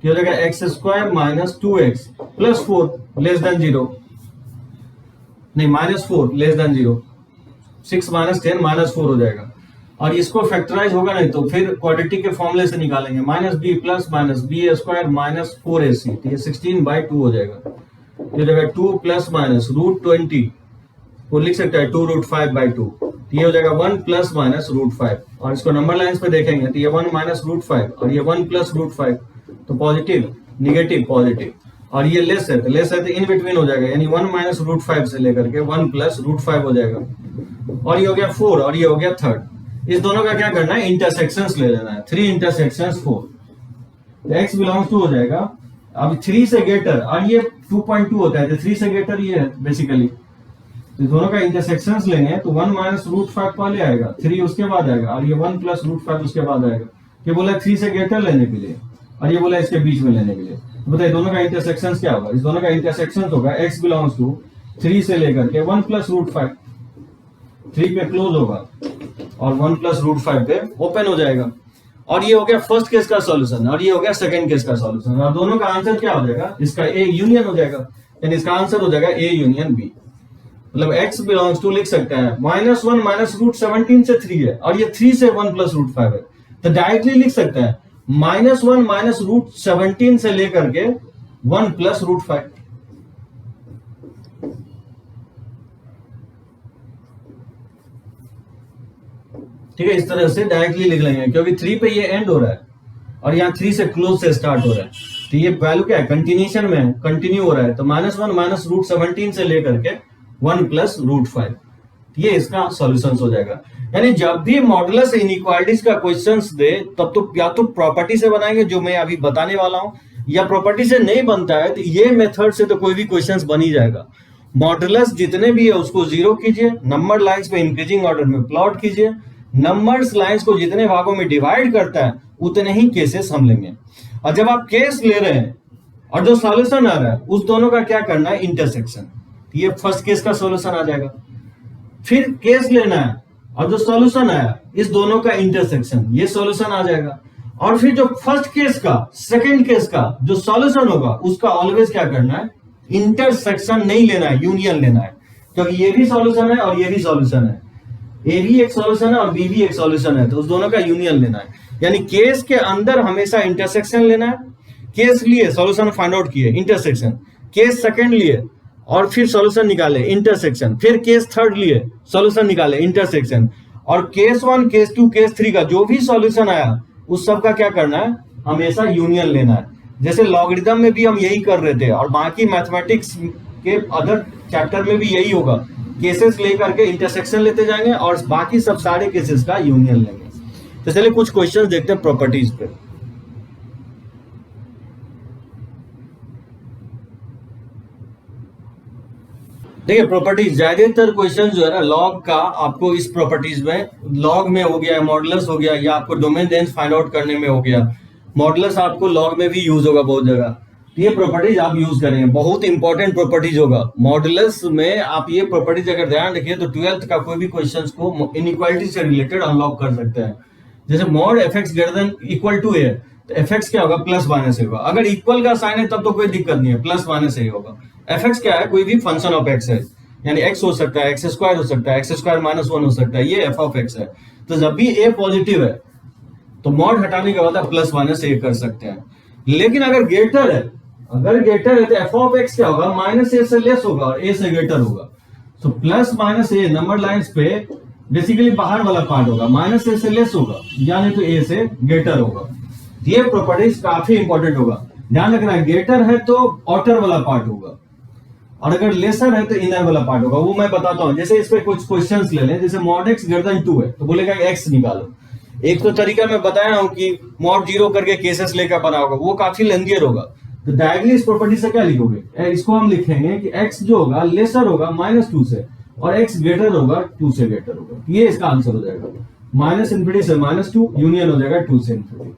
ये हो जाएगा x square minus 2x plus 4 less than 0। नहीं -4 लेस देन 0, 6 - 10 -4 हो जाएगा। और इसको फैक्टराइज होगा नहीं तो फिर क्वाड्रेटिक के फॉर्मूले से निकालेंगे, -b plus -b square -4ac, तो ये 16/2 हो जाएगा। ये जगह 2 प्लस माइनस √20 को लिख सकता है 2√5/2, ये हो जाएगा 1 प्लस माइनस √5, और इसको नंबर लाइंस पे देखेंगे तो ये 1 माइनस √5 और ये 1 प्लस √5, तो पॉजिटिव निगेटिव पॉजिटिव, और ये लेस है तो इन बिटवीन हो जाएगा, यानी 1 माइनस √5 से लेकर के 1 प्लस √5 हो जाएगा। और ये हो गया 4 और ये हो गया 3rd। इस दोनों का क्या करना है, इंटरसेक्शंस ले लेना है, 3 इंटरसेक्शंस 4, x बिलोंग्स टू हो जाएगा। अब 3 से ग्रेटर, और ये 2.2 होता है तो 3 से ग्रेटर ये है बेसिकली, तो दोनों का इंटरसेक्शंस लेंगे तो 1 माइनस √5 पहले आएगा, 3 उसके बाद आएगा, और ये 1 प्लस √5 उसके बाद आएगा। ये बोला 3 से ग्रेटर लेने के लिए और ये बोला इसके बीच में लेने के लिए, तो बताइए दोनों का इंटरसेक्शंस क्या होगा। इस दोनों का इंटरसेक्शंस होगा x बिलोंग्स टू 3 से लेकर के 1 प्लस √5, 3 पे क्लोज होगा और 1 प्लस √5 पे ओपन हो जाएगा। और ये हो गया फर्स्ट केस का सॉल्यूशन और ये हो गया सेकंड केस का सॉल्यूशन, और दोनों का आंसर क्या हो जाएगा, इसका ए यूनियन हो जाएगा, यानी इसका आंसर हो जाएगा ए यूनियन बी। मतलब x बिलोंग्स टू लिख सकते हैं -1 माइनस √17 से 3 है और ये 3 से 1 प्लस √5 है, तो डायरेक्टली लिख सकते हैं -1 माइनस √17 से लेकर के 1 प्लस √5। ठीक है, इस तरह से डायरेक्टली लिख लेंगे, क्योंकि 3 पे ये एंड हो रहा है और यहाँ 3 से क्लोज से स्टार्ट हो रहा है, तो ये वैल्यू क्या है, कंटिन्यूएशन में है, कंटिन्यू हो रहा है, तो -1 माइनस √17 से लेकर के 1 प्लस √5, ये इसका सॉल्यूशन हो जाएगा। यानी जब भी मॉडुलस इनइक्वालिटीज का क्वेश्चंस दे तब तो या तो प्रॉपर्टी से बनाएंगे जो मैं अभी बताने वाला हूं, या प्रॉपर्टी से नहीं बनता है तो ये मेथड से तो कोई भी क्वेश्चंस बन ही जाएगा। मॉडुलस जितने भी है उसको 0 कीजिए, नंबर लाइंस पे इंक्रीजिंग ऑर्डर में प्लॉट कीजिए, नंबर्स लाइंस को जितने भागों में डिवाइड करता है उतने ही केसेस हम लेंगे, और जब आप केस ले रहे हैं और जो सॉल्यूशन आ रहा है उस दोनों का क्या करना है, इंटरसेक्शन, ये फर्स्ट केस का सॉल्यूशन आ जाएगा। फिर केस लेना है और जो सॉल्यूशन आया इस दोनों का इंटरसेक्शन, ये सॉल्यूशन आ जाएगा। और फिर जो फर्स्ट केस का सेकंड केस का जो सॉल्यूशन होगा उसका ऑलवेज क्या करना है, इंटरसेक्शन नहीं लेना है, यूनियन लेना है, क्योंकि ये भी सॉल्यूशन है और ये भी सॉल्यूशन है, ए भी एक सॉल्यूशन है और बी भी एक सॉल्यूशन है, तो उस दोनों का यूनियन लेना है। यानी केस के अंदर हमेशा इंटरसेक्शन लेना है, केस लिए सॉल्यूशन फाइंड आउट किए इंटरसेक्शन, केस सेकंड लिए और फिर सॉल्यूशन निकाले इंटरसेक्शन, फिर केस थर्ड लिए सॉल्यूशन निकाले इंटरसेक्शन, और केस 1 केस 2 केस 3 का जो भी सॉल्यूशन आया उस सब का क्या करना है, हमेशा यूनियन लेना है। जैसे लॉगरिथम में भी हम यही कर रहे थे और बाकी मैथमेटिक्स के अदर चैप्टर में भी यही होगा, केसेस लेकर के इंटरसेक्शन लेते जाएंगे और बाकी सब सारे केसेस का यूनियन लेंगे। तो चलिए कुछ क्वेश्चंस देखते हैं प्रॉपर्टीज पे। देखिए प्रॉपर्टीज, ज्यादातर क्वेश्चन जो है ना लॉग का आपको इस प्रॉपर्टीज में, लॉग में हो गया, मॉडुलस हो गया, या आपको डोमेन रेंज फाइंड आउट करने में हो गया, मॉडुलस आपको लॉग में भी यूज होगा बहुत जगह, तो ये प्रॉपर्टीज आप यूज करेंगे, बहुत इंपॉर्टेंट प्रॉपर्टीज होगा मॉडुलस में। आप ये प्रॉपर्टीज अगर ध्यान रखिए तो 12th का कोई भी क्वेश्चन को इनइक्वालिटी से रिलेटेड अनलॉक कर सकते हैं। जैसे mod fx greater than equal to है तो fx क्या होगा, प्लस माइनस होगा, अगर इक्वल का साइन है तब तो कोई दिक्कत नहीं है, प्लस माइनस ही होगा। fx क्या है, कोई भी फंक्शन ऑफ x है, यानी x हो सकता है, x स्क्वायर हो सकता है, x स्क्वायर -1 हो सकता है, ये f ऑफ x है। तो जब भी a पॉजिटिव है तो मॉड हटाने के बाद आप प्लस माइनस ए कर सकते हैं। लेकिन अगर ग्रेटर है, तो f ऑफ x क्या होगा, -a से लेस होगा और a से ग्रेटर होगा। तो प्लस माइनस ए नंबर लाइंस पे बेसिकली बाहर वाला पार्ट होगा, -a से लेस होगा यानी तो a से ग्रेटर होगा। ये प्रॉपर्टीज काफी इंपॉर्टेंट होगा, ध्यान रखना है, ग्रेटर है तो आउटर वाला पार्ट होगा और अगर लेसर है तो इनर वाला पार्ट होगा, वो मैं बताता हूं। जैसे इस पे कुछ क्वेश्चंस ले लें, जैसे मॉड x ग्रेटर देन 2 है तो बोलेगा x निकालो। एक तो तरीका मैं बताया हूं कि मॉड 0 करके केसेस लेकर बना होगा, वो काफी लेंथियर होगा, तो डायरेक्टली इस प्रॉपर्टी से क्या लिखोगे, इसको हम लिखेंगे कि x जो होगा लेसर होगा -2 से और x ग्रेटर होगा 2 से ग्रेटर होगा, ये इसका आंसर हो जाएगा। -∞ से -2 यूनियन हो जाएगा 2 से ∞।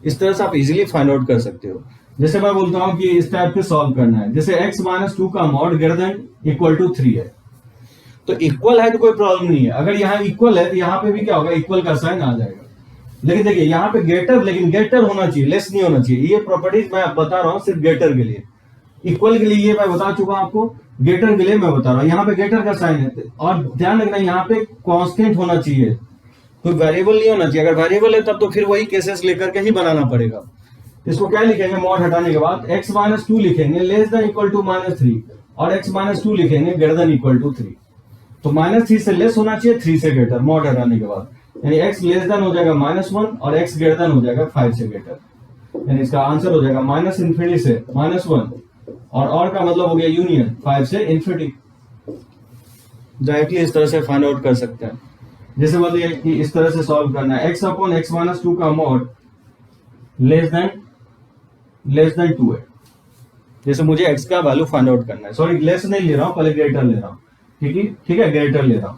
इस तरह से आप इजीली फाइंड आउट कर सकते हो। जैसे मैं बोलता हूं कि इस टाइप पे सॉल्व करना है, जैसे x -2 का mod greater than equal to 3 है, तो इक्वल है तो कोई प्रॉब्लम नहीं है, अगर यहाँ इक्वल है तो यहाँ पे भी क्या होगा, इक्वल का साइन आ जाएगा। लेकिन देखिए यहाँ पे ग्रेटर, लेकिन ग्रेटर होना चाहिए, लेस नहीं होना चाहिए। ये प्रॉपर्टीज मैं बता रहा हूँ सिर्फ ग्रेटर के लिए, इक्वल के लिए ये मैं बता चुका हूं आपको, गेटर के लिए मैं बता रहा हूँ, यहाँ पे गेटर का साइन है और ध्यान रखना यहाँ पे कांस्टेंट होना चाहिए, कोई वेरिएबल नहीं होना चाहिए। अगर वेरिएबल है तब तो फिर वही केसेस लेकर के ही बनाना पड़ेगा। इसको क्या लिखेंगे, मॉड हटाने के बाद x माइनस 2 लिखेंगे लेस देन इक्वल टू -3 और x माइनस 2 लिखेंगे ग्रेटर देन इक्वल टू 3। तो -3 से लेस होना चाहिए, 3 से ग्रेटर, मॉड हटाने के बाद, यानी x लेस देन हो जाएगा -1 और x ग्रेटर देन हो जाएगा 5 से ग्रेटर, यानी इसका आंसर हो जाएगा -∞ से -1 और का मतलब हो गया यूनियन 5 से इन्फिनिटी। डायरेक्टली इस तरह से फाइंड आउट कर सकते हैं। जैसे बोलिए कि इस तरह से सॉल्व करना है, x अपॉन x माइनस 2 का मॉड लेस देन 2 है। जैसे मुझे x का वैल्यू फाइंड आउट करना है, सॉरी लेस नहीं ले रहा हूं, पहले ग्रेटर ले रहा हूं, ठीक है ग्रेटर ले रहा हूं।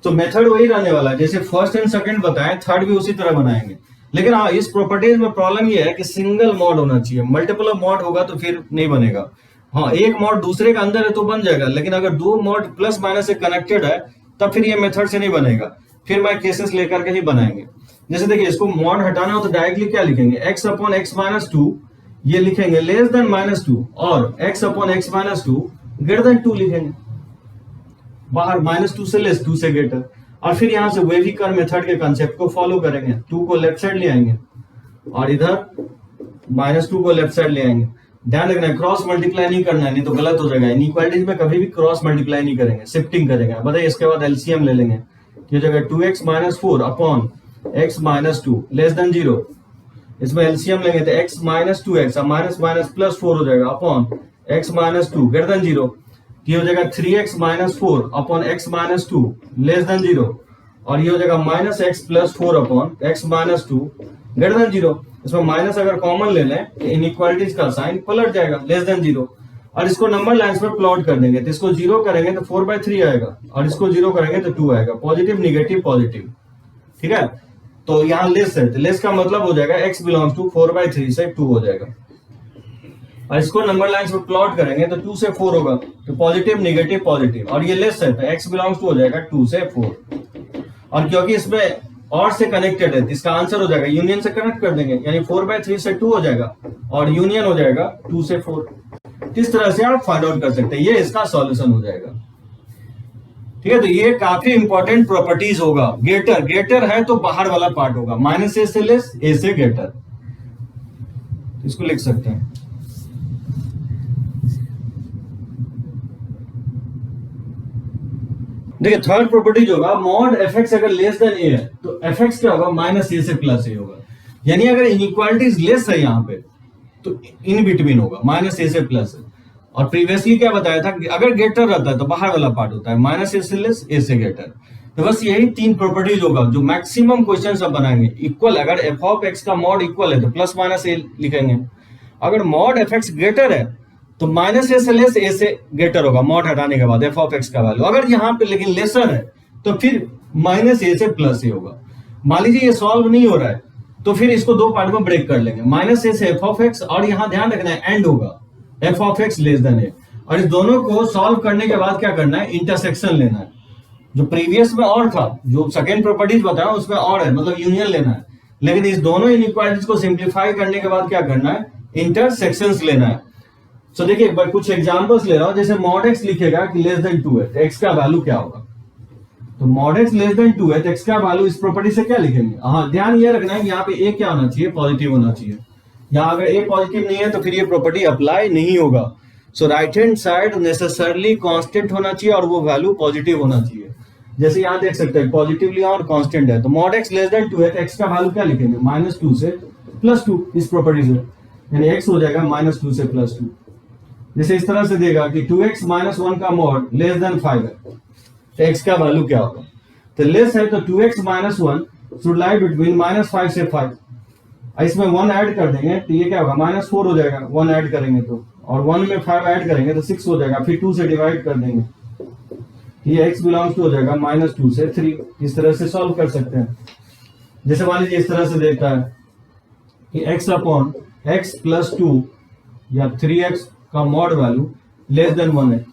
तो मेथड वही रहने वाला है, जैसे फर्स्ट एंड सेकंड बताएं, थर्ड भी उसी तरह बनाएंगे। लेकिन हाँ, इस प्रॉपर्टीज में प्रॉब्लम ये है कि सिंगल मॉड होना चाहिए, मल्टीपल ऑफ मॉड होगा तो फिर नहीं बनेगा। हाँ, एक मॉड दूसरे के अंदर है तो बन जाएगा, लेकिन अगर दो मॉड प्लस माइनस से कनेक्टेड है तब फिर ये मेथड से नहीं बनेगा, फिर मैं केसेस लेकर के ही बनाएंगे। जैसे देखिए, इसको मॉड हटाना हो तो डायरेक्टली क्या लिखेंगे, x अपॉन x माइनस 2 ये लिखेंगे लेस देन -2 और x upon x minus 2 greater than 2 लिखेंगे, बाहर -2 से लेस, 2 से ग्रेटर। और फिर यहां से वेवी कर मेथड के कंसेप्ट को फॉलो करेंगे, 2 को लेफ्ट साइड ले आएंगे और इधर -2 को लेफ्ट साइड ले आएंगे। ध्यान रखना है क्रॉस मल्टीप्लाई नहीं करना है, नहीं तो गलत हो जाएगा। इनइक्वालिटीज में कभी भी क्रॉस मल्टीप्लाई नहीं करेंगे, शिफ्टिंग करेंगे। बताइए, इसके बाद एलसीएम ले लेंगे, ये जगह 2x minus 4 upon x minus 2 less then 0, इसमें एलसीएम लेंगे तो x minus 2x minus minus plus 4 हो जाएगा upon x minus 2 greater than 0, ये हो जाएगा 3x minus 4 upon x minus 2 less then 0 और ये हो जाएगा minus x plus 4 upon x minus 2 greater than 0। इसमें माइनस अगर कॉमन ले लें तो इनइक्वालिटीज का साइन पलट जाएगा, लेस देन 0। और इसको नंबर लाइंस में प्लॉट कर देंगे, तो इसको 0 करेंगे तो 4/3 आएगा और इसको 0 करेंगे तो 2 आएगा, पॉजिटिव निगेटिव पॉजिटिव, ठीक है। तो यहाँ लेस है, तो लेस का मतलब हो जाएगा x बिलोंग्स टू 4/3 से 2 हो जाएगा। और इसको नंबर लाइंस में प्लॉट करेंगे तो 2 से 4 होगा, तो पॉजिटिव निगेटिव पॉजिटिव, और ये लेस है तो x बिलोंग्स टू हो जाएगा 2 से 4। और क्योंकि इसमें और से कनेक्टेड है, इसका आंसर हो जाएगा यूनियन से कनेक्ट कर देंगे, यानी 4/3 से 2 हो जाएगा और यूनियन हो जाएगा 2 से 4। इस तरह से आप फाइंड आउट कर सकते हैं, ये इसका सॉल्यूशन हो जाएगा, ठीक है। तो ये काफी इंपॉर्टेंट प्रॉपर्टीज होगा। ग्रेटर है तो बाहर वाला पार्ट होगा, -a से लेस, a से ग्रेटर, इसको लिख सकते हैं। देखिए, थर्ड प्रॉपर्टी जो होगा, मॉड fx अगर लेस देन a है तो fx क्या होगा, -a से +a होगा। यानी अगर इनइक्वालिटीज लेस है यहाँ पे तो इन बिटवीन होगा, -a से +a। और प्रीवियसली क्या बताया था कि अगर ग्रेटर रहता है तो बाहर वाला पार्ट होता है, -a से लेस, a से ग्रेटर। तो बस यही 3 प्रॉपर्टीज होगा जो मैक्सिमम क्वेश्चन सब बनाएंगे। इक्वल, अगर f ऑफ x का मॉड इक्वल है तो +-a लिखेंगे। अगर मॉड fx ग्रेटर है तो -a से लेस, a से ग्रेटर होगा मॉड हटाने के बाद f ऑफ x का वैल्यू। अगर यहाँ पे लेकिन लेसर है तो फिर -a से +a होगा। मान लीजिए ये सॉल्व नहीं हो रहा है तो फिर इसको 2 पार्ट में ब्रेक कर लेंगे, -a से f ऑफ x, और यहाँ ध्यान रखना है एंड होगा f of x less then a। और इस दोनों को सॉल्व करने के बाद क्या करना है, इंटरसेक्शन लेना है। जो प्रीवियस में और था, जो सेकेंड प्रॉपर्टीज बताया उसमें और है, मतलब यूनियन लेना है। लेकिन इस दोनों इनइक्वालिटीज को सिंप्लीफाई करने के बाद क्या करना है, इंटरसेक्शंस लेना है। तो देखिए एक बार कुछ एग्जांपल्स ले रहा हूं। जैसे मॉड x लिखेगा कि लेस देन 2 है तो x का वैल्यू क्या होगा, तो मॉड x लेस देन 2 है तो x का वैल्यू इस प्रॉपर्टी से क्या लिखेंगे। हाँ, ध्यान ये रखना है कि यहाँ पे a क्या होना चाहिए, पॉजिटिव होना चाहिए। यहाँ अगर a पॉजिटिव नहीं है तो फिर ये प्रॉपर्टी अप्लाई नहीं होगा। So right hand side necessarily constant होना चाहिए और वो वैल्यू पॉजिटिव होना चाहिए। जैसे यहाँ देख सकते हैं पॉजिटिवली और कांस्टेंट है, तो मॉड x लेस देन 2 है तो x का वैल्यू क्या लिखेंगे, -2 से +2 इस प्रॉपर्टी से, यानी x हो जाएगा -2 से +2। जैसे इस तरह से देगा कि 2x - 1 का मॉड लेस देन 5 है तो x का वैल्यू क्या होगा, तो लेस है तो 2x - 1 शुड लाई बिटवीन -5 से 5। इसमें 1 ऐड कर देंगे तो ये क्या होगा, -4 हो जाएगा 1 ऐड करेंगे तो, और 1 में 5 ऐड करेंगे तो 6 हो जाएगा। फिर 2 से डिवाइड कर देंगे, ये x बिलोंग्स टू हो जाएगा -2 से 3। इस तरह से सॉल्व कर सकते हैं। जैसे मान लीजिए इस तरह से देखता है कि x अपॉन x + 2 या 3x का मॉड वैल्यू लेस देन 1 है,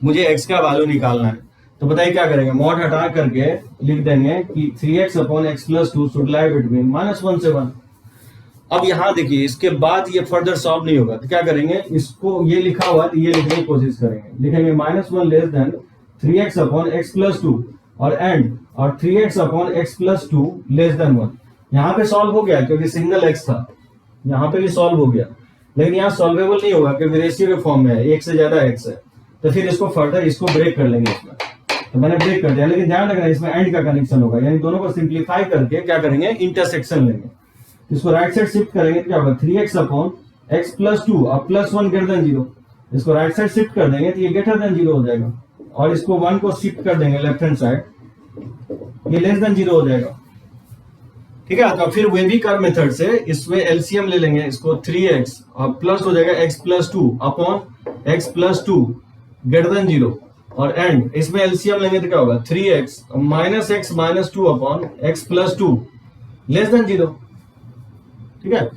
मुझे x का वैल्यू निकालना है। तो बताइए क्या करेंगे, मॉड हटा करके लिख देंगे कि 3x upon x + 2 should lie between -1 से 1। अब यहाँ देखिए, इसके बाद ये फर्दर सॉल्व नहीं होगा, तो क्या करेंगे, इसको ये लिखा हुआ है तो ये लिखने की कोशिश करेंगे, लिखेंगे -1 less than 3x upon x plus 2 और एंड और 3x upon x plus 2 less then 1। यहाँ पे सॉल्व हो गया क्योंकि सिंगल x था, यहाँ पे भी सॉल्व हो गया, लेकिन यहाँ सॉल्वेबल नहीं होगा क्योंकि रेशियो के फॉर्म में है, एक से ज्यादा x है। तो फिर इसको फर्दर इसको ब्रेक कर लेंगे इसमें, तो मैंने ब्रेक कर दिया, लेकिन ध्यान रखना इसमें एंड का कनेक्शन होगा, यानी दोनों को सिंप्लीफाई करके क्या करेंगे, इंटरसेक्शन लेंगे। इसको राइट साइड शिफ्ट करेंगे तो क्या होगा, 3x अपॉन x प्लस 2 और प्लस 1 ग्रेटर देन 0। इसको राइट साइड शिफ्ट कर देंगे तो ये ग्रेटर देन 0 हो जाएगा, और इसको 1 को शिफ्ट कर देंगे लेफ्ट हैंड साइड, ये लेस देन 0 हो जाएगा। ठीक है, तो फिर वेविकर मेथड से इसमें एलसीएम ले लेंगे, इसको 3x और प्लस हो जाएगा x plus 2 upon x plus 2 greater than 0 और एंड इसमें एलसीएम लेंगे तो क्या होगा, 3x minus x minus 2 upon x plus 2 less then 0। ठीक है,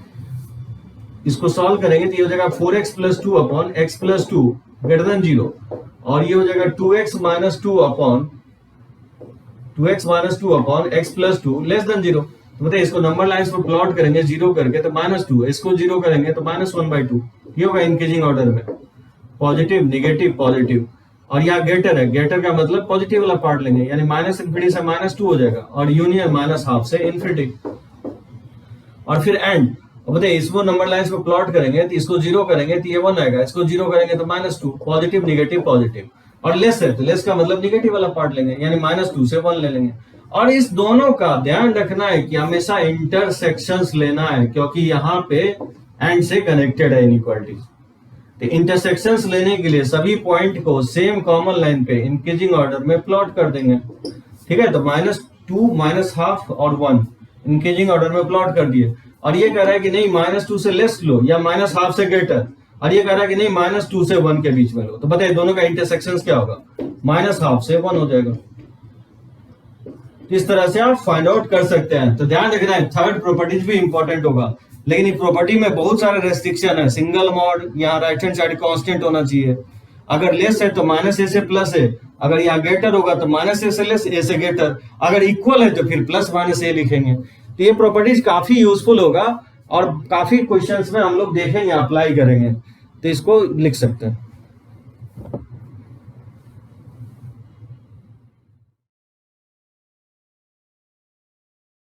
इसको सॉल्व करेंगे तो ये हो जाएगा 4x plus 2 upon x plus 2 greater than 0 और ये हो जाएगा 2x minus 2 upon x plus 2 less then 0। तो बताइए इसको नंबर लाइन्स पर प्लॉट करेंगे, 0 करके तो -2, इसको 0 करेंगे तो -1/2। ये होगा इंक्रीजिंग ऑर्डर में, पॉजिटिव निगेटिव पॉजिटिव, और यहाँ ग्रेटर है, ग्रेटर का मतलब पॉजिटिव वाला पार्ट लेंगे, यानी -∞ से -2 हो जाएगा और यूनियन -½ से इन्फिनिटी, और फिर एंड। अब बताइए इसको नंबर लाइन्स पर प्लॉट करेंगे तो इसको 0 करेंगे तो ये 1 आएगा, इसको 0 करेंगे तो -2, पॉजिटिव निगेटिव पॉजिटिव, और लेस है तो लेस का मतलब निगेटिव वाला पार्ट लेंगे, यानी -2 से 1 ले लेंगे। और इस दोनों का ध्यान रखना है कि हमेशा इंटरसेक्शंस लेना है, क्योंकि यहाँ पे एंड से कनेक्टेड है इनइक्वालिटी। तो इंटरसेक्शंस लेने के लिए सभी पॉइंट को सेम कॉमन लाइन पे इंक्रीजिंग ऑर्डर में प्लॉट कर देंगे। ठीक है, तो -2 -½ और 1 इंक्रीजिंग ऑर्डर में प्लॉट कर दिए, और ये कह रहा है कि नहीं -2 से लेस लो या -½ से ग्रेटर, और ये कह रहा है कि नहीं -2 से 1 के बीच में लो। तो बताइए दोनों का इंटरसेक्शन क्या होगा, -½ से 1 हो जाएगा। इस तरह से आप फाइंड आउट कर सकते हैं। तो ध्यान रखना है, थर्ड प्रॉपर्टीज भी इंपॉर्टेंट होगा, लेकिन ये प्रॉपर्टी में बहुत सारे रेस्ट्रिक्शन है। सिंगल मॉड, यहाँ राइट हैंड साइड कांस्टेंट होना चाहिए, अगर लेस है तो -a से प्लस है, अगर यहाँ ग्रेटर होगा तो -a से लेस, a से ग्रेटर, अगर इक्वल है तो फिर +-a लिखेंगे। तो ये प्रॉपर्टीज काफी यूजफुल होगा और काफी क्वेश्चंस में हम लोग देखेंगे, अप्लाई करेंगे, तो इसको लिख सकते हैं।